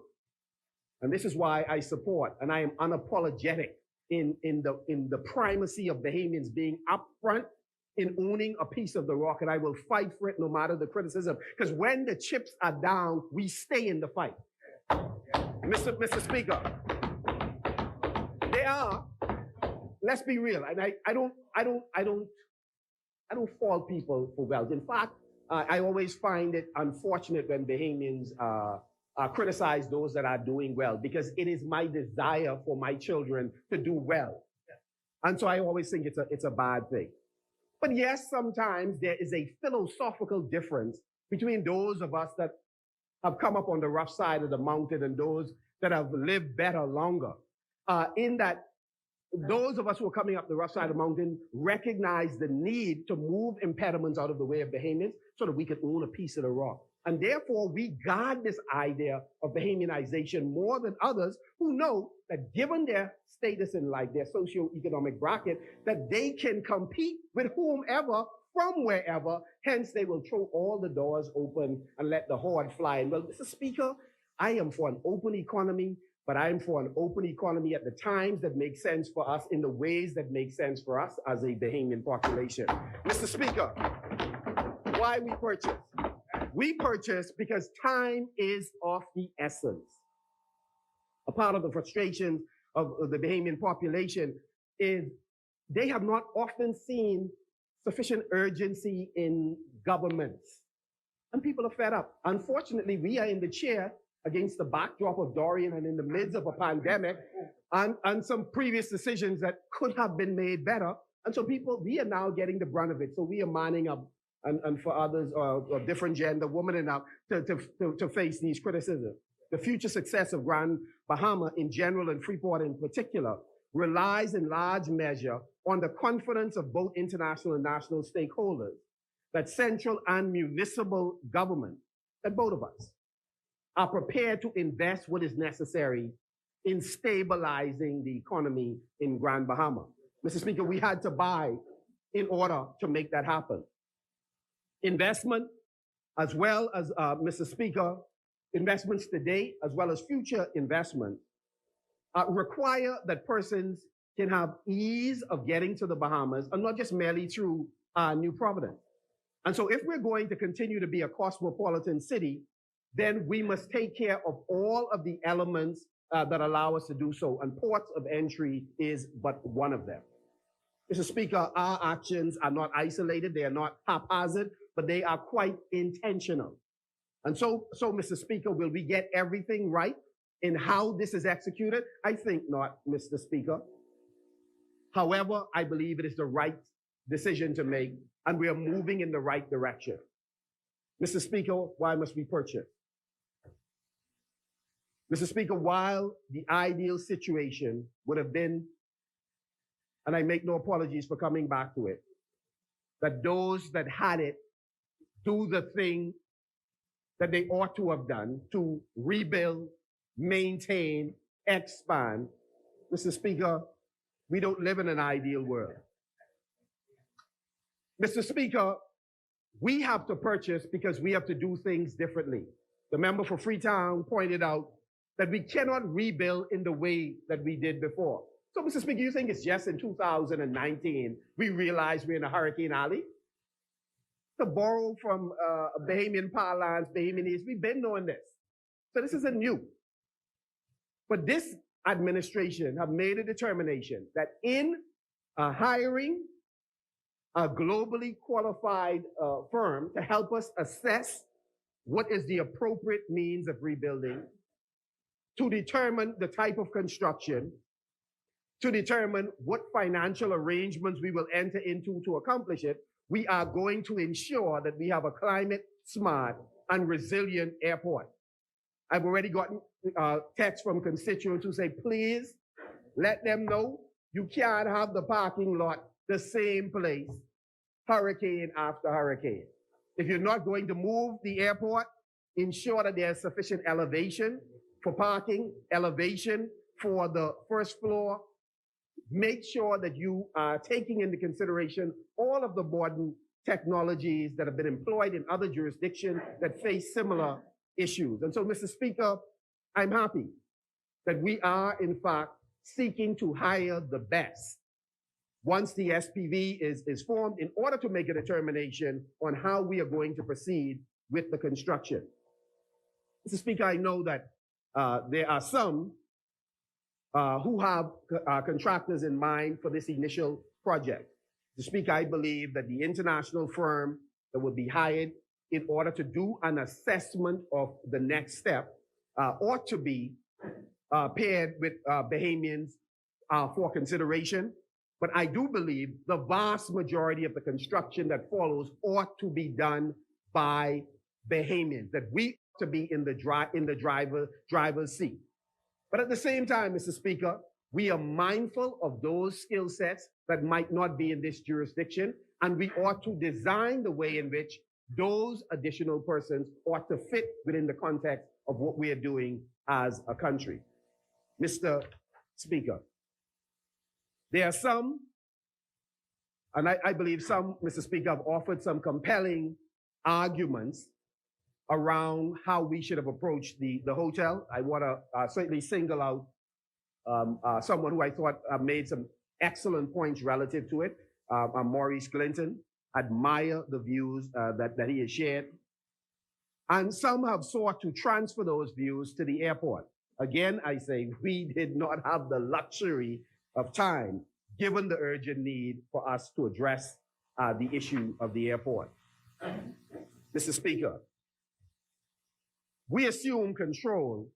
and this is why I support, and I am unapologetic in the primacy of Bahamians being upfront in owning a piece of the rock, and I will fight for it no matter the criticism. Because when the chips are down, we stay in the fight. Mr. Speaker, there are, let's be real, and I don't fault people for wealth. In fact, I always find it unfortunate when Bahamians criticize those that are doing well, because it is my desire for my children to do well. And so I always think it's a bad thing. But yes, sometimes there is a philosophical difference between those of us that have come up on the rough side of the mountain and those that have lived better longer. In that those of us who are coming up the rough side of the mountain recognize the need to move impediments out of the way of Bahamians so that we can own a piece of the rock. And therefore, we guard this idea of Bahamianization more than others who know that given their status in life, their socioeconomic bracket, that they can compete with whomever from wherever. Hence, they will throw all the doors open and let the horde fly. And well, Mr. Speaker, I am for an open economy, but I'm for an open economy at the times that make sense for us in the ways that make sense for us as a Bahamian population. Mr. Speaker, why we purchase? We purchase because time is of the essence. A part of the frustration of the Bahamian population is they have not often seen sufficient urgency in governments. And people are fed up. Unfortunately, we are in the chair against the backdrop of Dorian and in the midst of a pandemic and some previous decisions that could have been made better. And so we are now getting the brunt of it. So we are manning up and for others of different gender, women enough to face these criticisms. The future success of Grand Bahama in general and Freeport in particular relies in large measure on the confidence of both international and national stakeholders that central and municipal government, that both of us, are prepared to invest what is necessary in stabilizing the economy in Grand Bahama. Mr. Speaker, we had to buy in order to make that happen. Investment, as well as, Mr. Speaker, investments today, as well as future investments, require that persons can have ease of getting to the Bahamas, and not just merely through New Providence. And so if we're going to continue to be a cosmopolitan city, then we must take care of all of the elements that allow us to do so. And ports of entry is but one of them. Mr. Speaker, our actions are not isolated. They are not haphazard, but they are quite intentional. And so, Mr. Speaker, will we get everything right in how this is executed? I think not, Mr. Speaker. However, I believe it is the right decision to make, and we are moving in the right direction. Mr. Speaker, why must we purchase? Mr. Speaker, while the ideal situation would have been, and I make no apologies for coming back to it, that those that had it do the thing that they ought to have done to rebuild, maintain, expand. Mr. Speaker, we don't live in an ideal world. Mr. Speaker, we have to purchase because we have to do things differently. The member for Freetown pointed out that we cannot rebuild in the way that we did before. So, Mr. Speaker, you think it's just in 2019 we realized we're in a hurricane alley? To borrow from Bahamian parlance, Bahamianese, we've been knowing this. So this isn't new. But this administration have made a determination that in hiring a globally qualified firm to help us assess what is the appropriate means of rebuilding, to determine the type of construction, to determine what financial arrangements we will enter into to accomplish it, we are going to ensure that we have a climate smart and resilient airport. I've already gotten texts from constituents who say, please let them know you can't have the parking lot the same place, hurricane after hurricane. If you're not going to move the airport, ensure that there's sufficient elevation for parking, elevation for the first floor. Make sure that you are taking into consideration all of the modern technologies that have been employed in other jurisdictions that face similar issues. And so, Mr. Speaker, I'm happy that we are, in fact, seeking to hire the best once the SPV is formed in order to make a determination on how we are going to proceed with the construction. Mr. Speaker, I know that there are some who have contractors in mind for this initial project. Mr. Speaker, I believe that the international firm that will be hired in order to do an assessment of the next step ought to be paired with Bahamians for consideration. But I do believe the vast majority of the construction that follows ought to be done by Bahamians, that we ought to be in the driver's seat. But at the same time, Mr. Speaker, we are mindful of those skill sets that might not be in this jurisdiction, and we ought to design the way in which those additional persons ought to fit within the context of what we are doing as a country. Mr. Speaker, there are some, and I believe some, Mr. Speaker, have offered some compelling arguments around how we should have approached the hotel. I want to certainly single out someone who I thought made some excellent points relative to it, Maurice Clinton. Admire the views that he has shared. And some have sought to transfer those views to the airport. Again, I say we did not have the luxury of time, given the urgent need for us to address the issue of the airport. Mr. Speaker, we assume control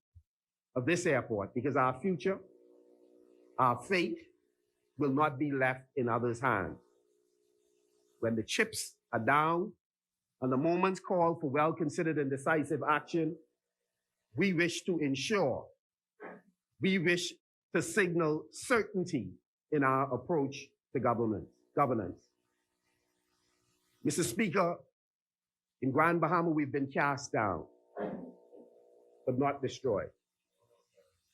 of this airport because our future, our fate will not be left in others' hands. When the chips are down and the moments call for well-considered and decisive action, we wish to ensure, we wish to signal certainty in our approach to governance. Mr. Speaker, in Grand Bahama, we've been cast down, but not destroyed.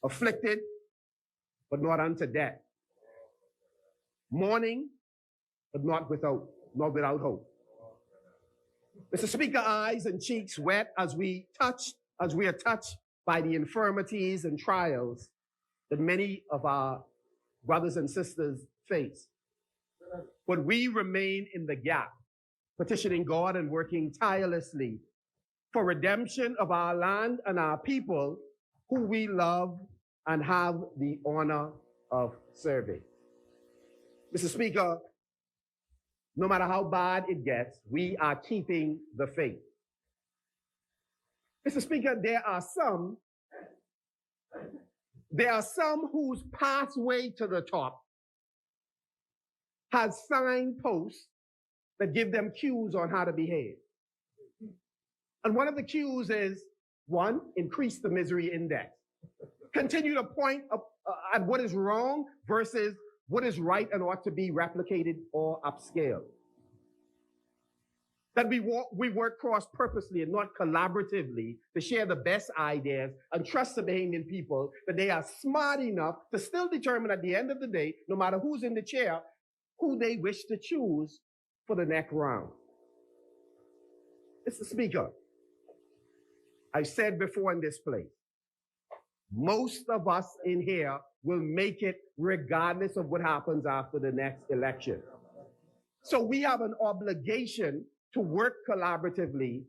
Afflicted, but not unto death. Mourning, but not without hope. Mr. Speaker, eyes and cheeks wet as we are touched by the infirmities and trials that many of our brothers and sisters face. But we remain in the gap, petitioning God and working tirelessly for redemption of our land and our people who we love and have the honor of serving. Mr. Speaker, no matter how bad it gets, we are keeping the faith. Mr. Speaker, there are some whose pathway to the top has signposts that give them cues on how to behave. And one of the cues is, one, increase the misery index. Continue to point at what is wrong versus what is right and ought to be replicated or upscaled. That we work cross-purposely and not collaboratively to share the best ideas and trust the Bahamian people that they are smart enough to still determine at the end of the day, no matter who's in the chair, who they wish to choose for the next round. Mr. Speaker, I've said before in this place, most of us in here will make it regardless of what happens after the next election. So we have an obligation to work collaboratively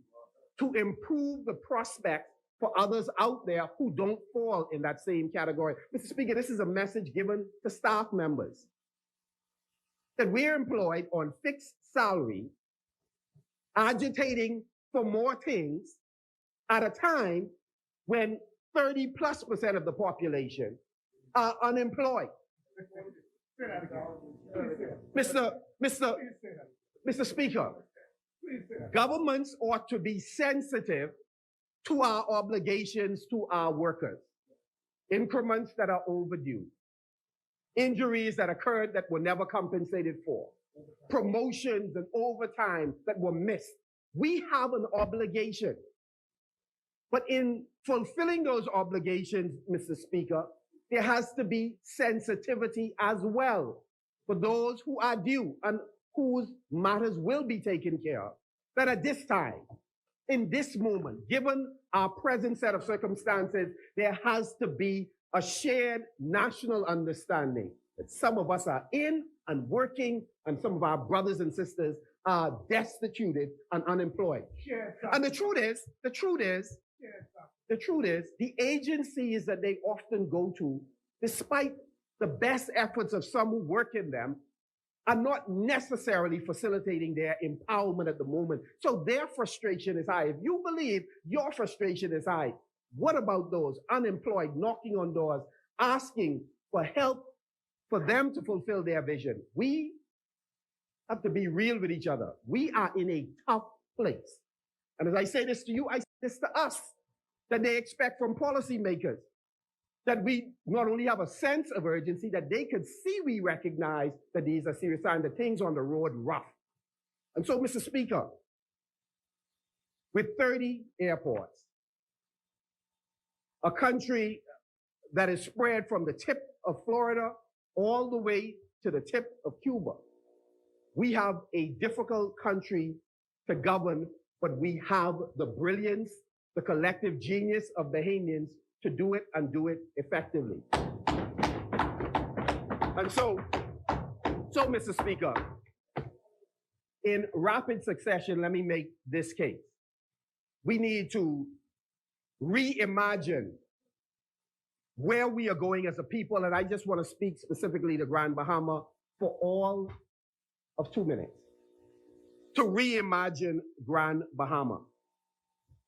to improve the prospect for others out there who don't fall in that same category. Mr. Speaker, this is a message given to staff members that we're employed on fixed salary, agitating for more things at a time when 30+% of the population are unemployed. Mr. Speaker, governments ought to be sensitive to our obligations to our workers. Increments that are overdue, injuries that occurred that were never compensated for, promotions and overtime that were missed. We have an obligation. But in fulfilling those obligations, Mr. Speaker, there has to be sensitivity as well for those who are due and whose matters will be taken care of. That at this time, in this moment, given our present set of circumstances, there has to be a shared national understanding that some of us are in and working, and some of our brothers and sisters are destituted and unemployed. And the truth is, the agencies that they often go to, despite the best efforts of some who work in them, are not necessarily facilitating their empowerment at the moment. So their frustration is high. If you believe your frustration is high, what about those unemployed knocking on doors, asking for help for them to fulfill their vision? We have to be real with each other. We are in a tough place. And as I say this to you, I say this to us, that they expect from policymakers, that we not only have a sense of urgency, that they could see we recognize that these are serious signs, that things on the road rough. And so, Mr. Speaker, with 30 airports, a country that is spread from the tip of Florida all the way to the tip of Cuba. We have a difficult country to govern, but we have the brilliance, the collective genius of Bahamians to do it and do it effectively. And so, Mr. Speaker, in rapid succession, let me make this case. We need to reimagine where we are going as a people, and I just want to speak specifically to Grand Bahama for all of 2 minutes. To reimagine Grand Bahama.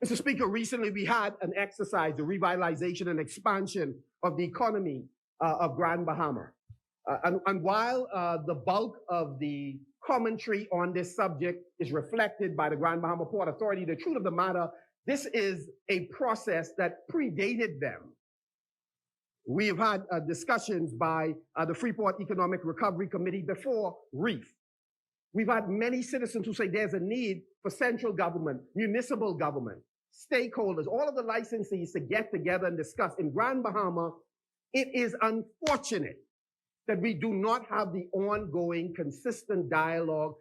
Mr. Speaker, recently we had an exercise, the revitalization and expansion of the economy of Grand Bahama. And while the bulk of the commentary on this subject is reflected by the Grand Bahama Port Authority, the truth of the matter, this is a process that predated them. We have had discussions by the Freeport Economic Recovery Committee before REEF. We've had many citizens who say there's a need for central government, municipal government, stakeholders, all of the licensees to get together and discuss. In Grand Bahama, it is unfortunate that we do not have the ongoing, consistent dialogue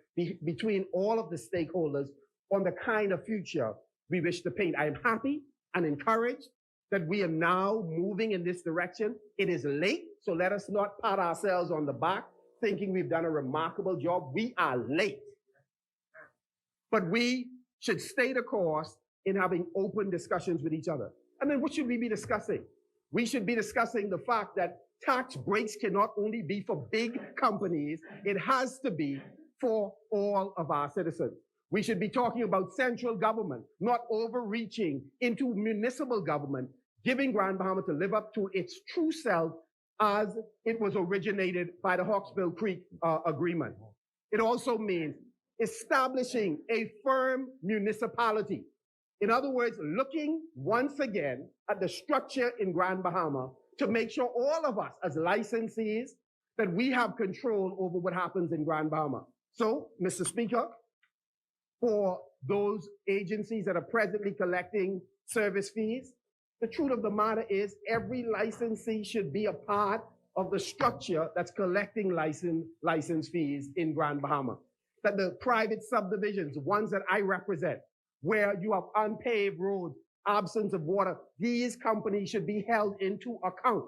between all of the stakeholders on the kind of future we wish to paint. I am happy and encouraged that we are now moving in this direction. It is late, so let us not pat ourselves on the back thinking we've done a remarkable job. We are late. But we should stay the course in having open discussions with each other. And then what should we be discussing? We should be discussing the fact that tax breaks cannot only be for big companies, it has to be for all of our citizens. We should be talking about central government, not overreaching into municipal government, giving Grand Bahama to live up to its true self as it was originated by the Hawksbill Creek Agreement. It also means establishing a firm municipality. In other words, looking once again at the structure in Grand Bahama to make sure all of us as licensees that we have control over what happens in Grand Bahama. So, Mr. Speaker, for those agencies that are presently collecting service fees, the truth of the matter is every licensee should be a part of the structure that's collecting license fees in Grand Bahama. That the private subdivisions, ones that I represent, where you have unpaved roads, absence of water, these companies should be held into account.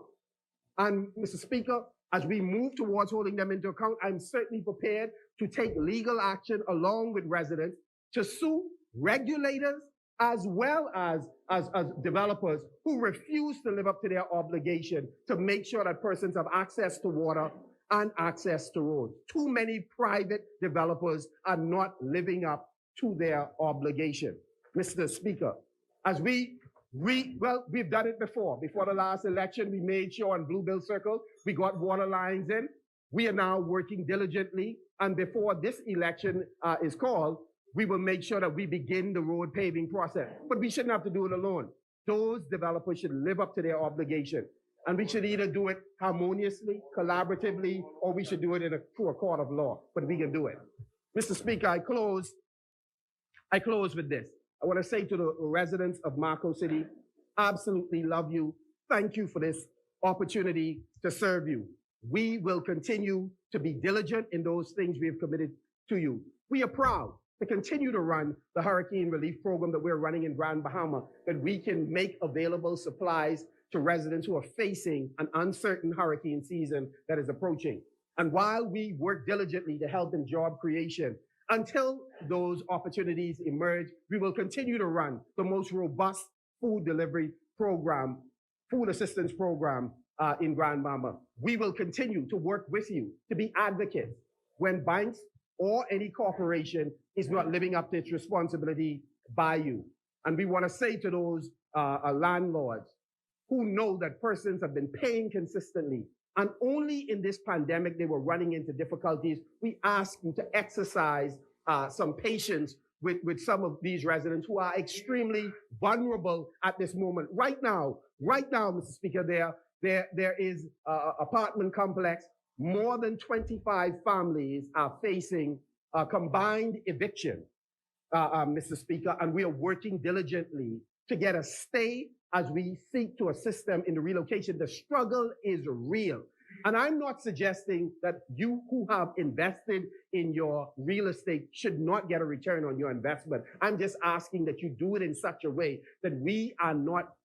And Mr. Speaker, as we move towards holding them into account, I'm certainly prepared to take legal action along with residents to sue regulators as well as developers who refuse to live up to their obligation to make sure that persons have access to water and access to roads. Too many private developers are not living up to their obligation. Mr. Speaker, as we've done it before. Before the last election, we made sure on Bluebell Circle, we got water lines in. We are now working diligently. And before this election is called, we will make sure that we begin the road paving process. But we shouldn't have to do it alone. Those developers should live up to their obligation. And we should either do it harmoniously, collaboratively, or we should do it through a court of law. But we can do it. Mr. Speaker, I close with this. I want to say to the residents of Marco City, absolutely love you. Thank you for this opportunity to serve you. We will continue to be diligent in those things we have committed to you. We are proud to continue to run the hurricane relief program that we're running in Grand Bahama, that we can make available supplies to residents who are facing an uncertain hurricane season that is approaching. And while we work diligently to help in job creation, until those opportunities emerge, we will continue to run the most robust food delivery program, food assistance program in Grand Bahama. We will continue to work with you to be advocates when banks or any corporation is not living up to its responsibility by you. And we want to say to those landlords who know that persons have been paying consistently, and only in this pandemic they were running into difficulties, we ask you to exercise some patience with some of these residents who are extremely vulnerable at this moment. Right now, Mr. Speaker, there is an apartment complex. More than 25 families are facing a combined eviction. Mr. Speaker, and we are working diligently to get a stay as we seek to assist them in the relocation. The struggle is real. And I'm not suggesting that you who have invested in your real estate should not get a return on your investment. I'm just asking that you do it in such a way that we are not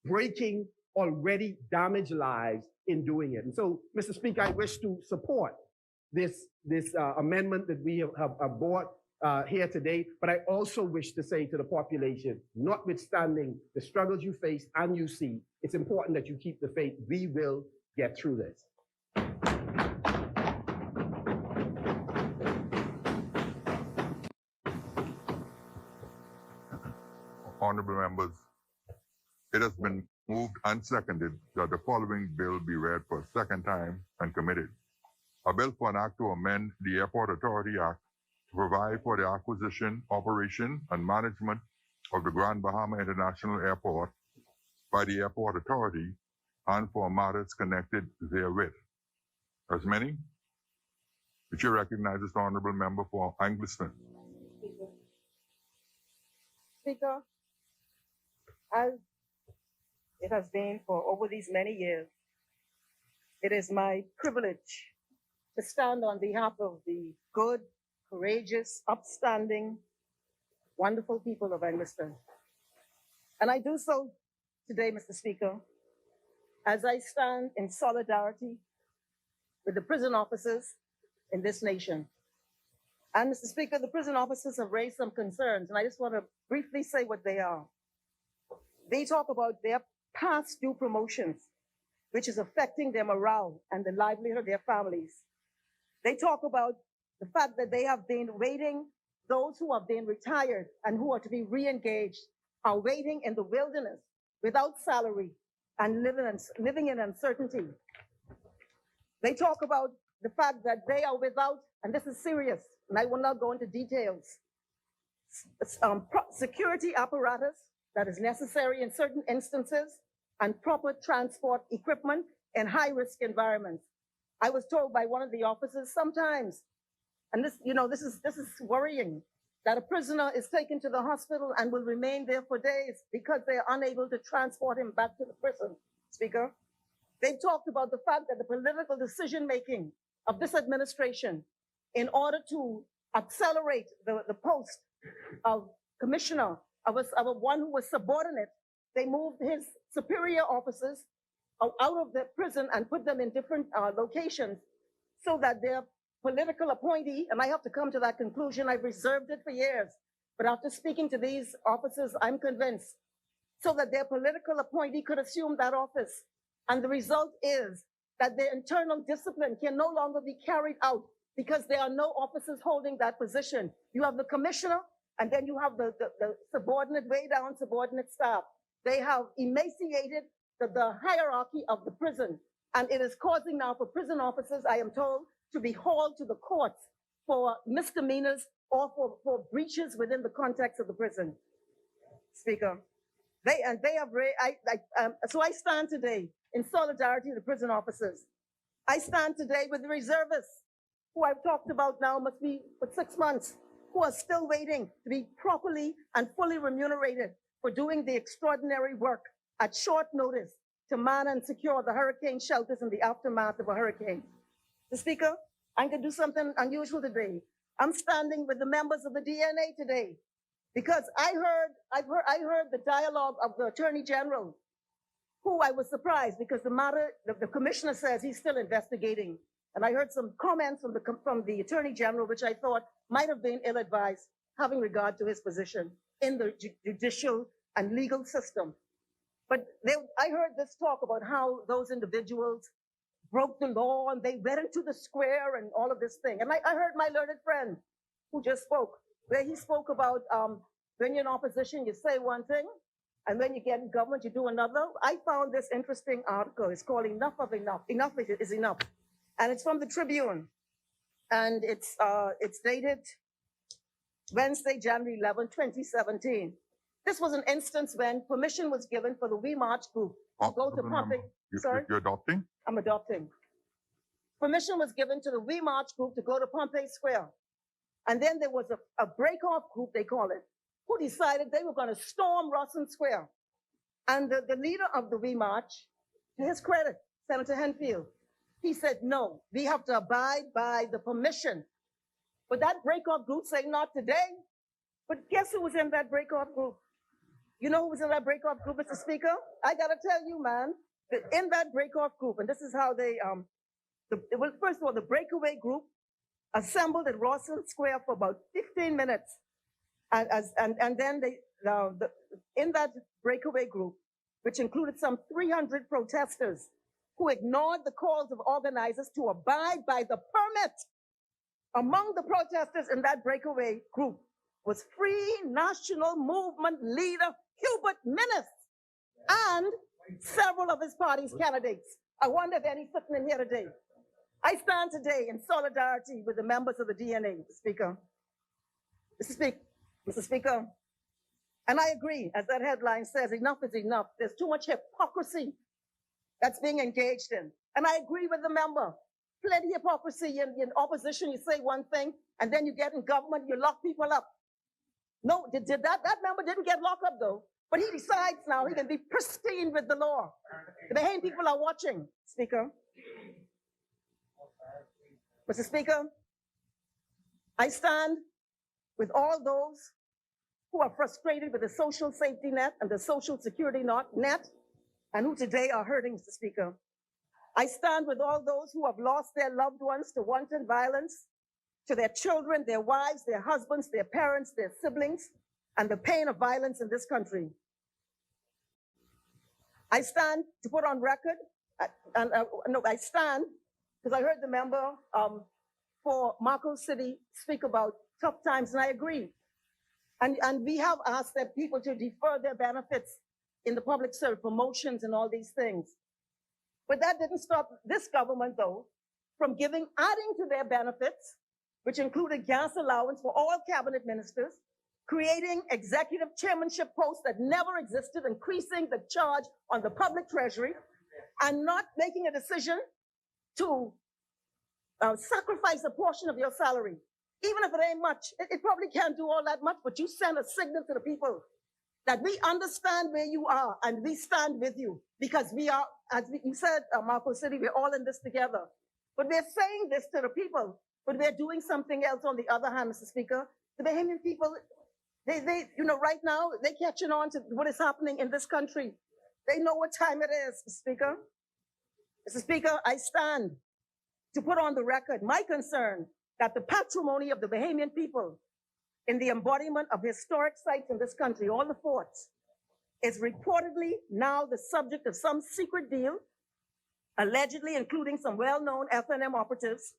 breaking already damaged lives in doing it. And so, Mr. Speaker, I wish to support this amendment that we have brought here today, but I also wish to say to the population, notwithstanding the struggles you face and you see, it's important that you keep the faith. We will get through this. Honorable members, it has been moved and seconded that the following bill be read for a second time and committed. A bill for an act to amend the Airport Authority Act to provide for the acquisition, operation, and management of the Grand Bahama International Airport by the Airport Authority and for matters connected therewith. As many? The chair recognizes the honorable member for Angliston. Speaker, as it has been for over these many years, it is my privilege to stand on behalf of the good, courageous, upstanding, wonderful people of Angliston. And I do so today, Mr. Speaker, as I stand in solidarity with the prison officers in this nation. And Mr. Speaker, the prison officers have raised some concerns, and I just want to briefly say what they are. They talk about their past due promotions, which is affecting their morale and the livelihood of their families. They talk about the fact that they have been waiting, those who have been retired and who are to be re-engaged are waiting in the wilderness without salary and living in uncertainty. They talk about the fact that they are without, and this is serious, and I will not go into details, security apparatus that is necessary in certain instances and proper transport equipment in high-risk environments. I was told by one of the officers sometimes, and this is worrying, that a prisoner is taken to the hospital and will remain there for days because they are unable to transport him back to the prison, Speaker. They've talked about the fact that the political decision-making of this administration, in order to accelerate the post of commissioner, of one who was subordinate, they moved his superior officers out of the prison and put them in different locations so that their political appointee, and I have to come to that conclusion, I've reserved it for years, but after speaking to these officers, I'm convinced, so that their political appointee could assume that office. And the result is that their internal discipline can no longer be carried out because there are no officers holding that position. You have the commissioner, and then you have the subordinate, way down subordinate staff. They have emaciated the hierarchy of the prison. And it is causing now for prison officers, I am told, to be hauled to the courts for misdemeanors or for breaches within the context of the prison. Speaker, so I stand today in solidarity with the prison officers. I stand today with the reservists, who I've talked about now must be for 6 months, who are still waiting to be properly and fully remunerated for doing the extraordinary work at short notice to man and secure the hurricane shelters in the aftermath of a hurricane. Mr. Speaker, I'm going to do something unusual today. I'm standing with the members of the DNA today because I heard the dialogue of the Attorney General, who I was surprised because the commissioner says he's still investigating. And I heard some comments from the Attorney General, which I thought might have been ill-advised, having regard to his position in the judicial and legal system. But I heard this talk about how those individuals broke the law and they went into the square and all of this thing. And I heard my learned friend who just spoke, where he spoke about when you're in opposition, you say one thing, and when you get in government, you do another. I found this interesting article. It's called Enough of Enough. Enough is enough. And it's from the Tribune. And it's dated Wednesday, January 11, 2017. This was an instance when permission was given for the We March group to go to public. Sorry? You're adopting? I'm adopting. Permission was given to the We March group to go to Pompey Square. And then there was a break-off group, they call it, who decided they were going to storm Russell Square. And the leader of the V March, to his credit, Senator Henfield, he said, no, we have to abide by the permission. But that break-off group said, not today. But guess who was in that break-off group? You know who was in that break-off group, Mr. Speaker? I got to tell you, man, that in that break-off group, and this is how they, well, first of all, the breakaway group assembled at Rawson Square for about 15 minutes. And then in that breakaway group, which included some 300 protesters who ignored the calls of organizers to abide by the permit. Among the protesters in that breakaway group was Free National Movement leader Hubert Minnis and several of his party's candidates. I wonder if any sitting in here today. I stand today in solidarity with the members of the DNA, Mr. Speaker. Mr. Speaker, and I agree, as that headline says, enough is enough. There's too much hypocrisy that's being engaged in. And I agree with the member. Plenty of hypocrisy in opposition. You say one thing, and then you get in government, you lock people up. No, that member didn't get locked up, though. But he decides now he can be pristine with the law. The Bahamian people are watching, Speaker. Mr. Speaker, I stand with all those who are frustrated with the social safety net and the social security net, and who today are hurting, Mr. Speaker. I stand with all those who have lost their loved ones to wanton violence, to their children, their wives, their husbands, their parents, their siblings, and the pain of violence in this country. I stand to put on record, I stand because I heard the member for Marco City speak about tough times, and I agree. And we have asked that people to defer their benefits in the public service, promotions and all these things. But that didn't stop this government, though, from adding to their benefits, which included gas allowance for all cabinet ministers, creating executive chairmanship posts that never existed, increasing the charge on the public treasury, and not making a decision to sacrifice a portion of your salary. Even if it ain't much, it probably can't do all that much, but you send a signal to the people that we understand where you are and we stand with you, because we are, as you said, Marco City, we're all in this together. But we're saying this to the people, but we're doing something else on the other hand, Mr. Speaker. The Bahamian people, they right now, they're catching on to what is happening in this country. They know what time it is, Mr. Speaker. Mr. Speaker, I stand to put on the record my concern that the patrimony of the Bahamian people in the embodiment of historic sites in this country, all the forts, is reportedly now the subject of some secret deal, allegedly including some well-known FNM operatives.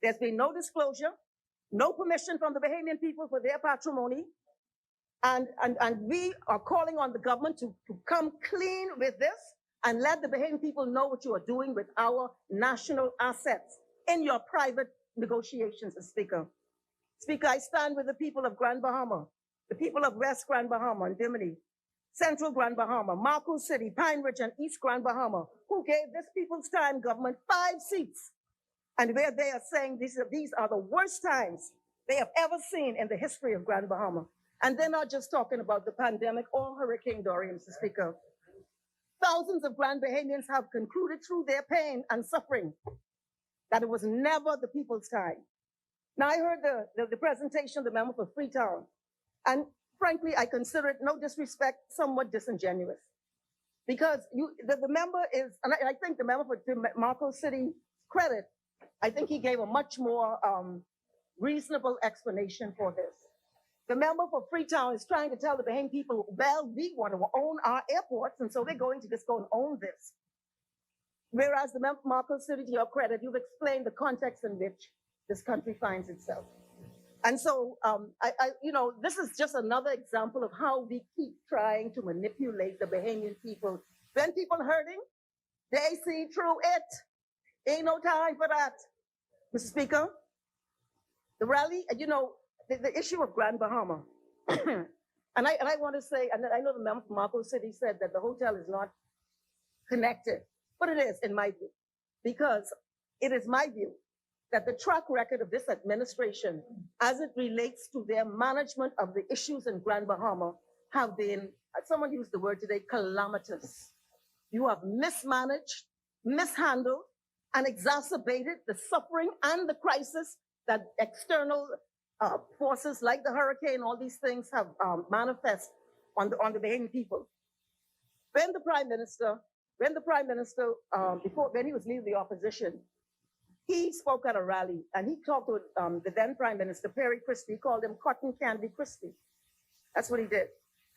There's been no disclosure, no permission from the Bahamian people for their patrimony, and we are calling on the government to come clean with this and let the Bahamian people know what you are doing with our national assets in your private negotiations, Speaker. Speaker, I stand with the people of Grand Bahama, the people of West Grand Bahama and Bimini, Central Grand Bahama, Marco City, Pine Ridge, and East Grand Bahama, who gave this People's Time government 5 seats, and where they are saying these are the worst times they have ever seen in the history of Grand Bahama. And they're not just talking about the pandemic or Hurricane Dorian, Mr. Speaker. Thousands of Grand Bahamians have concluded through their pain and suffering that it was never the people's time. Now, I heard the presentation of the member for Freetown, and frankly, I consider it, no disrespect, somewhat disingenuous. Because the member is, and I think the member for Marco City credit, I think he gave a much more reasonable explanation for this. The member for Freetown is trying to tell the Bahamian people, well, we want to own our airports, and so they're going to just go and own this. Whereas the member for Marco City, to your credit, you've explained the context in which this country finds itself. And so, this is just another example of how we keep trying to manipulate the Bahamian people. When people hurting, they see through it. Ain't no time for that. Mr. Speaker, the rally, the issue of Grand Bahama, and I want to say, and I know the member from Marco City said that the hotel is not connected, but it is in my view, because it is my view that the track record of this administration, as it relates to their management of the issues in Grand Bahama, have been, someone used the word today, calamitous. You have mismanaged, mishandled, and exacerbated the suffering and the crisis that external forces like the hurricane, all these things have manifest on the Bahamian people. When the Prime Minister, when he was leading the opposition, he spoke at a rally and he talked with the then Prime Minister, Perry Christie. He called him Cotton Candy Christie. That's what he did.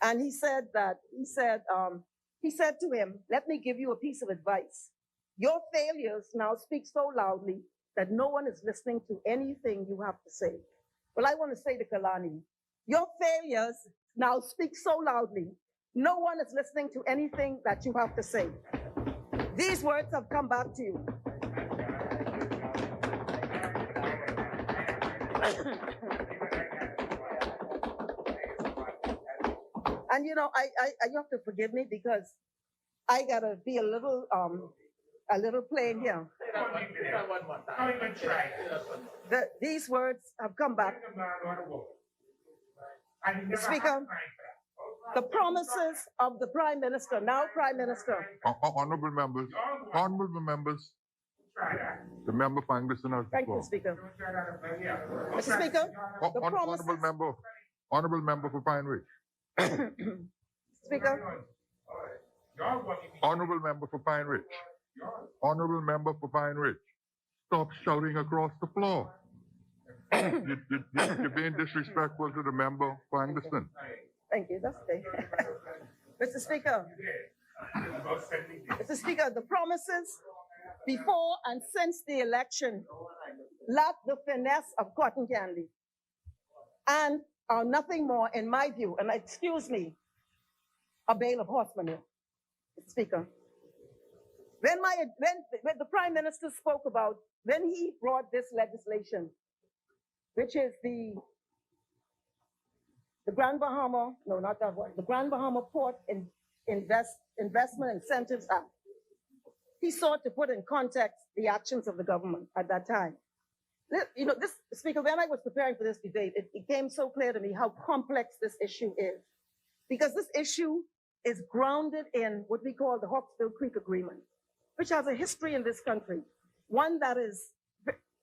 And he said to him, let me give you a piece of advice. Your failures now speak so loudly that no one is listening to anything you have to say. Well, I want to say to Kalani, your failures now speak so loudly, no one is listening to anything that you have to say. These words have come back to you. And you know, you have to forgive me because I gotta be a little plain here. These words have come back. Speaker, the promises of the Prime Minister, now Prime Minister. Honorable members, the member for Angleston has the Thank floor. you, Speaker. Mr. Speaker, the promises. Honorable member for Pine Ridge. Speaker, Honorable member for Pine Ridge. Honorable member for Pine Ridge. Stop shouting across the floor. You're being disrespectful to the member for Angleston. thank you, that's okay. Mr. Speaker, the promises before and since the election lack the finesse of cotton candy and are nothing more, in my view, and excuse me, a bale of horse manure. Mr. Speaker, when the Prime Minister spoke about, when he brought this legislation, which is the Grand Bahama, no, not that one, the Grand Bahama Port Investment Incentives Act, he sought to put in context the actions of the government at that time. You know, this, Speaker, when I was preparing for this debate, it became so clear to me how complex this issue is. Because this issue is grounded in what we call the Hawksbill Creek Agreement, which has a history in this country, one that is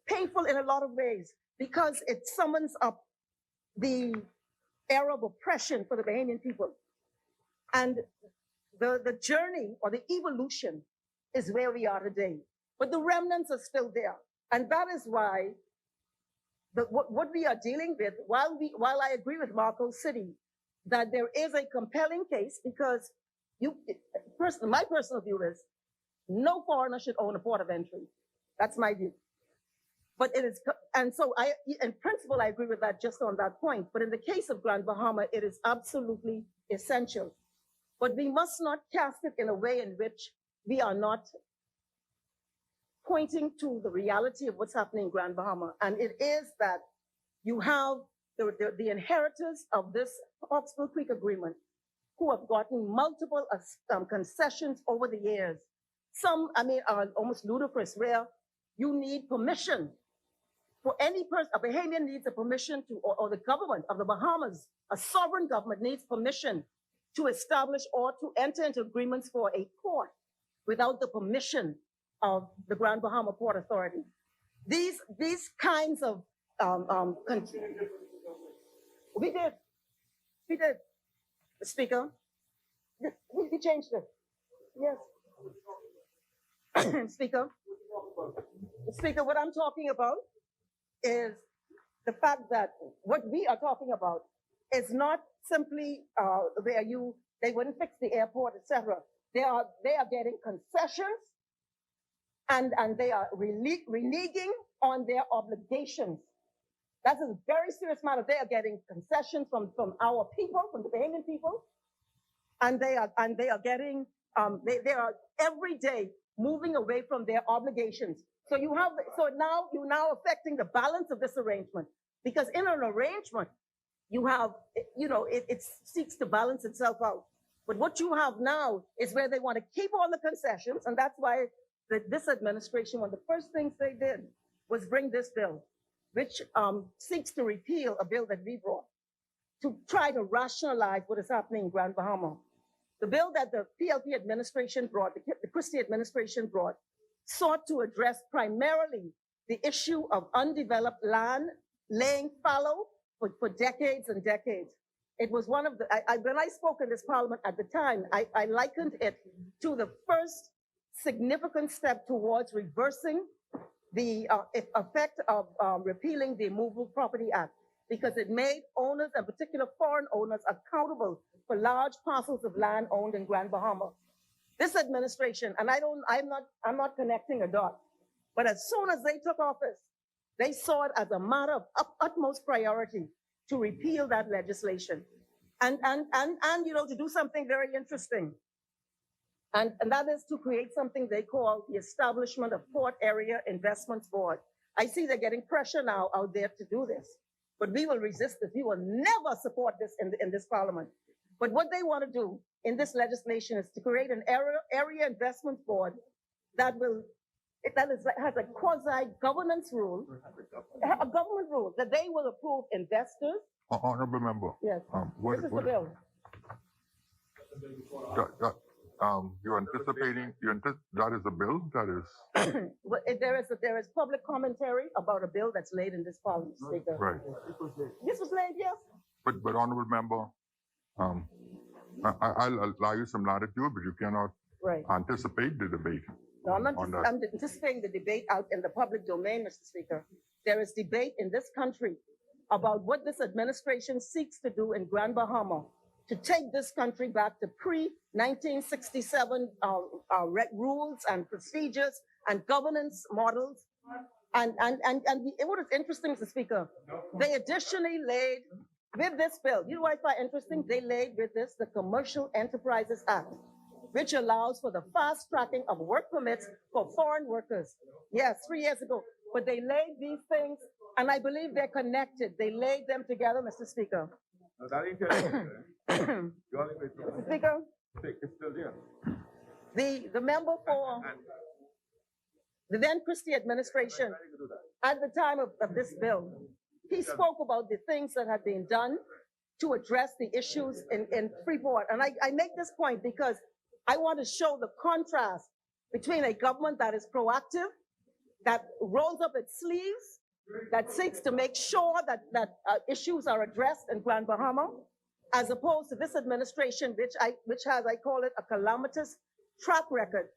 painful in a lot of ways because it summons up the era of oppression for the Bahamian people. And the journey or the evolution is where we are today. But the remnants are still there. And that is why what we are dealing with, while I agree with Marco City, that there is a compelling case because my personal view is no foreigner should own a port of entry. That's my view. But it is, and so in principle, I agree with that just on that point. But in the case of Grand Bahama, it is absolutely essential. But we must not cast it in a way in which we are not pointing to the reality of what's happening in Grand Bahama. And it is that you have the inheritors of this Hawksbill Creek Agreement who have gotten multiple concessions over the years. Some, are almost ludicrous, where you need permission. For any person, a Bahamian needs a permission to, or the government of the Bahamas, a sovereign government needs permission to establish or to enter into agreements for a port without the permission of the Grand Bahama Port Authority. These kinds of, we did, the Speaker, we changed it, yes. Speaker, what I'm talking about is the fact that what we are talking about is not simply where they wouldn't fix the airport, etc. They are getting concessions and they are reneging on their obligations. That's a very serious matter. They are getting concessions from our people, from the Bahamian people, and they are getting they are every day moving away from their obligations. So now you're affecting the balance of this arrangement, because in an arrangement you have, it seeks to balance itself out. But what you have now is where they want to keep all the concessions, and that's why this administration, one of the first things they did was bring this bill, which seeks to repeal a bill that we brought to try to rationalize what is happening in Grand Bahama. The bill that the PLP administration brought, the Christie administration brought, sought to address primarily the issue of undeveloped land laying fallow for decades and decades. It was one of the, when I spoke in this parliament at the time, I likened it to the first significant step towards reversing the effect of repealing the Movable Property Act, because it made owners, and particular foreign owners, accountable for large parcels of land owned in Grand Bahama. This administration, and I'm not connecting a dot, but as soon as they took office, they saw it as a matter of utmost priority to repeal that legislation, and to do something very interesting. And that is to create something they call the establishment of Port Area Investments Board. I see they're getting pressure now out there to do this, but we will resist this. We will never support this in this parliament. But what they want to do in this legislation is to create an area investment board that has a quasi-governance rule, a government rule that they will approve investors. Honorable member. Yes, this is the bill. You're anticipating, that is a bill, that is. Well, there is public commentary about a bill that's laid in this parliament, Speaker. Right. This was laid, yes. But honorable member, I'll allow you some latitude, but you cannot Right. anticipate the debate. No, I'm on anticipating the debate out in the public domain, Mr. Speaker. There is debate in this country about what this administration seeks to do in Grand Bahama to take this country back to pre-1967 rules and procedures and governance models. And what is interesting, Mr. Speaker, they additionally laid with this bill, you know what I find interesting? They laid with this the Commercial Enterprises Act, which allows for the fast tracking of work permits for foreign workers. Yes, 3 years ago. But they laid these things, and I believe they're connected. They laid them together, Mr. Speaker. Mr. Speaker, the member for the then Christie administration, at the time of this bill, he spoke about the things that had been done to address the issues in Freeport. And I make this point because I want to show the contrast between a government that is proactive, that rolls up its sleeves, that seeks to make sure that issues are addressed in Grand Bahama, as opposed to this administration, which has, I call it, a calamitous track record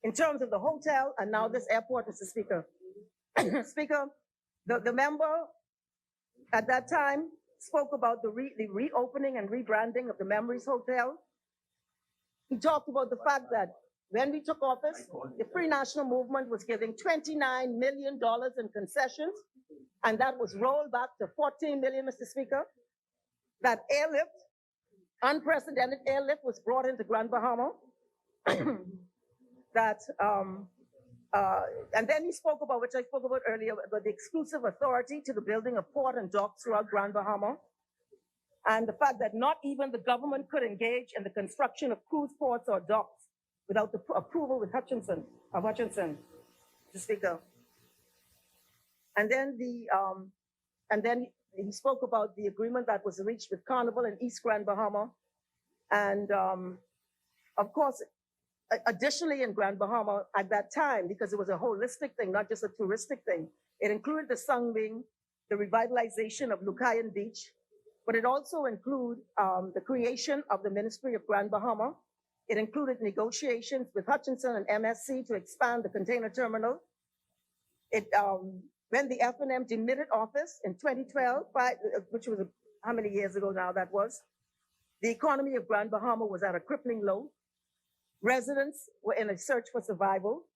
in terms of the hotel and now this airport, Mr. Speaker. Speaker, the member at that time spoke about the reopening and rebranding of the Memories Hotel. He talked about the fact that when we took office, the Free National Movement was giving $29 million in concessions, and that was rolled back to $14 million, Mr. Speaker. That airlift, unprecedented airlift, was brought into Grand Bahama. And then he spoke about, which I spoke about earlier, about the exclusive authority to the building of port and docks throughout Grand Bahama, and the fact that not even the government could engage in the construction of cruise ports or docks without the approval of Hutchinson, Mr. Speaker. And then he spoke about the agreement that was reached with Carnival in East Grand Bahama. And of course, additionally in Grand Bahama at that time, because it was a holistic thing, not just a touristic thing, it included the Sungwing, the revitalization of Lucayan Beach, but it also included the creation of the Ministry of Grand Bahama. It included negotiations with Hutchinson and MSC to expand the container terminal. When the F&M demitted office in 2012, which was how many years ago now that was, the economy of Grand Bahama was at a crippling low. Residents were in a search for survival.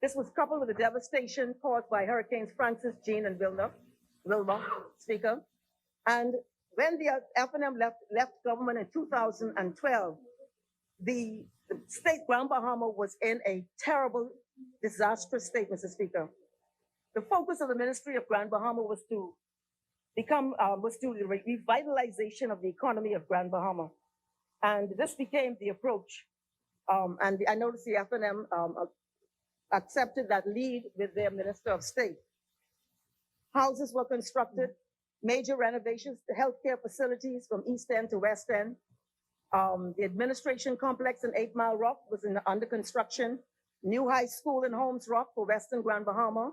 This was coupled with the devastation caused by Hurricanes Francis, Jean, and Wilma, Speaker. And when the F&M left government in 2012, the state Grand Bahama was in a terrible, disastrous state, Mr. Speaker. The focus of the Ministry of Grand Bahama was to the revitalization of the economy of Grand Bahama. And this became the approach. And I noticed the F&M accepted that lead with their Minister of State. Houses were constructed, major renovations, the healthcare facilities from East End to West End. The administration complex in 8 Mile Rock was under construction. New high school in Holmes Rock for Western Grand Bahama.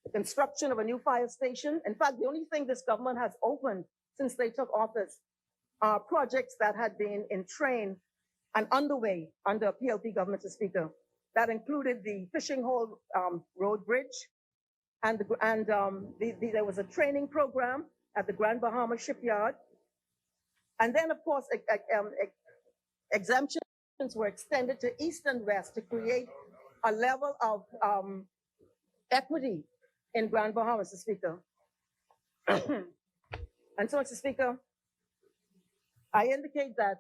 The construction of a new fire station. In fact, the only thing this government has opened since they took office are projects that had been in train and underway under PLP government, Mr. Speaker. That included the Fishing Hole Road Bridge, and there was a training program at the Grand Bahama Shipyard. And then, of course, exemptions were extended to East and West to create a level of equity in Grand Bahama, Mr. Speaker. And so, Mr. Speaker, I indicate that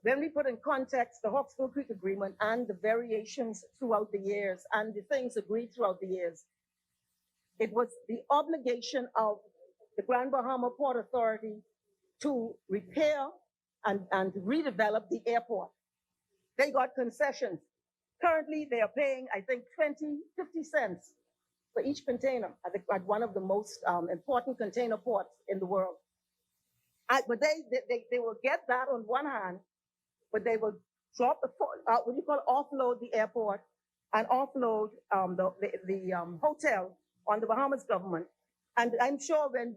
when we put in context the Hawksbill Creek Agreement and the variations throughout the years and the things agreed throughout the years, it was the obligation of the Grand Bahama Port Authority to repair and redevelop the airport. They got concessions. Currently, they are paying, I think, 50 cents for each container at one of the most important container ports in the world. But they will get that on one hand, but they will drop what you call offload the airport and offload the hotel on the Bahamas government. And I'm sure when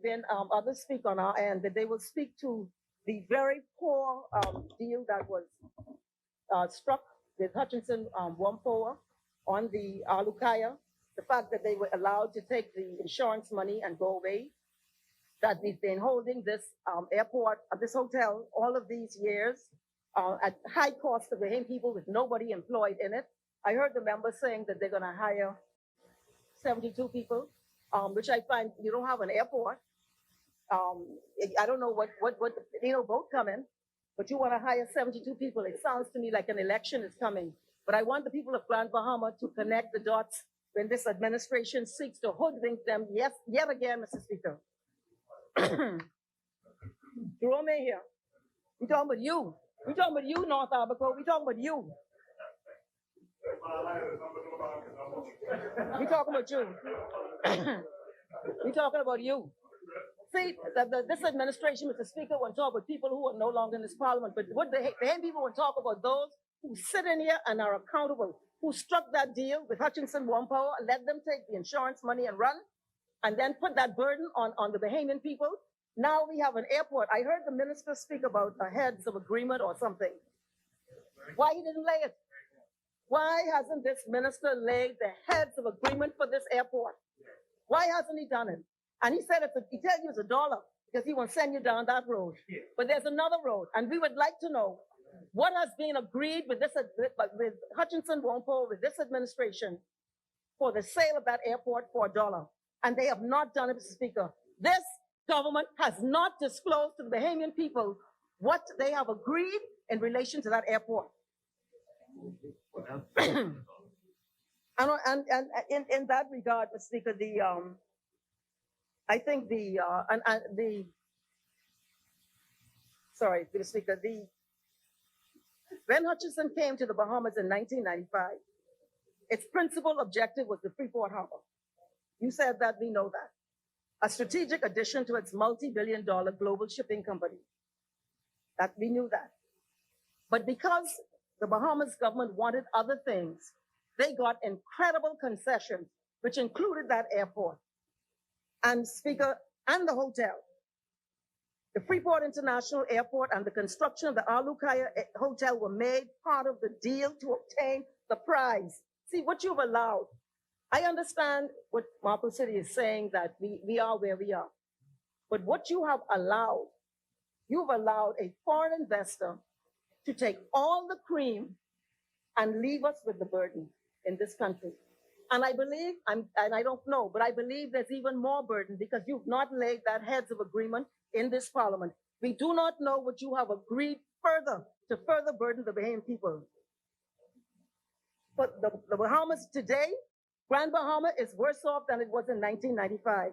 others speak on our end, that they will speak to the very poor deal that was struck with Hutchinson Whampoa on the Alukaya, the fact that they were allowed to take the insurance money and go away, that we've been holding this airport, this hotel, all of these years at high cost to the Bahamian people with nobody employed in it. I heard the members saying that they're going to hire 72 people, which I find you don't have an airport. I don't know what vote coming, but you want to hire 72 people. It sounds to me like an election is coming. But I want the people of Grand Bahama to connect the dots when this administration seeks to hoodwink them yet again, Mr. Speaker. Jerome here. We talking about you. We talking about you, North Abaco. We talking about you. We talking about you. We talking about you. See, this administration, Mr. Speaker, want to talk about people who are no longer in this parliament, but what the people want to talk about those who sit in here and are accountable, who struck that deal with Hutchinson Whampoa, let them take the insurance money and run, and then put that burden on the Bahamian people. Now we have an airport. I heard the minister speak about a heads of agreement or something. Why he didn't lay it? Why hasn't this minister laid the heads of agreement for this airport? Why hasn't he done it? And he said he tells you it's $1 because he won't send you down that road. But there's another road, and we would like to know what has been agreed with Hutchinson Whampoa, with this administration, for the sale of that airport for $1. And they have not done it, Mr. Speaker. This government has not disclosed to the Bahamian people what they have agreed in relation to that airport. And in that regard, Mr. Speaker, I think Mr. Speaker, when Hutchinson came to the Bahamas in 1995, its principal objective was the Freeport Harbor. You said that, we know that. A strategic addition to its multi-billion-dollar global shipping company. That we knew that. But because the Bahamas government wanted other things, they got incredible concessions, which included that airport. And Speaker, and the hotel. The Freeport International Airport and the construction of the Alukaya Hotel were made part of the deal to obtain the prize. See, what you've allowed, I understand what Marco City is saying, that we are where we are. But what you have allowed, you've allowed a foreign investor to take all the cream and leave us with the burden in this country. And I believe, and I don't know, but I believe there's even more burden because you've not laid that heads of agreement in this parliament. We do not know what you have agreed further to further burden the Bahamian people. But the Bahamas today, Grand Bahama is worse off than it was in 1995.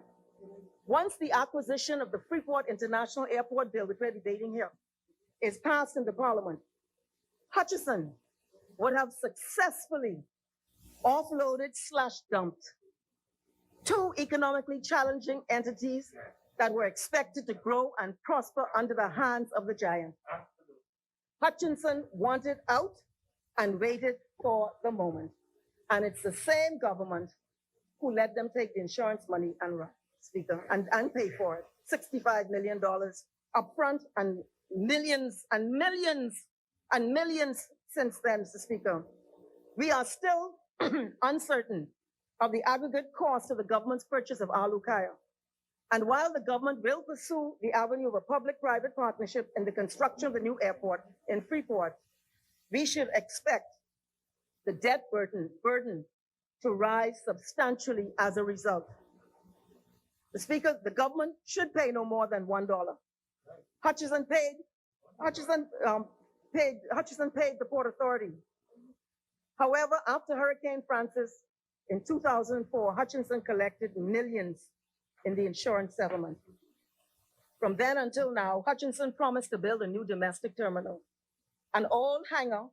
Once the acquisition of the Freeport International Airport bill, which we're debating here, is passed in the parliament, Hutchison would have successfully offloaded/dumped two economically challenging entities that were expected to grow and prosper under the hands of the giant. Hutchinson wanted out and waited for the moment. And it's the same government who let them take the insurance money and run, Speaker, and pay for it. $65 million upfront and millions and millions and millions since then, Mr. Speaker. We are still uncertain of the aggregate cost of the government's purchase of Alukaya. And while the government will pursue the avenue of a public-private partnership in the construction of the new airport in Freeport, we should expect the debt burden to rise substantially as a result. The Speaker, the government should pay no more than $1. Hutchinson paid the Port Authority. However, after Hurricane Francis in 2004, Hutchinson collected millions in the insurance settlement. From then until now, Hutchinson promised to build a new domestic terminal. An old hangar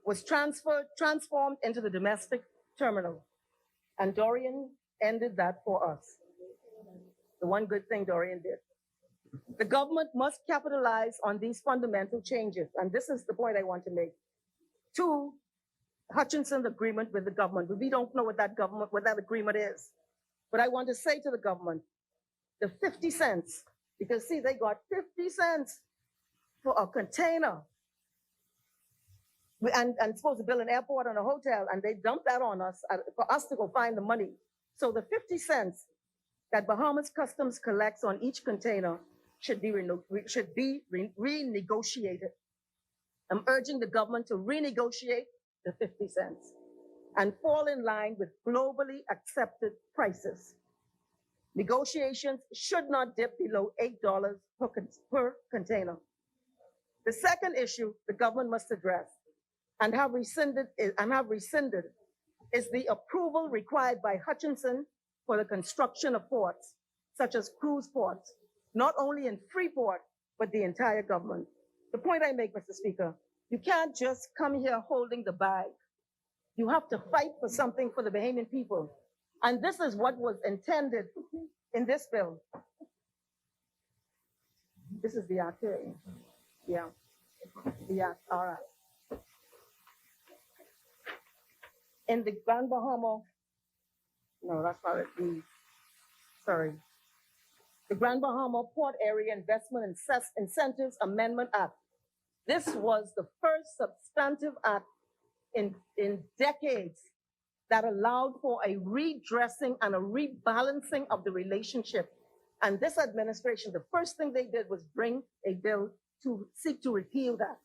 was transformed into the domestic terminal. And Dorian ended that for us. The one good thing Dorian did. The government must capitalize on these fundamental changes. And this is the point I want to make. Two, Hutchinson's agreement with the government. We don't know what that agreement is. But I want to say to the government, the 50 cents, because see, they got 50 cents for a container and supposed to build an airport and a hotel, and they dumped that on us for us to go find the money. So the 50 cents that Bahamas Customs collects on each container should be renegotiated. I'm urging the government to renegotiate the 50 cents and fall in line with globally accepted prices. Negotiations should not dip below $8 per container. The second issue the government must address and have rescinded is the approval required by Hutchinson for the construction of ports, such as cruise ports, not only in Freeport, but the entire government. The point I make, Mr. Speaker, you can't just come here holding the bag. You have to fight for something for the Bahamian people. And this is what was intended in this bill. This is the act here. Yeah. The act, all right. In the Grand Bahama, no, that's not it. Sorry. The Grand Bahama Port Area Investment Incentives Amendment Act. This was the first substantive act in decades that allowed for a redressing and a rebalancing of the relationship. And this administration, the first thing they did was bring a bill to seek to repeal that.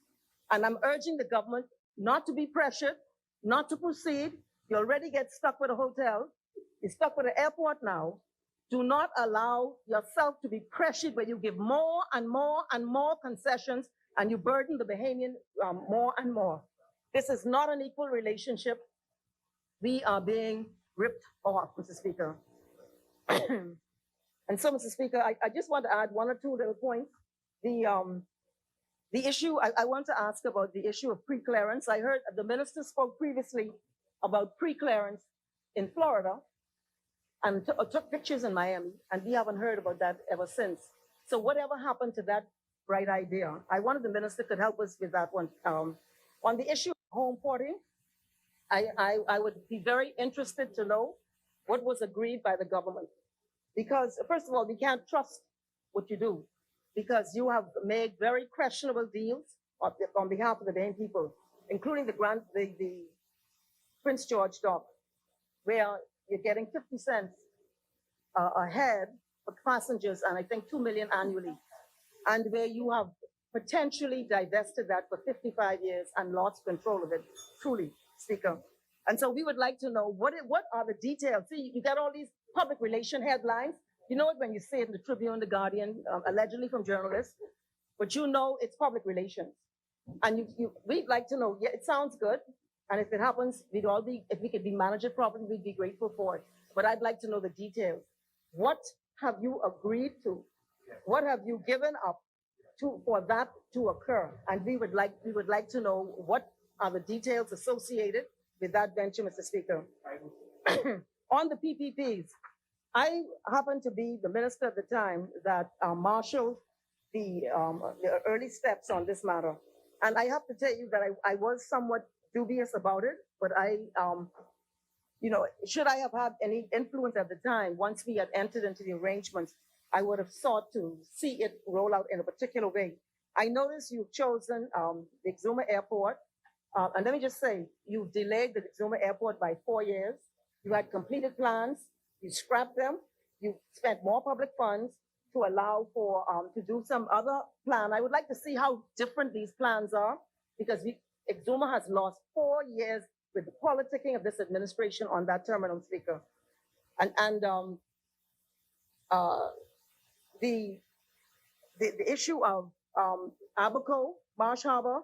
And I'm urging the government not to be pressured, not to proceed. You already get stuck with a hotel. You're stuck with an airport now. Do not allow yourself to be pressured where you give more and more and more concessions and you burden the Bahamian more and more. This is not an equal relationship. We are being ripped off, Mr. Speaker. And so, Mr. Speaker, I just want to add one or two little points. The issue, I want to ask about the issue of pre-clearance. I heard the minister spoke previously about pre-clearance in Florida and took pictures in Miami, and we haven't heard about that ever since. So whatever happened to that bright idea? I wanted the minister could help us with that one. On the issue of home porting, I would be very interested to know what was agreed by the government. Because first of all, we can't trust what you do because you have made very questionable deals on behalf of the Bahamian people, including the Prince George dock, where you're getting 50 cents a head for passengers and I think 2 million annually, and where you have potentially divested that for 55 years and lost control of it, truly, Speaker. And so we would like to know what are the details. See, you got all these public relation headlines. You know it when you see it in the Tribune, the Guardian, allegedly from journalists, but you know it's public relations. And we'd like to know, yeah, it sounds good. And if it happens, if we could manage it properly, we'd be grateful for it. But I'd like to know the details. What have you agreed to? What have you given up for that to occur? And we would like to know what are the details associated with that venture, Mr. Speaker. On the PPPs, I happened to be the minister at the time that marshaled the early steps on this matter. And I have to tell you that I was somewhat dubious about it, but should I have had any influence at the time, once we had entered into the arrangements, I would have sought to see it roll out in a particular way. I noticed you've chosen the Exuma Airport. And let me just say, you've delayed the Exuma Airport by 4 years. You had completed plans, you scrapped them, you spent more public funds to allow for, to do some other plan. I would like to see how different these plans are, because Exuma has lost 4 years with the politicking of this administration on that terminal, Speaker. The issue of Abaco, Marsh Harbor,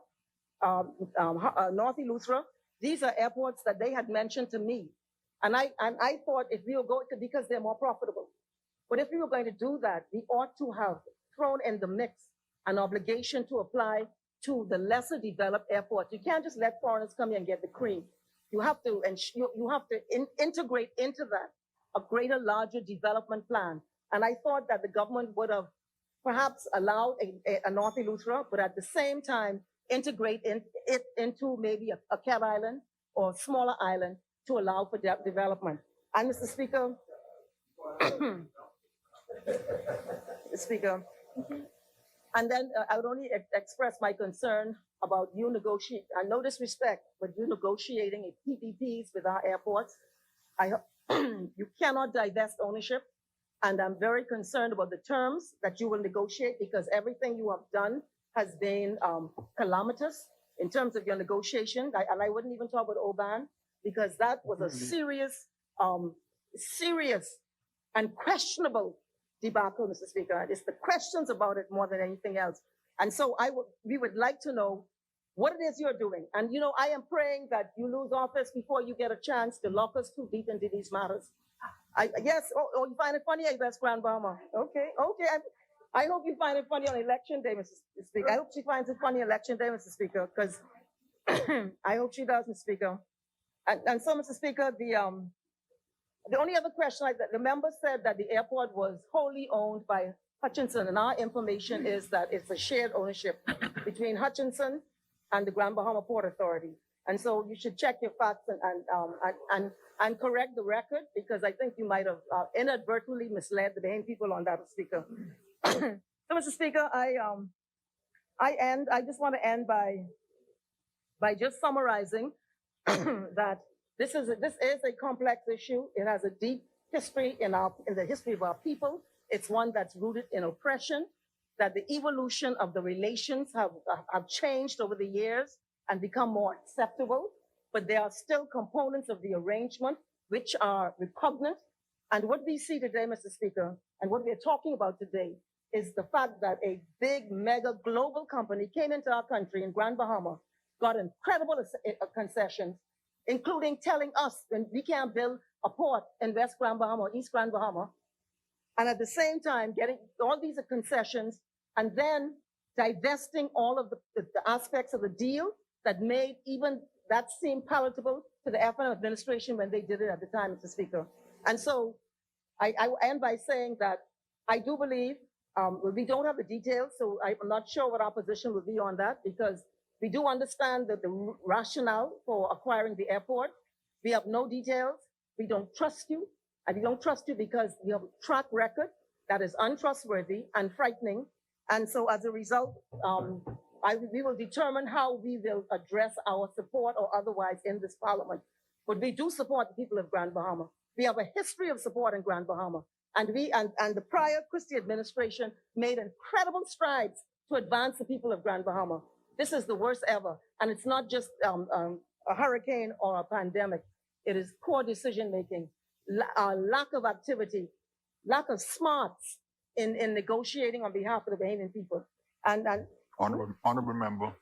North Eleuthera, these are airports that they had mentioned to me. And I thought if we were going to, because they're more profitable, but if we were going to do that, we ought to have thrown in the mix an obligation to apply to the lesser developed airports. You can't just let foreigners come here and get the cream. You have to, and you have to integrate into that a greater, larger development plan. And I thought that the government would have perhaps allowed a North Eleuthera, but at the same time, integrate it into maybe a Cab Island or a smaller island to allow for development. And Mr. Speaker, and then I would only express my concern about you negotiate, and no disrespect, but you negotiating PPPs with our airports. You cannot divest ownership, and I'm very concerned about the terms that you will negotiate, because everything you have done has been calamitous in terms of your negotiation. And I wouldn't even talk about Oban, because that was a serious and questionable debacle, Mr. Speaker. It's the questions about it more than anything else. And so we would like to know what it is you're doing. And I am praying that you lose office before you get a chance to lock us too deep into these matters. Yes, you find it funny, West Grand Bahama. Okay. I hope you find it funny on election day, Mr. Speaker. I hope she finds it funny election day, Mr. Speaker, because I hope she does, Mr. Speaker. And so, Mr. Speaker, the only other question, the member said that the airport was wholly owned by Hutchinson, and our information is that it's a shared ownership between Hutchinson and the Grand Bahama Port Authority. And so you should check your facts and correct the record, because I think you might have inadvertently misled the Bahamian people on that, Mr. Speaker. So, Mr. Speaker, I just want to end by just summarizing that this is a complex issue. It has a deep history in the history of our people. It's one that's rooted in oppression, that the evolution of the relations have changed over the years and become more acceptable, but there are still components of the arrangement which are repugnant. And what we see today, Mr. Speaker, and what we're talking about today is the fact that a big, mega global company came into our country in Grand Bahama, got incredible concessions, including telling us that we can't build a port in West Grand Bahama or East Grand Bahama, and at the same time getting all these concessions and then divesting all of the aspects of the deal that made even that seem palatable to the FN administration when they did it at the time, Mr. Speaker. And so I end by saying that I do believe we don't have the details, so I'm not sure what our position would be on that, because we do understand that the rationale for acquiring the airport. We have no details. We don't trust you. And we don't trust you because you have a track record that is untrustworthy and frightening. And so as a result, we will determine how we will address our support or otherwise in this parliament. But we do support the people of Grand Bahama. We have a history of support in Grand Bahama. And the prior Christie administration made incredible strides to advance the people of Grand Bahama. This is the worst ever. And it's not just a hurricane or a pandemic. It is poor decision-making, lack of activity, lack of smarts in negotiating on behalf of the Bahamian people. And Honorable member.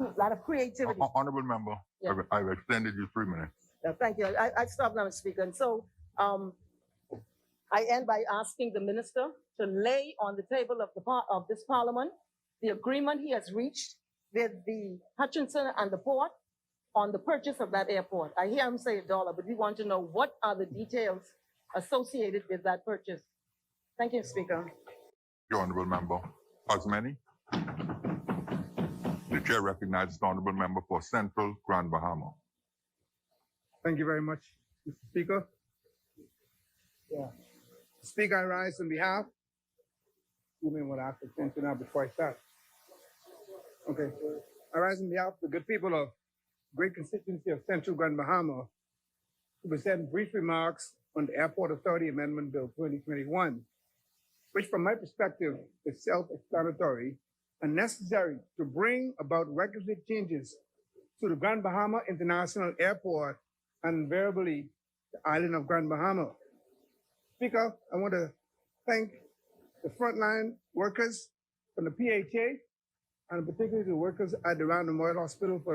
A lot of creativity. Honorable member, yeah. I've extended you 3 minutes. Thank you. I stopped now, Mr. Speaker. And so I end by asking the minister to lay on the table of this parliament the agreement he has reached with the Hutchinson and the port, on the purchase of that airport. I hear him say $1, but we want to know what are the details associated with that purchase. Thank you, Speaker. The honorable member Osmani. The chair recognizes the honorable member for Central Grand Bahama. Thank you very much, Mr. Speaker. Speaker, I rise on behalf. You may want to ask attention now before I start. Okay. I rise on behalf of the good people of great constituency of Central Grand Bahama to present brief remarks on the Airport Authority Amendment Bill 2021, which from my perspective is self-explanatory and necessary to bring about requisite changes to the Grand Bahama International Airport and invariably the island of Grand Bahama. Speaker, I want to thank the frontline workers from the PHA and particularly the workers at the Rand Memorial Hospital for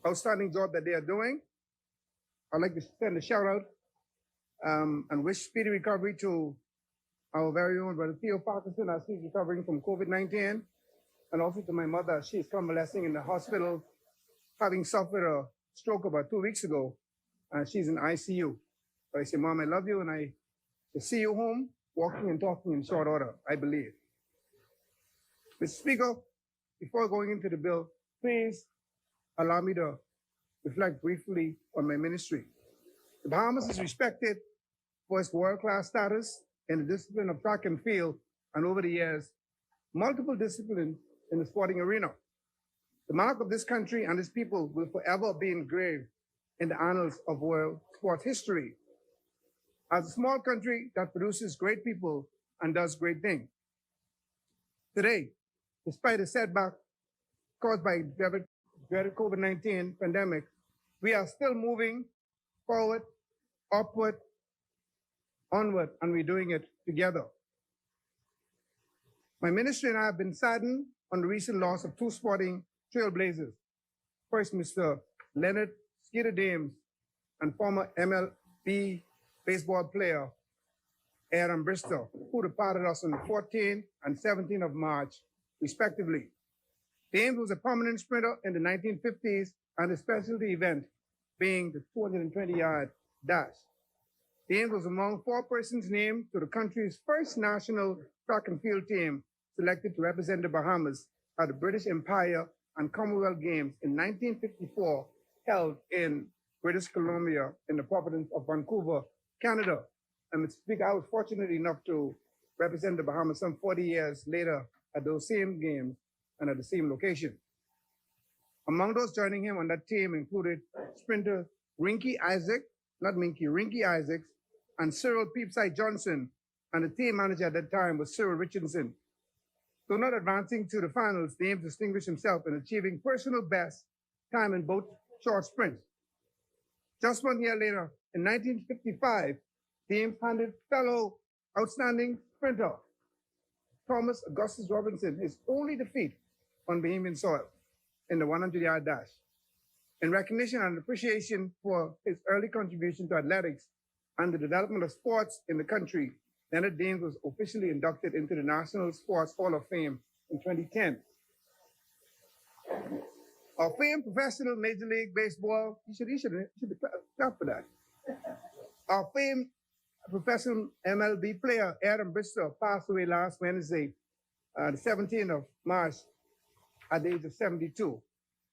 the outstanding job that they are doing. I'd like to send a shout out and wish speedy recovery to our very own brother Theo Parkinson as he's recovering from COVID-19, and also to my mother. She's convalescing in the hospital, having suffered a stroke about 2 weeks ago, and she's in ICU. So I say, Mom, I love you, and I see you home, walking and talking in short order, I believe. Mr. Speaker, before going into the bill, please allow me to reflect briefly on my ministry. The Bahamas is respected for its world-class status in the discipline of track and field, and over the years, multiple disciplines in the sporting arena. The mark of this country and its people will forever be engraved in the annals of world sports history. As a small country that produces great people and does great things. Today, despite a setback caused by the COVID-19 pandemic, we are still moving forward, upward, onward, and we're doing it together. My ministry and I have been saddened on the recent loss of two sporting trailblazers. First, Mr. Leonard Skeeter Dames and former MLB baseball player Aaron Bristow, who departed us on the 14th and 17th of March, respectively. Dames was a prominent sprinter in the 1950s and a specialty event being the 220-yard dash. Dames was among 4 persons named to the country's first national track and field team selected to represent the Bahamas at the British Empire and Commonwealth Games in 1954, held in British Columbia in the province of Vancouver, Canada. And Mr. Speaker, I was fortunate enough to represent the Bahamas some 40 years later at those same games and at the same location. Among those joining him on that team included sprinter Rinky Isaacs, and Cyril Peepside Johnson, and the team manager at that time was Cyril Richardson. Though not advancing to the finals, Dames distinguished himself in achieving personal best time in both short sprints. Just 1 year later, in 1955, Dames handed fellow outstanding sprinter Thomas Augustus Robinson his only defeat on Bahamian soil in the 100-yard dash. In recognition and appreciation for his early contribution to athletics and the development of sports in the country, Leonard Dames was officially inducted into the National Sports Hall of Fame in 2010. Our famed professional Major League Baseball, you should be clap for that. Our famed professional MLB player, Aaron Bristow, passed away last Wednesday, the 17th of March, at the age of 72,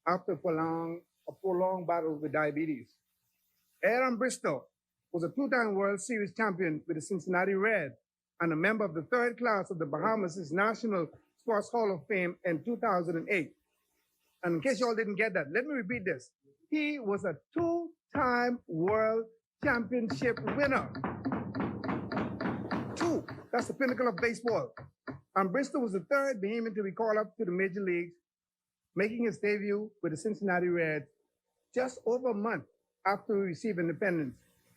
after a prolonged battle with diabetes. Aaron Bristow was a 2-time World Series champion with the Cincinnati Reds and a member of the 3rd class of the Bahamas' National Sports Hall of Fame in 2008. And in case you all didn't get that, let me repeat this. He was a 2-time World Championship winner. 2, that's the pinnacle of baseball. And Bristow was the 3rd Bahamian to be called up to the major leagues, making his debut with the Cincinnati Reds just over a month after we received independence,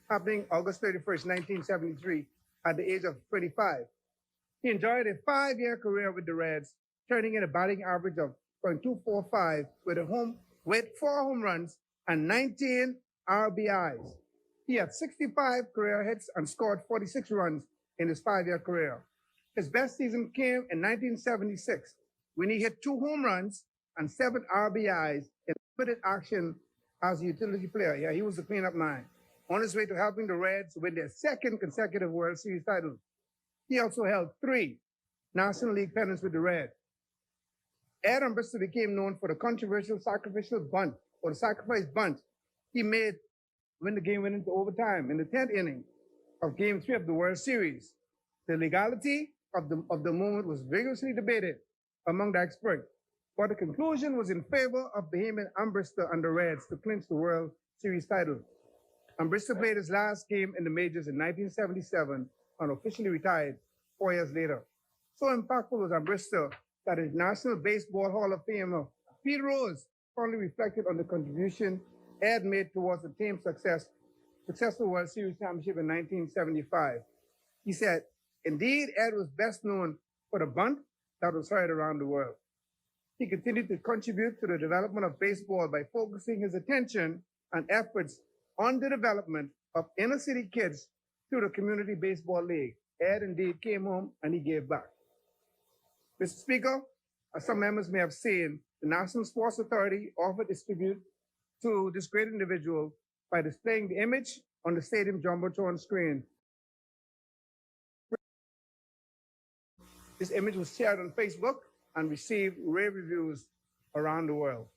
happening August 31st, 1973, at the age of 25. He enjoyed a 5-year career with the Reds, turning in a batting average of .245 with 4 home runs and 19 RBIs. He had 65 career hits and scored 46 runs in his 5-year career. His best season came in 1976, when he hit 2 home runs and 7 RBIs in limited action as a utility player. Yeah, he was the cleanup man on his way to helping the Reds win their second consecutive World Series title. He also held 3 National League pennants with the Reds. Ed Umbrister became known for the controversial sacrificial bunt, or the sacrifice bunt he made when the game went into overtime in the 10th inning of Game 3 of the World Series. The legality of the moment was vigorously debated among the experts, but the conclusion was in favor of Bahamian Umbrister and the Reds to clinch the World Series title. Umbrister played his last game in the majors in 1977 and officially retired 4 years later. So impactful was Umbrister that his National Baseball Hall of Famer, Pete Rose, fondly reflected on the contribution Ed made towards the team's successful World Series championship in 1975. He said, "Indeed, Ed was best known for the bunt that was heard around the world." He continued to contribute to the development of baseball by focusing his attention and efforts on the development of inner city kids through the Community Baseball League. Ed indeed came home and he gave back. Mr. Speaker, as some members may have seen, the National Sports Authority offered this tribute to this great individual by displaying the image on the stadium jumbotron screen. This image was shared on Facebook and received rave reviews around the world.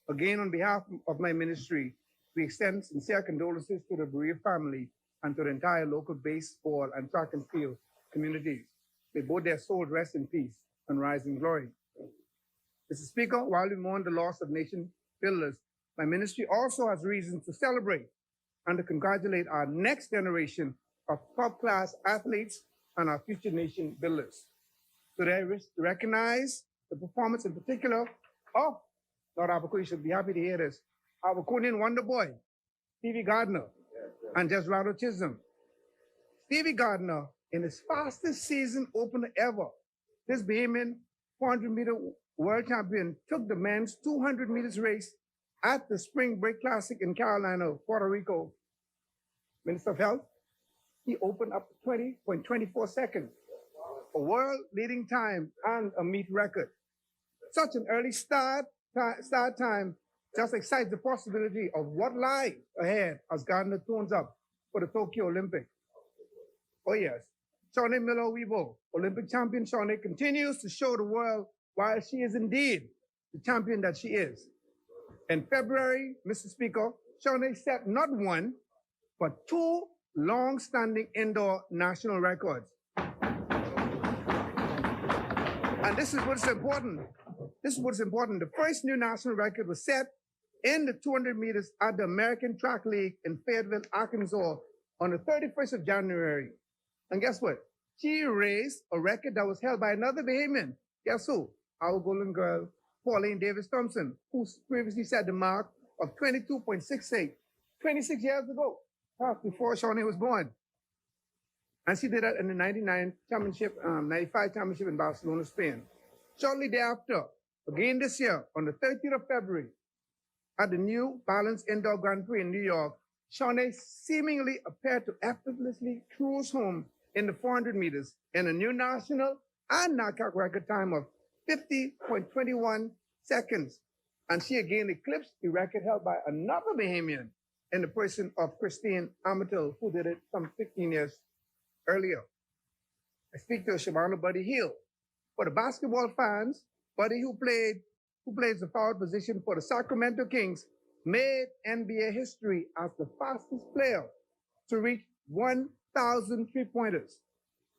Again, on behalf of my ministry, we extend sincere condolences to the bereaved family and to the entire local baseball and track and field communities. May both their souls rest in peace and rise in glory. Mr. Speaker, while we mourn the loss of nation builders, my ministry also has reason to celebrate and to congratulate our next generation of top-class athletes and our future nation builders. Today, I wish to recognize the performance in particular of, Lord Abaku, you should be happy to hear this, Abakunian Wonder Boy, Stevie Gardner, and Desrado Chisholm. Stevie Gardner, in his fastest season opener ever, this Bahamian 400-meter world champion took the men's 200 meters race at the Spring Break Classic in Carolina, Puerto Rico. Minister of Health, he opened up 20.24 seconds, a world-leading time and a meet record. Such an early start time just excites the possibility of what lies ahead as Gardner turns up for the Tokyo Olympics. Oh yes, Shawnee Miller-Weebo, Olympic champion Shawnee, continues to show the world why she is indeed the champion that she is. In February, Mr. Speaker, Shawnee set not 1, but 2 long-standing indoor national records. And this is what's important. This is what's important. The first new national record was set in the 200 meters at the American Track League in Fayetteville, Arkansas on the 31st of January. And guess what? She raised a record that was held by another Bahamian. Guess who? Our golden girl, Pauline Davis Thompson, who previously set the mark of 22.68 26 years ago, before Shawnee was born. And she did that in the 95 championship in Barcelona, Spain. Shortly thereafter, again this year, on the 30th of February, at the New Balance Indoor Grand Prix in New York, Shawnee seemingly appeared to effortlessly cruise home in the 400 meters in a new national and NACAC record time of 50.21 seconds. And she again eclipsed the record held by another Bahamian in the person of Christine Amatil, who did it some 15 years earlier. I speak to Shabana Buddy Hill. For the basketball fans, Buddy, who plays the forward position for the Sacramento Kings, made NBA history as the fastest player to reach 1,000 three-pointers.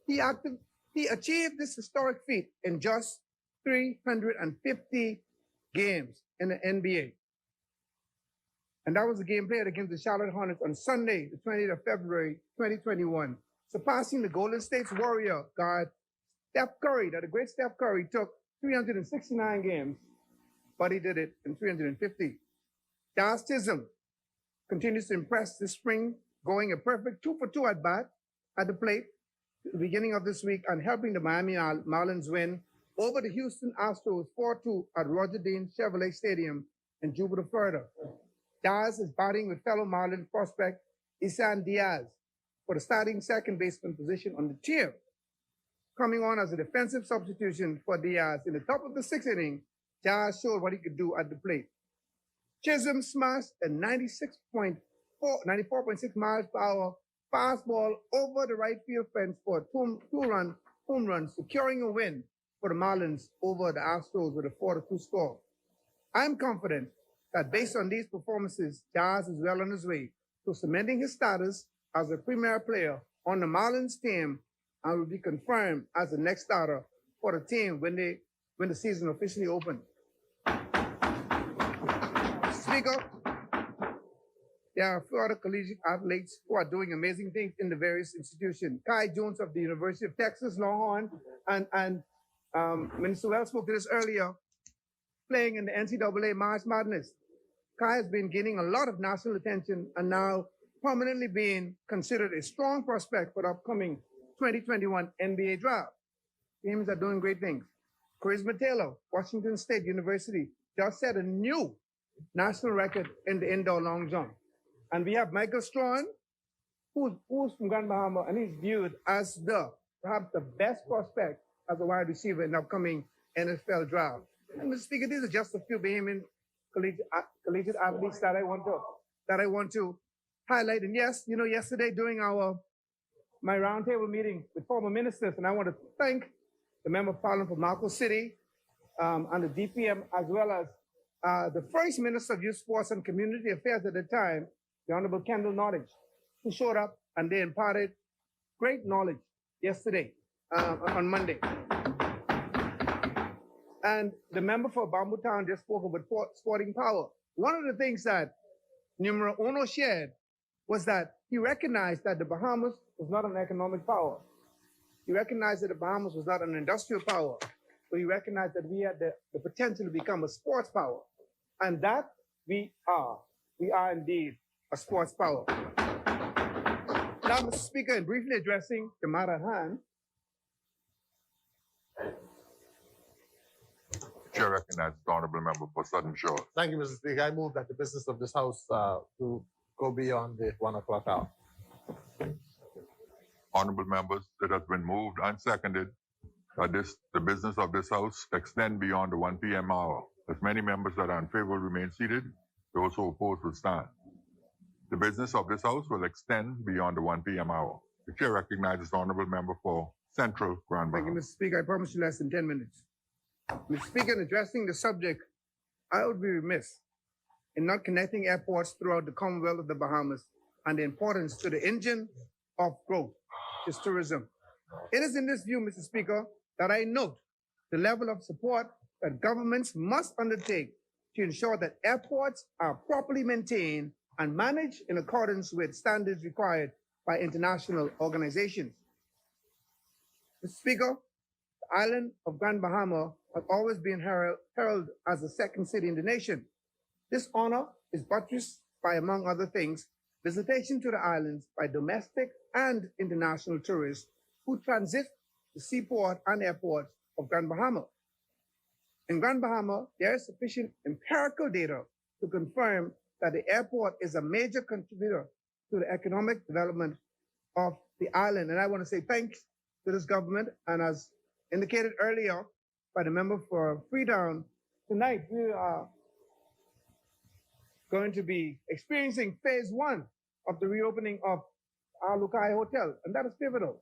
He achieved this historic feat in just 350 games in the NBA. And that was the game played against the Charlotte Hornets on Sunday, the 20th of February, 2021, surpassing the Golden State Warrior guard Steph Curry, that the great Steph Curry took 369 games, but he did it in 350. Daz Chisholm continues to impress this spring, going a perfect 2-for-2 at bat at the plate at the beginning of this week and helping the Miami Marlins win over the Houston Astros 4-2 at Roger Dean Chevrolet Stadium in Jupiter, Florida. Daz is batting with fellow Marlins prospect Isan Diaz for the starting second baseman position on the tier, coming on as a defensive substitution for Diaz. In the top of the 6th inning, Diaz showed what he could do at the plate. Chisholm smashed a 94.6 miles per hour fastball over the right field fence for a two-run home run, securing a win for the Marlins over the Astros with a 4-2 score. I'm confident that based on these performances, Jazz is well on his way to cementing his status as a premier player on the Marlins team and will be confirmed as the next starter for the team when the season officially opens. Speaker, there are a few other collegiate athletes who are doing amazing things in the various institutions. Kai Jones of the University of Texas, Longhorn, and Minister Wells spoke to this earlier, playing in the NCAA March Madness. Kai has been gaining a lot of national attention and now permanently being considered a strong prospect for the upcoming 2021 NBA draft. Teams are doing great things. Charisma Taylor, Washington State University, just set a new national record in the indoor long jump. And we have Michael Strawn, who's from Grand Bahama, and he's viewed as perhaps the best prospect as a wide receiver in the upcoming NFL draft. And Mr. Speaker, these are just a few Bahamian collegiate athletes that I want to highlight. And yes, yesterday during my roundtable meeting with former ministers, and I want to thank the member of Parliament for Marco City and the DPM, as well as the first Minister of Youth, Sports and Community Affairs at the time, the Honorable Kendall Nottage, who showed up and they imparted great knowledge yesterday on Monday. And the member for Bamboo Town just spoke about sporting power. One of the things that Numero Uno shared was that he recognized that the Bahamas was not an economic power. He recognized that the Bahamas was not an industrial power, but he recognized that we had the potential to become a sports power. And that we are. We are indeed a sports power. Now, Mr. Speaker, in briefly addressing the matter at hand, Chair recognizes the honorable member for Southern Shores. Thank you, Mr. Speaker. I move that the business of this House to go beyond the 1 o'clock hour. Honorable members, it has been moved and seconded that the business of this House extend beyond the 1 p.m. hour. As many members that are in favor will remain seated, those who oppose will stand. The business of this House will extend beyond the 1 p.m. hour. The chair recognizes the honorable member for Central Grand thank you, Bahama. Mr. Speaker. I promise you less than 10 minutes. Mr. Speaker, in addressing the subject, I would be remiss in not connecting airports throughout the Commonwealth of the Bahamas and the importance to the engine of growth, which is tourism. It is in this view, Mr. Speaker, that I note the level of support that governments must undertake to ensure that airports are properly maintained and managed in accordance with standards required by international organizations. Mr. Speaker, the island of Grand Bahama has always been heralded as the second city in the nation. This honor is buttressed by, among other things, visitation to the islands by domestic and international tourists who transit the seaport and airport of Grand Bahama. In Grand Bahama, there is sufficient empirical data to confirm that the airport is a major contributor to the economic development of the island. And I want to say thanks to this government. And as indicated earlier by the member for Freetown, tonight we are going to be experiencing phase 1 of the reopening of our Lukai Hotel. And that is pivotal.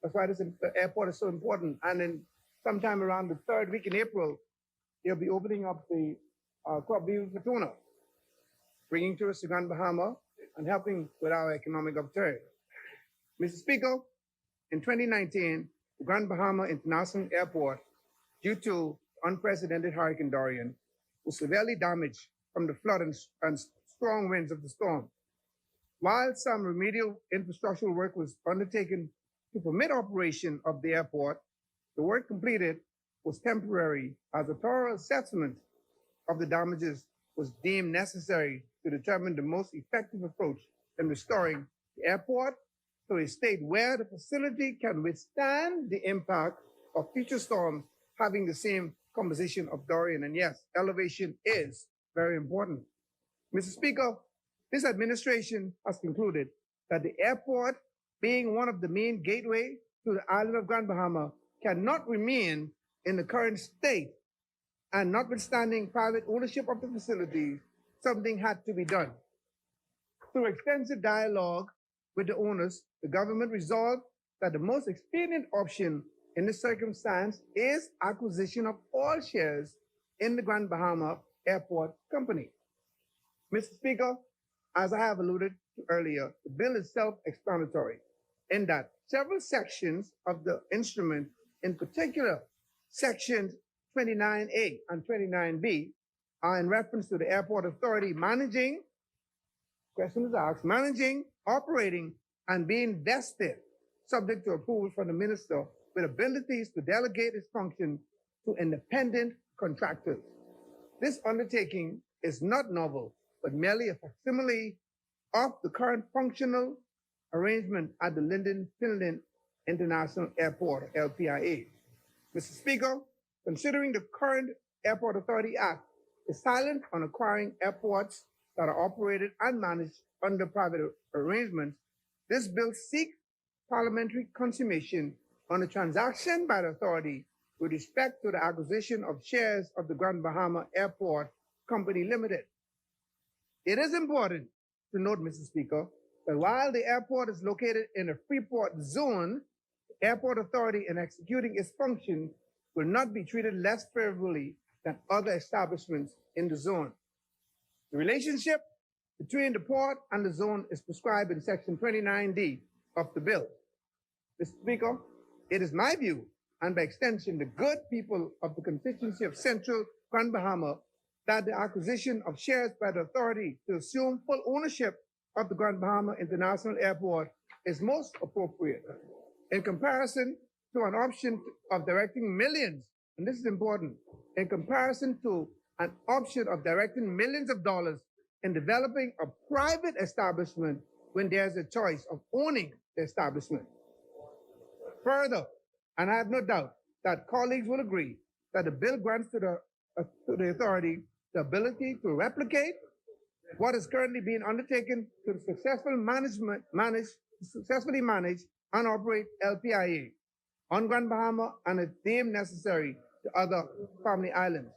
That's why the airport is so important. And then sometime around the 3rd week in April, they'll be opening up the Club Viva Fortuna, bringing tourists to Grand Bahama and helping with our economic upturn. Mr. Speaker, in 2019, the Grand Bahama International Airport, due to unprecedented Hurricane Dorian, was severely damaged from the flood and strong winds of the storm. While some remedial infrastructural work was undertaken to permit operation of the airport, the work completed was temporary as a thorough assessment of the damages was deemed necessary to determine the most effective approach in restoring the airport to a state where the facility can withstand the impact of future storms having the same composition of Dorian. And yes, elevation is very important. Mr. Speaker, this administration has concluded that the airport, being one of the main gateway to the island of Grand Bahama, cannot remain in the current state and notwithstanding private ownership of the facilities, something had to be done. Through extensive dialogue with the owners, the government resolved that the most expedient option in this circumstance is acquisition of all shares in the Grand Bahama Airport Company. Mr. Speaker, as I have alluded to earlier, the bill is self-explanatory in that several sections of the instrument, in particular sections 29A and 29B, are in reference to the airport authority managing, question is asked, managing, operating, and being vested, subject to approval from the minister, with abilities to delegate its function to independent contractors. This undertaking is not novel, but merely a facsimile of the current functional arrangement at the Linden Finland International Airport, LPIA. Mr. Speaker, considering the current Airport Authority Act is silent on acquiring airports that are operated and managed under private arrangements, this bill seeks parliamentary consummation on a transaction by the authority with respect to the acquisition of shares of the Grand Bahama Airport Company Limited. It is important to note, Mr. Speaker, that while the airport is located in a Freeport zone, the airport authority in executing its function will not be treated less favorably than other establishments in the zone. The relationship between the port and the zone is prescribed in Section 29D of the bill. Mr. Speaker, it is my view, and by extension, the good people of the constituency of Central Grand Bahama, that the acquisition of shares by the authority to assume full ownership of the Grand Bahama International Airport is most appropriate. In comparison to an option of directing millions, and this is important, in comparison to an option of directing millions of dollars in developing a private establishment when there's a choice of owning the establishment. Further, and I have no doubt that colleagues will agree that the bill grants to the authority the ability to replicate what is currently being undertaken to successfully manage and operate LPIA on Grand Bahama and if deemed necessary to other family islands.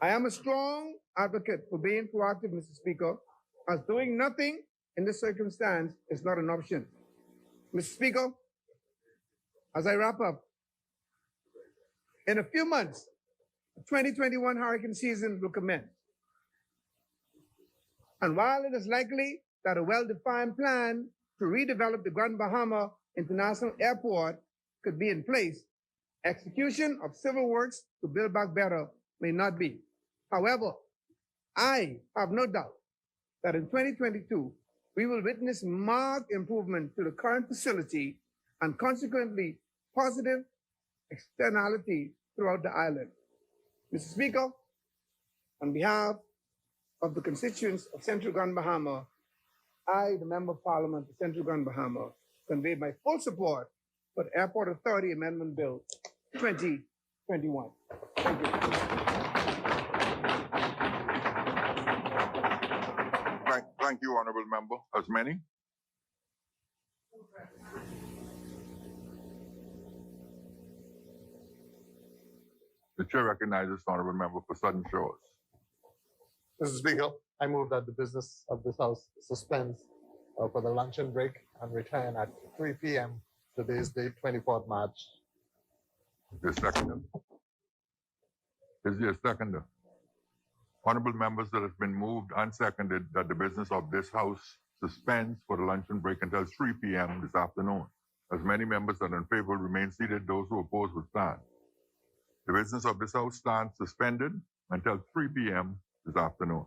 I am a strong advocate for being proactive, Mr. Speaker, as doing nothing in this circumstance is not an option. Mr. Speaker, as I wrap up, in a few months, the 2021 hurricane season will commence. And while it is likely that a well-defined plan to redevelop the Grand Bahama International Airport could be in place, execution of civil works to build back better may not be. However, I have no doubt that in 2022, we will witness marked improvement to the current facility and consequently positive externality throughout the island. Mr. Speaker, on behalf of the constituents of Central Grand Bahama, I, the Member of Parliament of Central Grand Bahama, convey my full support for the Airport Authority Amendment Bill 2021. Thank you. Thank you, Honorable Member. As many? The chair recognizes the Honorable Member for Southern Shores. Mr. Speaker, I move that the business of this House suspends for the luncheon break and return at 3 p.m. today's date, 24th March. Is there a seconder? Is there a seconder? Honorable members, that has been moved and seconded that the business of this House suspends for the luncheon break until 3 p.m. this afternoon. As many members that are in favor remain seated, those who oppose will stand. The business of this House stands suspended until 3 p.m. this afternoon.